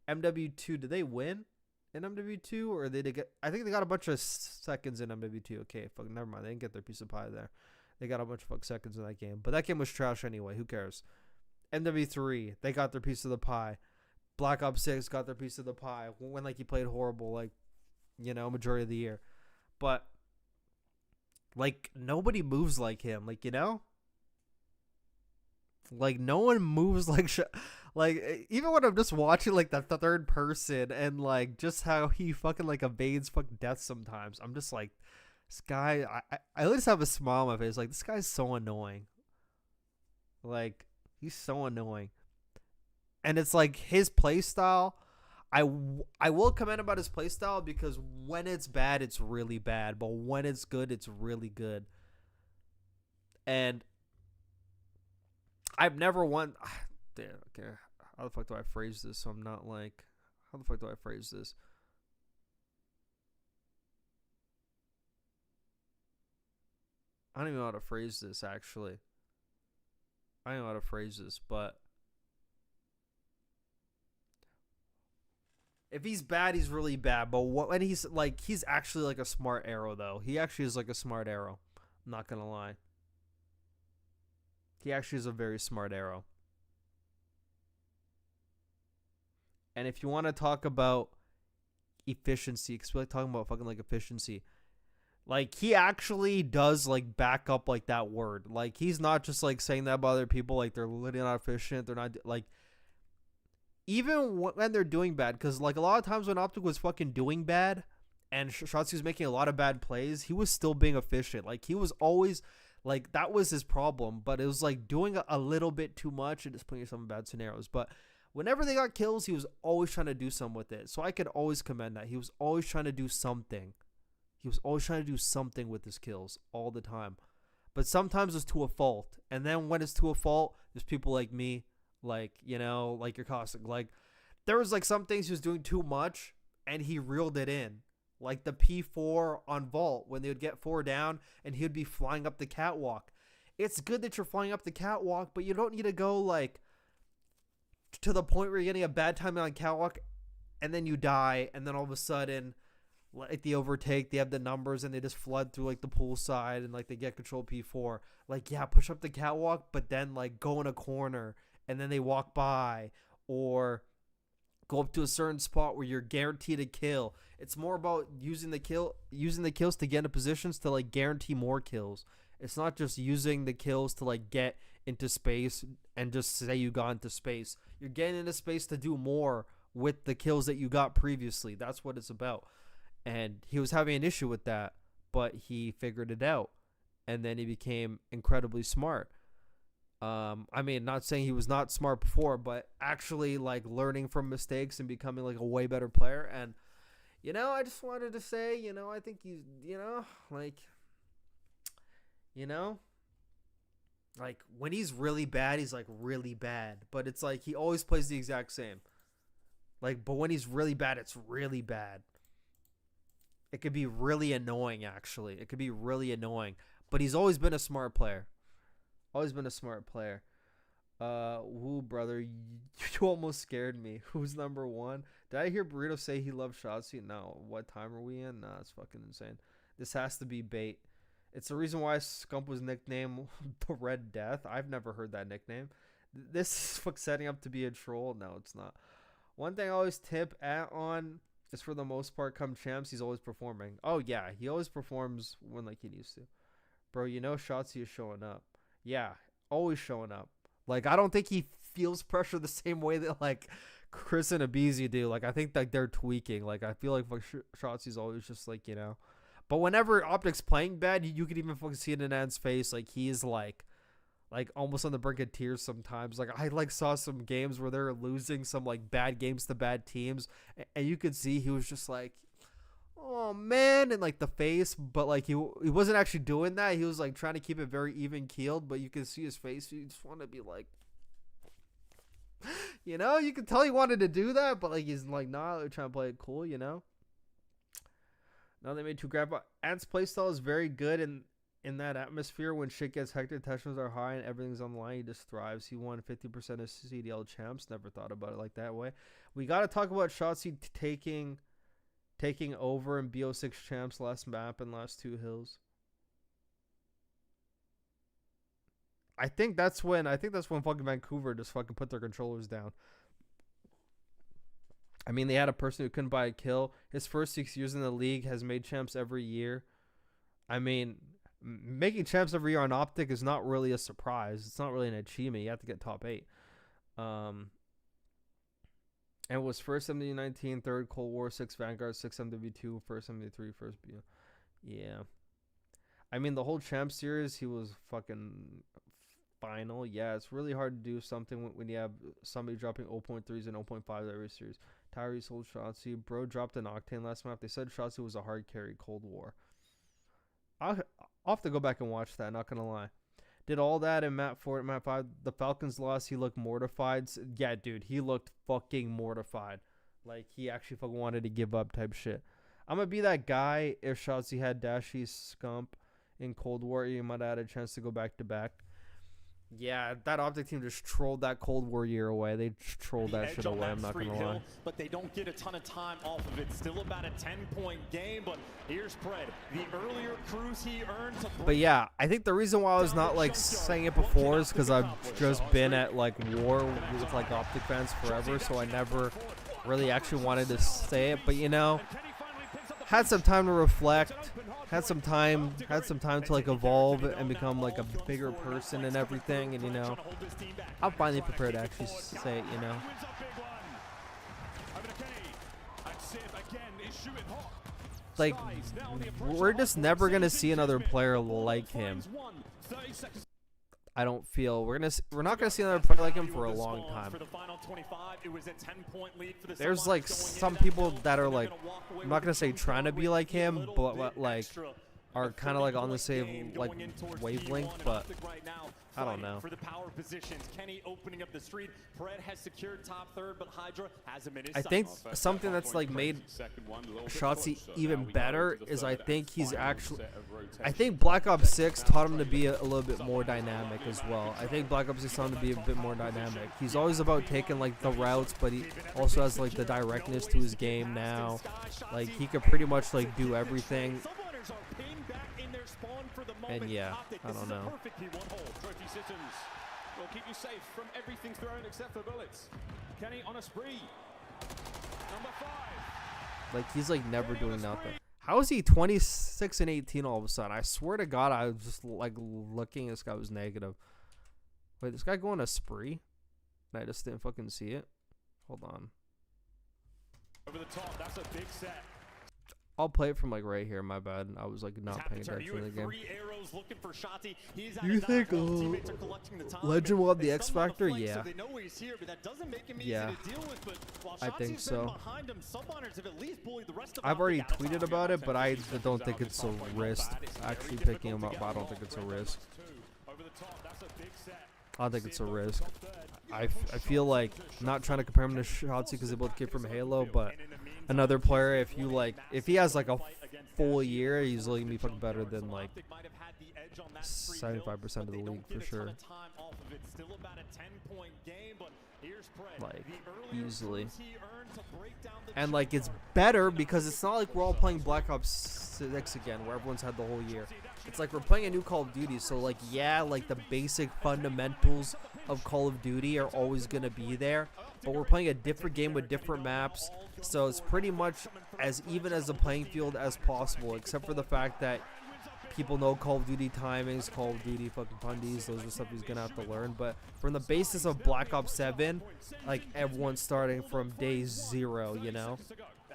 MW2, did they win in MW2? Or did they get... I think they got a bunch of seconds in MW2. Okay, fuck, never mind. They didn't get their piece of pie there. They got a bunch of fuck seconds in that game. But that game was trash anyway. Who cares? MW3, they got their piece of the pie. Black Ops 6 got their piece of the pie when like he played horrible. Like majority of the year. But like nobody moves like him, like like no one moves like like even when I'm just watching like the third person and like just how he fucking like evades fucking death sometimes, I'm just like, this guy, I at least have a smile on my face. Like, this guy's so annoying. Like, he's so annoying. And it's like his play style. I will comment about his play style because when it's bad, it's really bad. But when it's good, it's really good. And I've never won. Damn, okay. How the fuck do I phrase this so I'm not like. How the fuck do I phrase this? I don't even know how to phrase this, actually. I don't know how to phrase this, but if he's bad, he's really bad. But when he's like, he's actually like a smart arrow, though. He actually is like a smart arrow. I'm not gonna lie. He actually is a very smart arrow. And if you want to talk about efficiency, because we're like talking about fucking like efficiency, like he actually does like back up like that word. Like he's not just like saying that about other people. Like they're literally not efficient. They're not like. Even when they're doing bad, because like a lot of times when Optic was fucking doing bad and Shotzi was making a lot of bad plays, he was still being efficient. Like he was always like, that was his problem, but it was like doing a little bit too much and just putting yourself in bad scenarios. But whenever they got kills, he was always trying to do something with it. So I could always commend that. He was always trying to do something. He was always trying to do something with his kills all the time. But sometimes it's to a fault. And then when it's to a fault, there's people like me, like, like your Caustic. Like, there was, like, some things he was doing too much, and he reeled it in. Like the P4 on Vault, when they would get 4 down, and he would be flying up the catwalk. It's good that you're flying up the catwalk, but you don't need to go, like, to the point where you're getting a bad time on catwalk, and then you die, and then all of a sudden, like, the overtake, they have the numbers, and they just flood through, like, the pool side, and, like, they get control P4. Like, yeah, push up the catwalk, but then, like, go in a corner, and then they walk by, or go up to a certain spot where you're guaranteed a kill. It's more about using the kills to get into positions to, like, guarantee more kills. It's not just using the kills to, like, get into space and just say you got into space. You're getting into space to do more with the kills that you got previously. That's what it's about. And he was having an issue with that, but he figured it out, and then he became incredibly smart. I mean, not saying he was not smart before, but actually, like, learning from mistakes and becoming, like, a way better player. And, I just wanted to say, I think he's, like, when he's really bad, he's, like, really bad. But it's, like, he always plays the exact same. Like, but when he's really bad, it's really bad. It could be really annoying, actually. It could be really annoying. But he's always been a smart player. Always been a smart player. Woo, brother, you almost scared me. Who's number 1? Did I hear Burrito say he loves Shotzi? No. What time are we in? Nah, it's fucking insane. This has to be bait. It's the reason why Scump was nicknamed the Red Death. I've never heard that nickname. This is fuck setting up to be a troll. No, it's not. One thing I always tip on is, for the most part, come champs, he's always performing. Oh, yeah. He always performs when, like, he needs to. Bro, Shotzi is showing up. Yeah, always showing up. Like, I don't think he feels pressure the same way that, like, Chris and Abizi do. Like, I think, like, they're tweaking. Like, I feel like Shotzi's always just, like, But whenever Optic's playing bad, you could even fucking see it in An's face. Like, he is, like almost on the brink of tears sometimes. Like, I, like, saw some games where they're losing some, like, bad games to bad teams. And you could see he was just, like, oh man, in, like, the face, but, like, he wasn't actually doing that. He was, like, trying to keep it very even keeled, but you can see his face. You just want to be like, you can tell he wanted to do that, but, like, he's like, nah, they're trying to play it cool. Now they made 2 grab. Ant's playstyle is very good in that atmosphere. When shit gets hectic, touchdowns are high and everything's on the line, he just thrives. He won 50% of CDL champs. Never thought about it like that way. We got to talk about Shotzi taking over in BO6 champs last map and last 2 hills. I think that's when fucking Vancouver just fucking put their controllers down. I mean, they had a person who couldn't buy a kill. His first 6 years in the league has made champs every year. I mean, making champs every year on Optic is not really a surprise. It's not really an achievement. You have to get top 8. And was first MW19, third Cold War, 6 Vanguard, 6 MW2, first MW3, first B. Yeah. I mean, the whole champ series, he was fucking final. Yeah, it's really hard to do something when you have somebody dropping 0.3s and 0.5s every series. Tyrese hold Shotzi. Bro dropped an Octane last map. They said Shotzi was a hard carry Cold War. I'll have to go back and watch that, not gonna lie. Did all that in map 4 and map 5. The Falcons lost. He looked mortified. Yeah, dude, he looked fucking mortified. Like, he actually fucking wanted to give up type shit. I'm gonna be that guy if Shotzi had Dashy Scump in Cold War. You might have had a chance to go back to back. Yeah, that Optic team just trolled that Cold War year away. They just trolled that shit away, I'm not going to lie. But they don't get a ton of time off of it. Still about a 10-point game, but here's Pred. The earlier cruise he earned to... But yeah, I think the reason why I was not, like, saying it before is because I've just been at, like, war with, like, Optic fans forever, so I never really actually wanted to say it. But, you know, had some time to reflect, had some time to like evolve and become like a bigger person and everything, and you know, I'm finally prepared to actually say it, you know. Like, we're just never gonna see another player like him. I don't feel we're not gonna see another player like him for a long time. There's like some people that are like, I'm not gonna say trying to be like him, but like are kind of like on the same like wavelength, but I don't know. For the power positions, Kenny opening up the street. Pred has secured top third, but Hydra has him in his I think something that's like made Shotzi even better is I think Black Ops 6 taught him to be a little bit more dynamic as well. I think Black Ops 6 taught him to be a bit more dynamic. He's always about taking like the routes, but he also has like the directness to his game now. Like, he could pretty much like do everything. And yeah, I don't know. Will keep you safe from everything thrown except for bullets. Kenny on a spree. Number 5. Like, he's like never doing nothing. How is he 26 and 18 all of a sudden? I swear to God, I was just like looking. This guy was negative. Wait, this guy going a spree? And I just didn't fucking see it. Hold on. Over the top, that's a big set. I'll play it from like right here. My bad. I was like not paying attention to the game. You think Legend will have the X Factor? Yeah. Yeah. I think so. I've already tweeted about it, but I don't think it's a risk. Actually picking him up, I don't think it's a risk. I don't think it's a risk. I feel like, I'm not trying to compare him to Shotzi because they both came from Halo, but another player, if he has like a full year, he's like gonna be fucking better than like 75% of the league for sure. Like, easily. And like, it's better because it's not like we're all playing Black Ops 6 again where everyone's had the whole year. It's like we're playing a new Call of Duty, so like, yeah, like the basic fundamentals of Call of Duty are always gonna be there, but we're playing a different game with different maps, so it's pretty much as even as a playing field as possible, except for the fact that people know Call of Duty timings, Call of Duty fucking pundies, those are stuff he's gonna have to learn. But from the basis of Black Ops 7, like, everyone's starting from day 0, you know?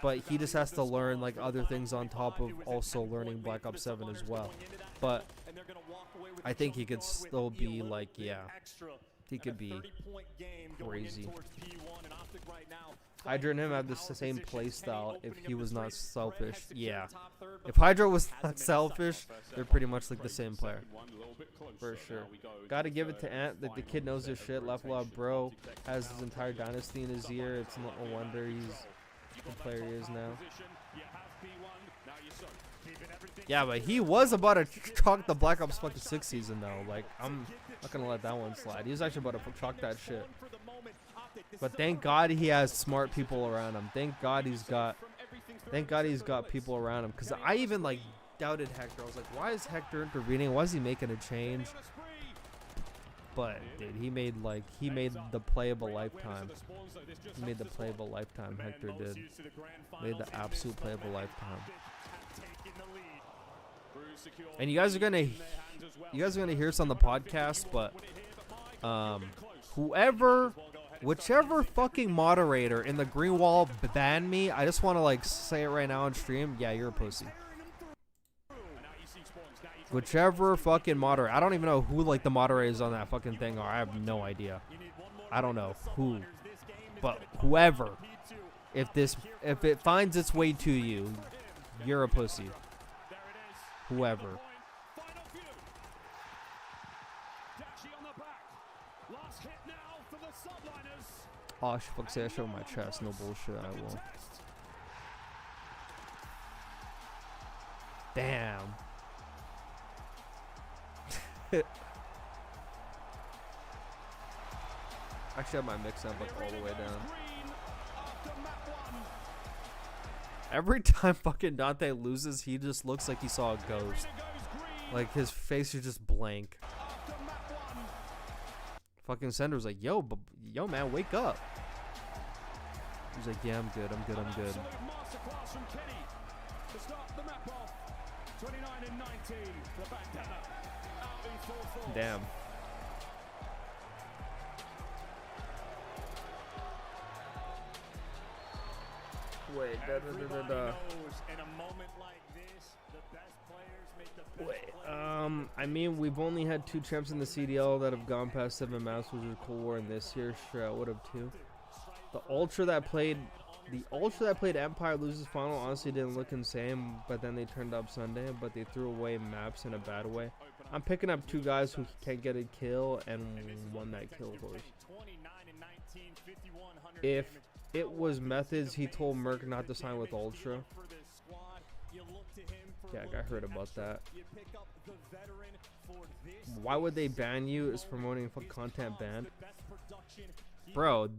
But he just has to learn like other things on top of also learning Black Ops 7 as well. But I think he could still be like, yeah, he could be crazy. Hydra and him have the same playstyle if he was not selfish. Yeah. If Hydra was not selfish, they're pretty much like the same player. For sure. Gotta give it to Ant. The kid knows his shit. Level up, bro. Has his entire dynasty in his ear. It's no wonder he's the player he is now. Yeah, but he was about to chalk the Black Ops fucking 6 season though. Like, I'm not gonna let that one slide. He was actually about to chalk that shit. But thank God he has smart people around him. Thank God he's got people around him. Because I even like doubted Hector. I was like, why is Hector intervening? Why is he making a change? But dude, he made the play of a lifetime. He made the play of a lifetime. Hector did. Made the absolute play of a lifetime. And you guys are gonna hear this on the podcast, but whichever fucking moderator in the green wall banned me, I just want to like say it right now on stream. Yeah, you're a pussy. Whichever fucking moderator. I don't even know who like the moderators on that fucking thing are. I have no idea. I don't know who. But whoever, if it finds its way to you, you're a pussy. Whoever. Oh, fuck, say I show my chest. No bullshit, I will. Damn. Actually, I have my mix up like all the way down. Every time fucking Dante loses, he just looks like he saw a ghost. Like his face is just blank. Fucking Sender's like, yo man, wake up. He's like, yeah, I'm good. Damn. Wait, I mean, we've only had 2 champs in the CDL that have gone past 7 maps, which is Cold War, and this year, sure, I would have too. The Ultra that played Empire loses final honestly didn't look insane, but then they turned up Sunday, but they threw away maps in a bad way. I'm picking up 2 guys who can't get a kill and 1 that kill horse. If it was Methods, he told Merc not to sign with Ultra. Yeah, I heard about that. Why would they ban you? Is promoting content banned? Bro,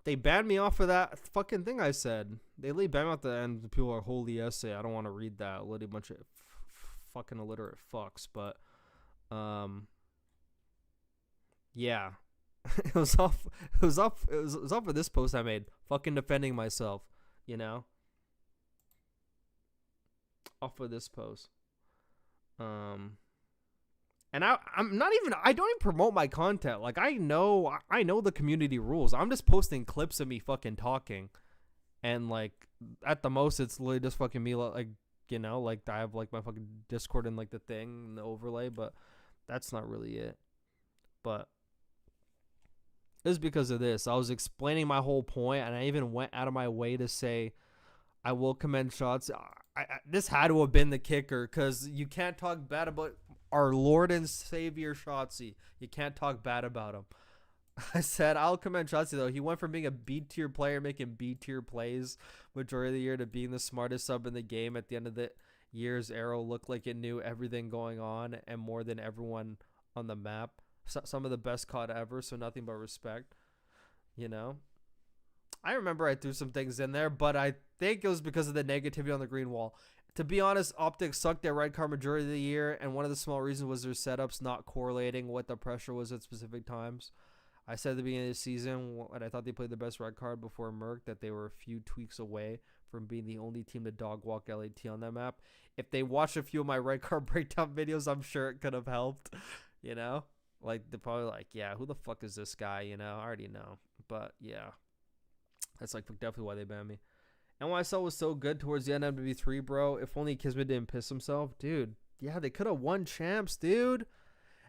they banned me off of that fucking thing I said. They banned me off the end. People are holy essay. I don't want to read that. Literally a bunch of fucking illiterate fucks. But, yeah. It was off of this post I made. Fucking defending myself, you know? Off of this post. And I'm not even, I don't even promote my content. Like, I know the community rules. I'm just posting clips of me fucking talking. And, like, at the most, it's literally just fucking me, like, you know, like, I have, like, my fucking Discord and, like, the thing, the overlay, but that's not really it. But it was because of this. I was explaining my whole point, and I even went out of my way to say, I will commend shots. This had to have been the kicker, because you can't talk bad about our Lord and Savior Shotzi. You can't talk bad about him. I said, I'll commend Shotzi, though. He went from being a B-tier player, making B-tier plays majority of the year, to being the smartest sub in the game. At the end of the year's Arrow looked like it knew everything going on and more than everyone on the map. Some of the best COD ever, so nothing but respect. You know? I remember I threw some things in there, but I think it was because of the negativity on the green wall. To be honest, Optics sucked their red card majority of the year, and one of the small reasons was their setups not correlating what the pressure was at specific times. I said at the beginning of the season, when I thought they played the best red card before Merc, that they were a few tweaks away from being the only team to dog walk LAT on that map. If they watched a few of my red card breakdown videos, I'm sure it could have helped, you know? Like, they're probably like, yeah, who the fuck is this guy, you know? I already know. But, yeah. That's, like, definitely why they banned me. NYSL was so good towards the end of MW3, bro. If only Kismet didn't piss himself. Dude, yeah, they could have won champs, dude.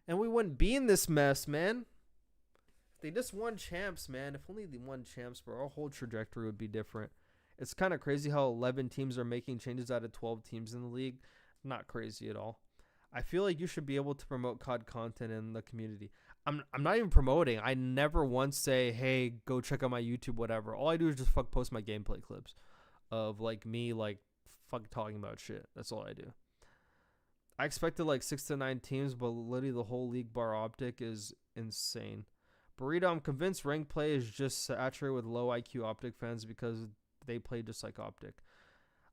And we wouldn't be in this mess, man. If they just won champs, man. If only they won champs, bro, our whole trajectory would be different. It's kind of crazy how 11 teams are making changes out of 12 teams in the league. Not crazy at all. I feel like you should be able to promote COD content in the community. I'm not even promoting. I never once say, hey, go check out my YouTube, whatever. All I do is just post my gameplay clips of, like, me, like, fuck talking about shit. That's all I do. I expected, like, 6 to 9 teams, but literally the whole league bar Optic is insane. Burrito, I'm convinced ranked play is just saturated with low IQ Optic fans because they play just like Optic.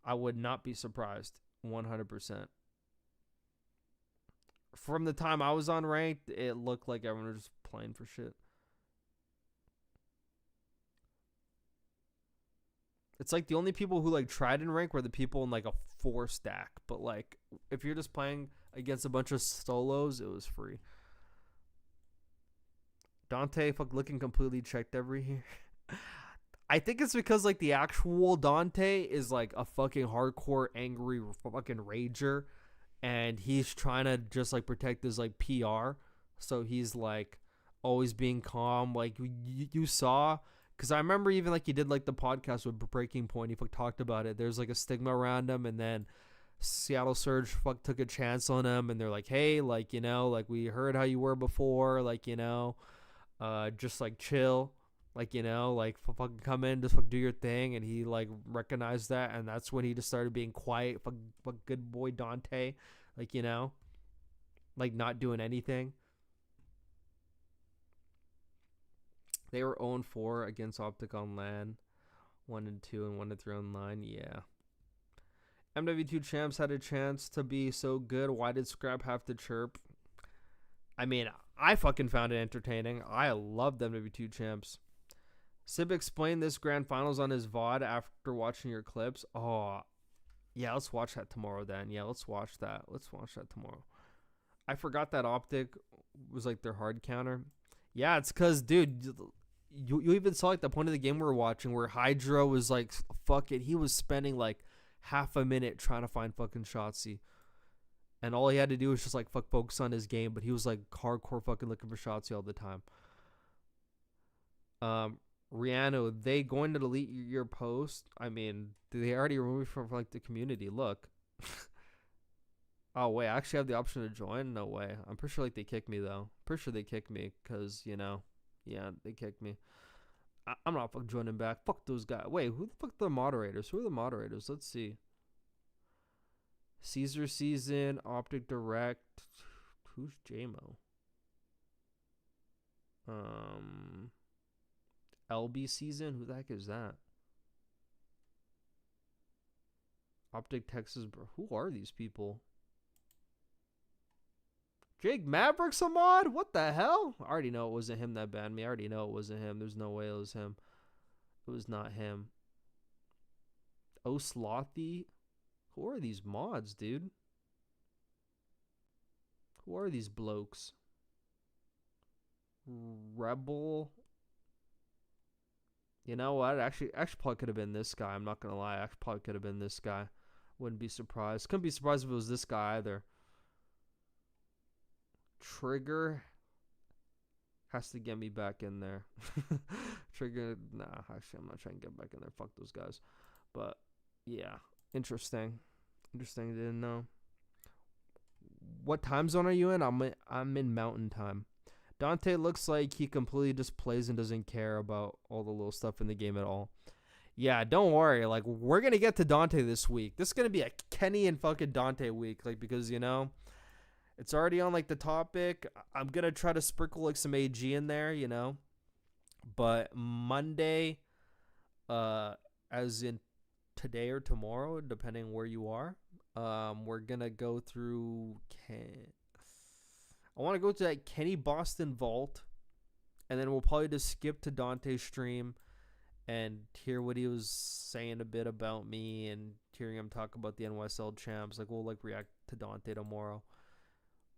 I would not be surprised. 100%. from the time I was on ranked, it looked like everyone was just playing for shit. It's like the only people who like tried in rank were the people in like a 4 stack. But like if you're just playing against a bunch of solos, it was free. Dante looking completely checked every year. I think it's because like the actual Dante is like a fucking hardcore angry fucking rager, and he's trying to just like protect his like PR. So he's like always being calm. Like you saw. Because I remember even, like, he did, like, the podcast with Breaking Point. He talked about it. There's, like, a stigma around him. And then Seattle Surge took a chance on him. And they're like, hey, like, you know, like, we heard how you were before. Like, you know, just, like, chill. Like, you know, like, fucking come in, just do your thing. And he, like, recognized that. And that's when he just started being quiet. Fuck good boy Dante. Like, you know, like, not doing anything. They were 0-4 against Optic on LAN. 1-2 and 1-3 online. Yeah. MW2 Champs had a chance to be so good. Why did Scrap have to chirp? I mean, I fucking found it entertaining. I loved MW2 Champs. Sib explained this grand finals on his VOD after watching your clips. Oh, yeah, let's watch that tomorrow then. Yeah, let's watch that. Let's watch that tomorrow. I forgot that Optic was like their hard counter. Yeah, it's because, dude, you even saw like the point of the game we were watching where Hydra was like, fuck it. He was spending like half a minute trying to find fucking Shotzzy. And all he had to do was just like focus on his game. But he was like hardcore fucking looking for Shotzzy all the time. Rihanna, they going to delete your post? I mean, they already removed from like the community. Look. Oh, wait, I actually have the option to join? No way. I'm pretty sure like they kicked me, though. Pretty sure they kicked me because, you know, yeah, they kicked me. I'm not fucking joining back. Fuck those guys. Wait, who the fuck are the moderators? Who are the moderators? Let's see. Caesar Season, Optic Direct. Who's JMO? LB Season? Who the heck is that? Optic Texas, bro. Who are these people? Jake Maverick's a mod? What the hell? I already know it wasn't him that banned me. I already know it wasn't him. There's no way it was him. It was not him. Oh, Slothy? Who are these mods, dude? Who are these blokes? Rebel? You know what? Actually probably could have been this guy. I'm not going to lie. Actually probably could have been this guy. Wouldn't be surprised. Couldn't be surprised if it was this guy either. Trigger has to get me back in there. Trigger, nah, actually, I'm not trying to get back in there. Fuck those guys. But, yeah, interesting. Interesting, didn't know. What time zone are you in? I'm in Mountain Time. Dante looks like he completely just plays and doesn't care about all the little stuff in the game at all. Yeah, don't worry. Like, we're going to get to Dante this week. This is going to be a Kenny and fucking Dante week. Like, because, you know, it's already on, like, the topic. I'm going to try to sprinkle, like, some AG in there, you know. But Monday, as in today or tomorrow, depending where you are, we're going to go through... I want to go to that Kenny Boston Vault. And then we'll probably just skip to Dante's stream and hear what he was saying a bit about me and hearing him talk about the NYSL champs. Like, we'll, like, react to Dante tomorrow.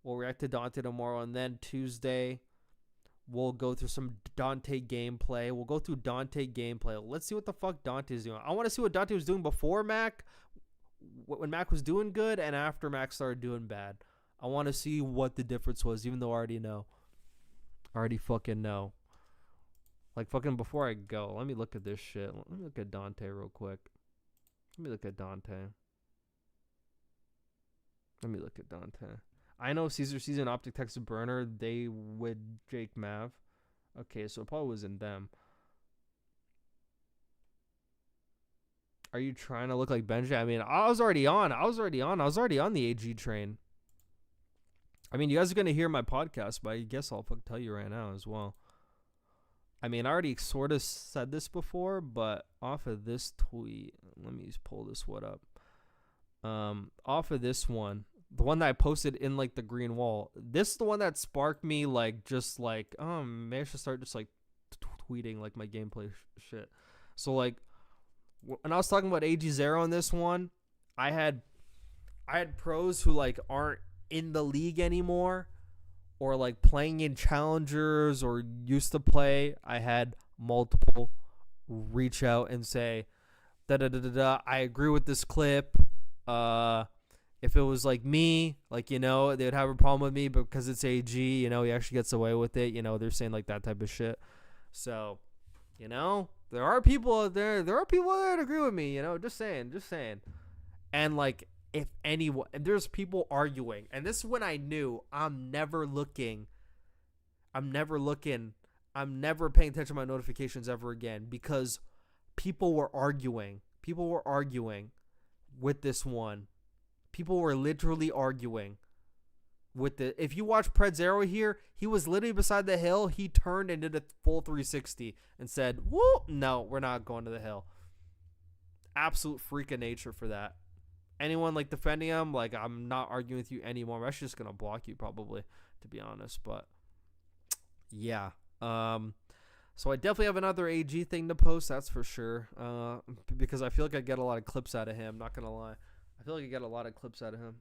We'll react to Dante tomorrow, and then Tuesday, we'll go through some Dante gameplay. We'll go through Dante gameplay. Let's see what the fuck Dante's doing. I want to see what Dante was doing before Mac, when Mac was doing good, and after Mac started doing bad. I want to see what the difference was, even though I already know. I already fucking know. Like, fucking before I go, let me look at this shit. Let me look at Dante real quick. Let me look at Dante. I know Caesar Season, Optic Texas Burner, they with Jake Mav. Okay, so it probably wasn't them. Are you trying to look like Benji? I mean, I was already on the AG train. I mean, you guys are going to hear my podcast, but I guess I'll tell you right now as well. I mean, I already sort of said this before, but off of this tweet, let me just pull this one up. Off of this one, the one that I posted in like the green wall. This is the one that sparked me like just like maybe I should start just like tweeting like my gameplay shit. So like when I was talking about AG0 on this one, I had pros who like aren't in the league anymore or like playing in challengers or used to play. I had multiple reach out and say I agree with this clip. If it was like me, like, you know, they would have a problem with me, but because it's AG, you know, he actually gets away with it. You know, they're saying like that type of shit. So, you know, there are people out there that agree with me, you know, just saying. And like, if anyone, and there's people arguing, and this is when I knew I'm never paying attention to my notifications ever again, because people were arguing with this one. People were literally arguing with it. If you watch Pred's arrow here, he was literally beside the hill. He turned and did a full 360 and said, "Whoa, no, we're not going to the hill." Absolute freak of nature for that. Anyone like defending him, like, I'm not arguing with you anymore. I'm actually just gonna block you probably, to be honest. But yeah, so I definitely have another AG thing to post, that's for sure. Because I feel like I get a lot of clips out of him. Not gonna lie. I feel like I get a lot of clips out of him.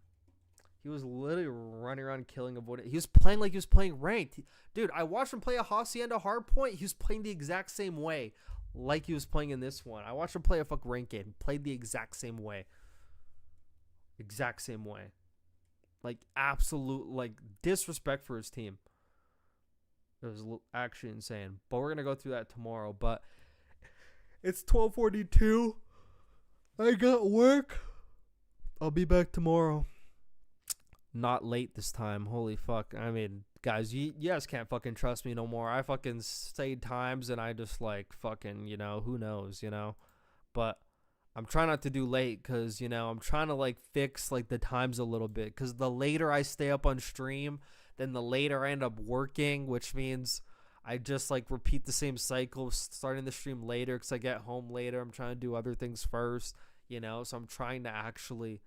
He was literally running around killing, avoiding. He was playing like he was playing ranked. Dude, I watched him play a Hacienda Hardpoint. He was playing the exact same way like he was playing in this one. I watched him play a ranked game. Played the exact same way. Like, absolute, like, disrespect for his team. It was actually insane. But we're going to go through that tomorrow. But it's 12:42. I got work. I'll be back tomorrow. Not late this time. Holy fuck. I mean, guys, you guys can't fucking trust me no more. I fucking say times and I just like fucking, you know, who knows, you know. But I'm trying not to do late because, you know, I'm trying to like fix like the times a little bit. Because the later I stay up on stream, then the later I end up working, which means I just like repeat the same cycle, starting the stream later because I get home later. I'm trying to do other things first, you know. So I'm trying to actually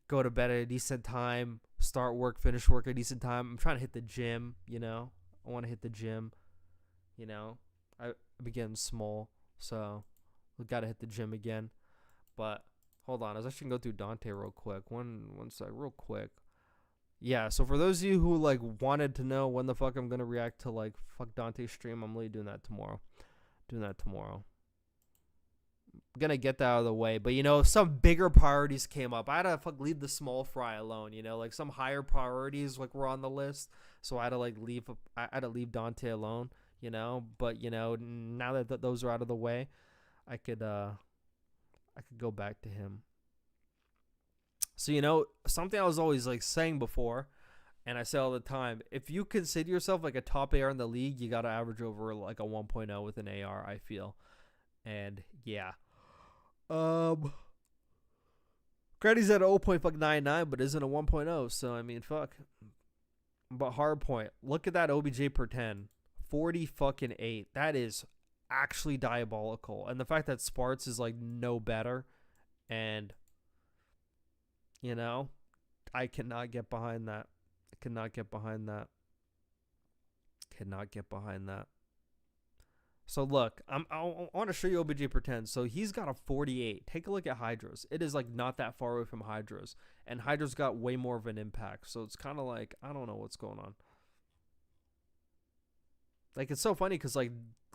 go to bed at a decent time, start work, finish work at a decent time. I'm trying to hit the gym, you know. I want to hit the gym, you know. I begin small, so we got to hit the gym again. But hold on, I was actually going to go through Dante real quick. One sec, real quick. Yeah, so for those of you who like wanted to know when the fuck I'm going to react to like fuck Dante's stream, I'm really doing that tomorrow. Gonna get that out of the way, but you know, some bigger priorities came up. I had to leave the small fry alone, you know, like some higher priorities like were on the list, so I had to like leave Dante alone, you know. But you know, now that those are out of the way, I could go back to him. So you know, something I was always like saying before, and I say all the time, if you consider yourself like a top AR in the league, you gotta average over like a 1.0 with an AR, I feel. And yeah. Granny's at a 0.99, but isn't a 1.0, so I mean, fuck. But Hardpoint, look at that OBJ per 10, 40 That is actually diabolical, and the fact that Sparts is like no better, and you know, I cannot get behind that. Cannot get behind that. So look, I want to show you OBJ per 10. So he's got a 48. Take a look at Hydra's. It is like not that far away from Hydra's. And Hydra's got way more of an impact. So it's kind of like, I don't know what's going on. Like, it's so funny because like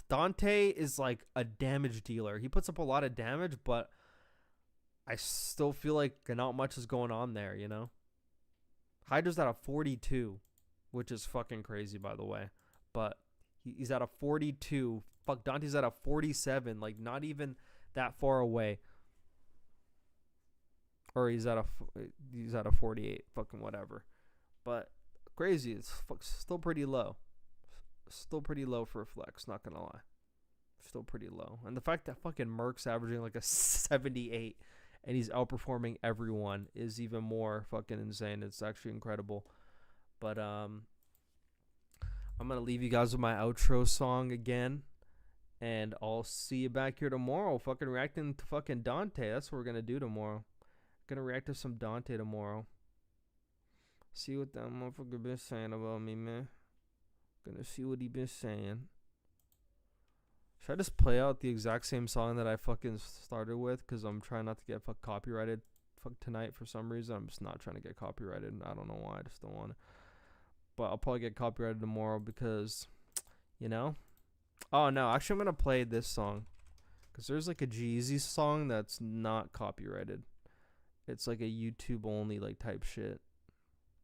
Dante is like a damage dealer. He puts up a lot of damage, but I still feel like not much is going on there, you know? Hydra's at a 42, which is fucking crazy, by the way. But he's at a 42. Fuck, Dante's at a 47. Like, not even that far away. Or he's at a 48. Fucking whatever. But crazy. It's still pretty low. Still pretty low for a flex. Not gonna lie. Still pretty low. And the fact that fucking Merc's averaging like a 78 and he's outperforming everyone is even more fucking insane. It's actually incredible. But I'm going to leave you guys with my outro song again. And I'll see you back here tomorrow fucking reacting to fucking Dante. That's what we're going to do tomorrow. Gonna react to some Dante tomorrow. See what that motherfucker been saying about me, man. Gonna see what he been saying. Should I just play out the exact same song that I fucking started with? Because I'm trying not to get copyrighted tonight for some reason. I'm just not trying to get copyrighted. I don't know why. I just don't want to. But I'll probably get copyrighted tomorrow because, you know. Oh, no. Actually, I'm going to play this song. Because there's like a Jeezy song that's not copyrighted. It's like a YouTube only like type shit,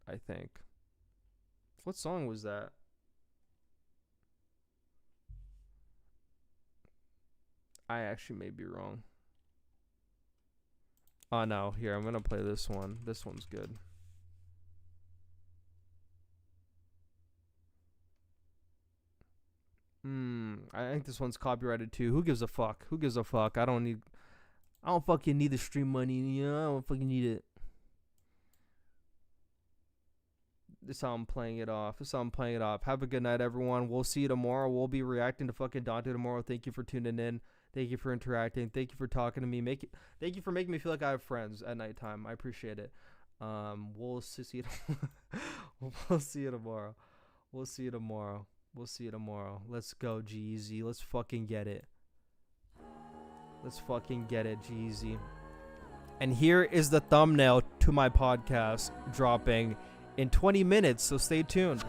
I think. What song was that? I actually may be wrong. Oh, no. Here, I'm going to play this one. This one's good. I think this one's copyrighted too. Who gives a fuck? Who gives a fuck? I don't fucking need the stream money. You know, I don't fucking need it. This is how I'm playing it off. Have a good night, everyone. We'll see you tomorrow. We'll be reacting to fucking Dante tomorrow. Thank you for tuning in. Thank you for interacting. Thank you for talking to me. Thank you for making me feel like I have friends at nighttime. I appreciate it. We'll see you. We'll see you tomorrow. Let's go, Jeezy. Let's fucking get it. Jeezy. And here is the thumbnail to my podcast dropping in 20 minutes, so stay tuned.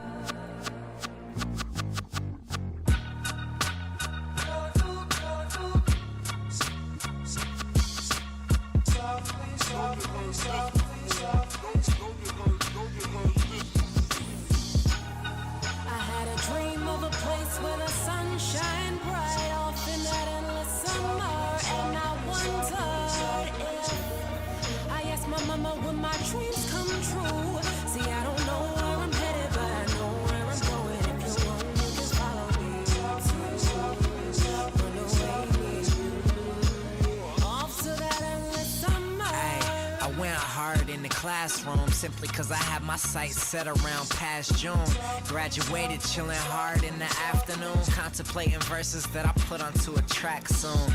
Classroom simply cause I had my sights set around past June. Graduated chilling hard in the afternoon, contemplating verses that I put onto a track soon.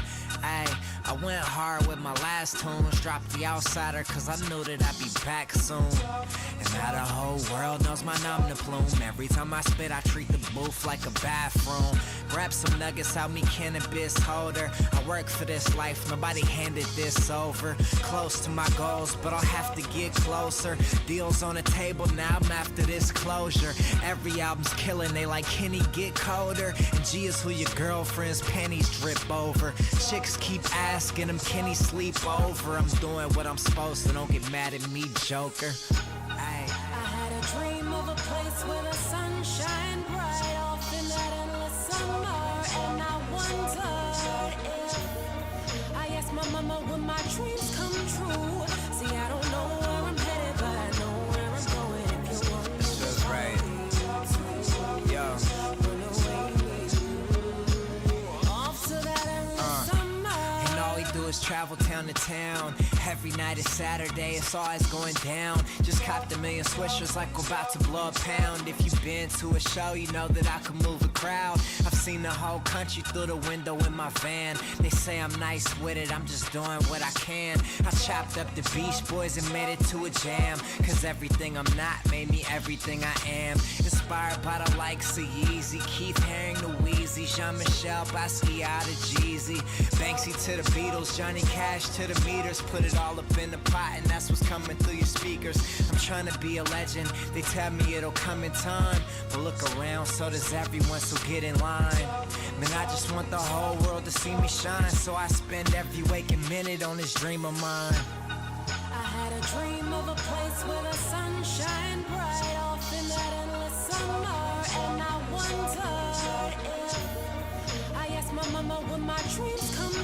I went hard with my last tunes, dropped the outsider cause I knew that I'd be back soon. And now the whole world knows my nom de plume. Every time I spit I treat the booth like a bathroom. Grab some nuggets out me cannabis holder. I work for this life, nobody handed this over. Close to my goals, but I'll have to get closer. Deals on the table, now I'm after this closure. Every album's killing, they like, Kenny, get colder. And G is who your girlfriend's panties drip over. Chicks keep asking him, can he sleep over? I'm doing what I'm supposed to, don't get mad at me, Joker. I had a dream of a place where the sun shine bright off in that endless summer. And I wondered if I asked my mama, would my dreams come true? See, I don't know where I'm headed, but I know where I'm going. If you want me, this feels right. Yo. Do is travel town to town. Every night is Saturday, it's always going down. Just copped a million swishers like we're about to blow a pound. If you've been to a show, you know that I can move a crowd. I've seen the whole country through the window in my van. They say I'm nice with it, I'm just doing what I can. I chopped up the Beach Boys and made it to a jam. Cause everything I'm not made me everything I am. Inspired by the likes of Yeezy, Keith Haring to Wheezy, Jean-Michel Basquiat to Jeezy, Banksy to the Beatles, Johnny Cash to the meters. Put it all up in the pot and that's what's coming through your speakers. I'm trying to be a legend, they tell me it'll come in time. But look around, so does everyone, so get in line. Man, I just want the whole world to see me shine. So I spend every waking minute on this dream of mine. I had a dream of a place where the sun shine bright off in that endless summer. And I wondered if I asked my mama, would my dreams come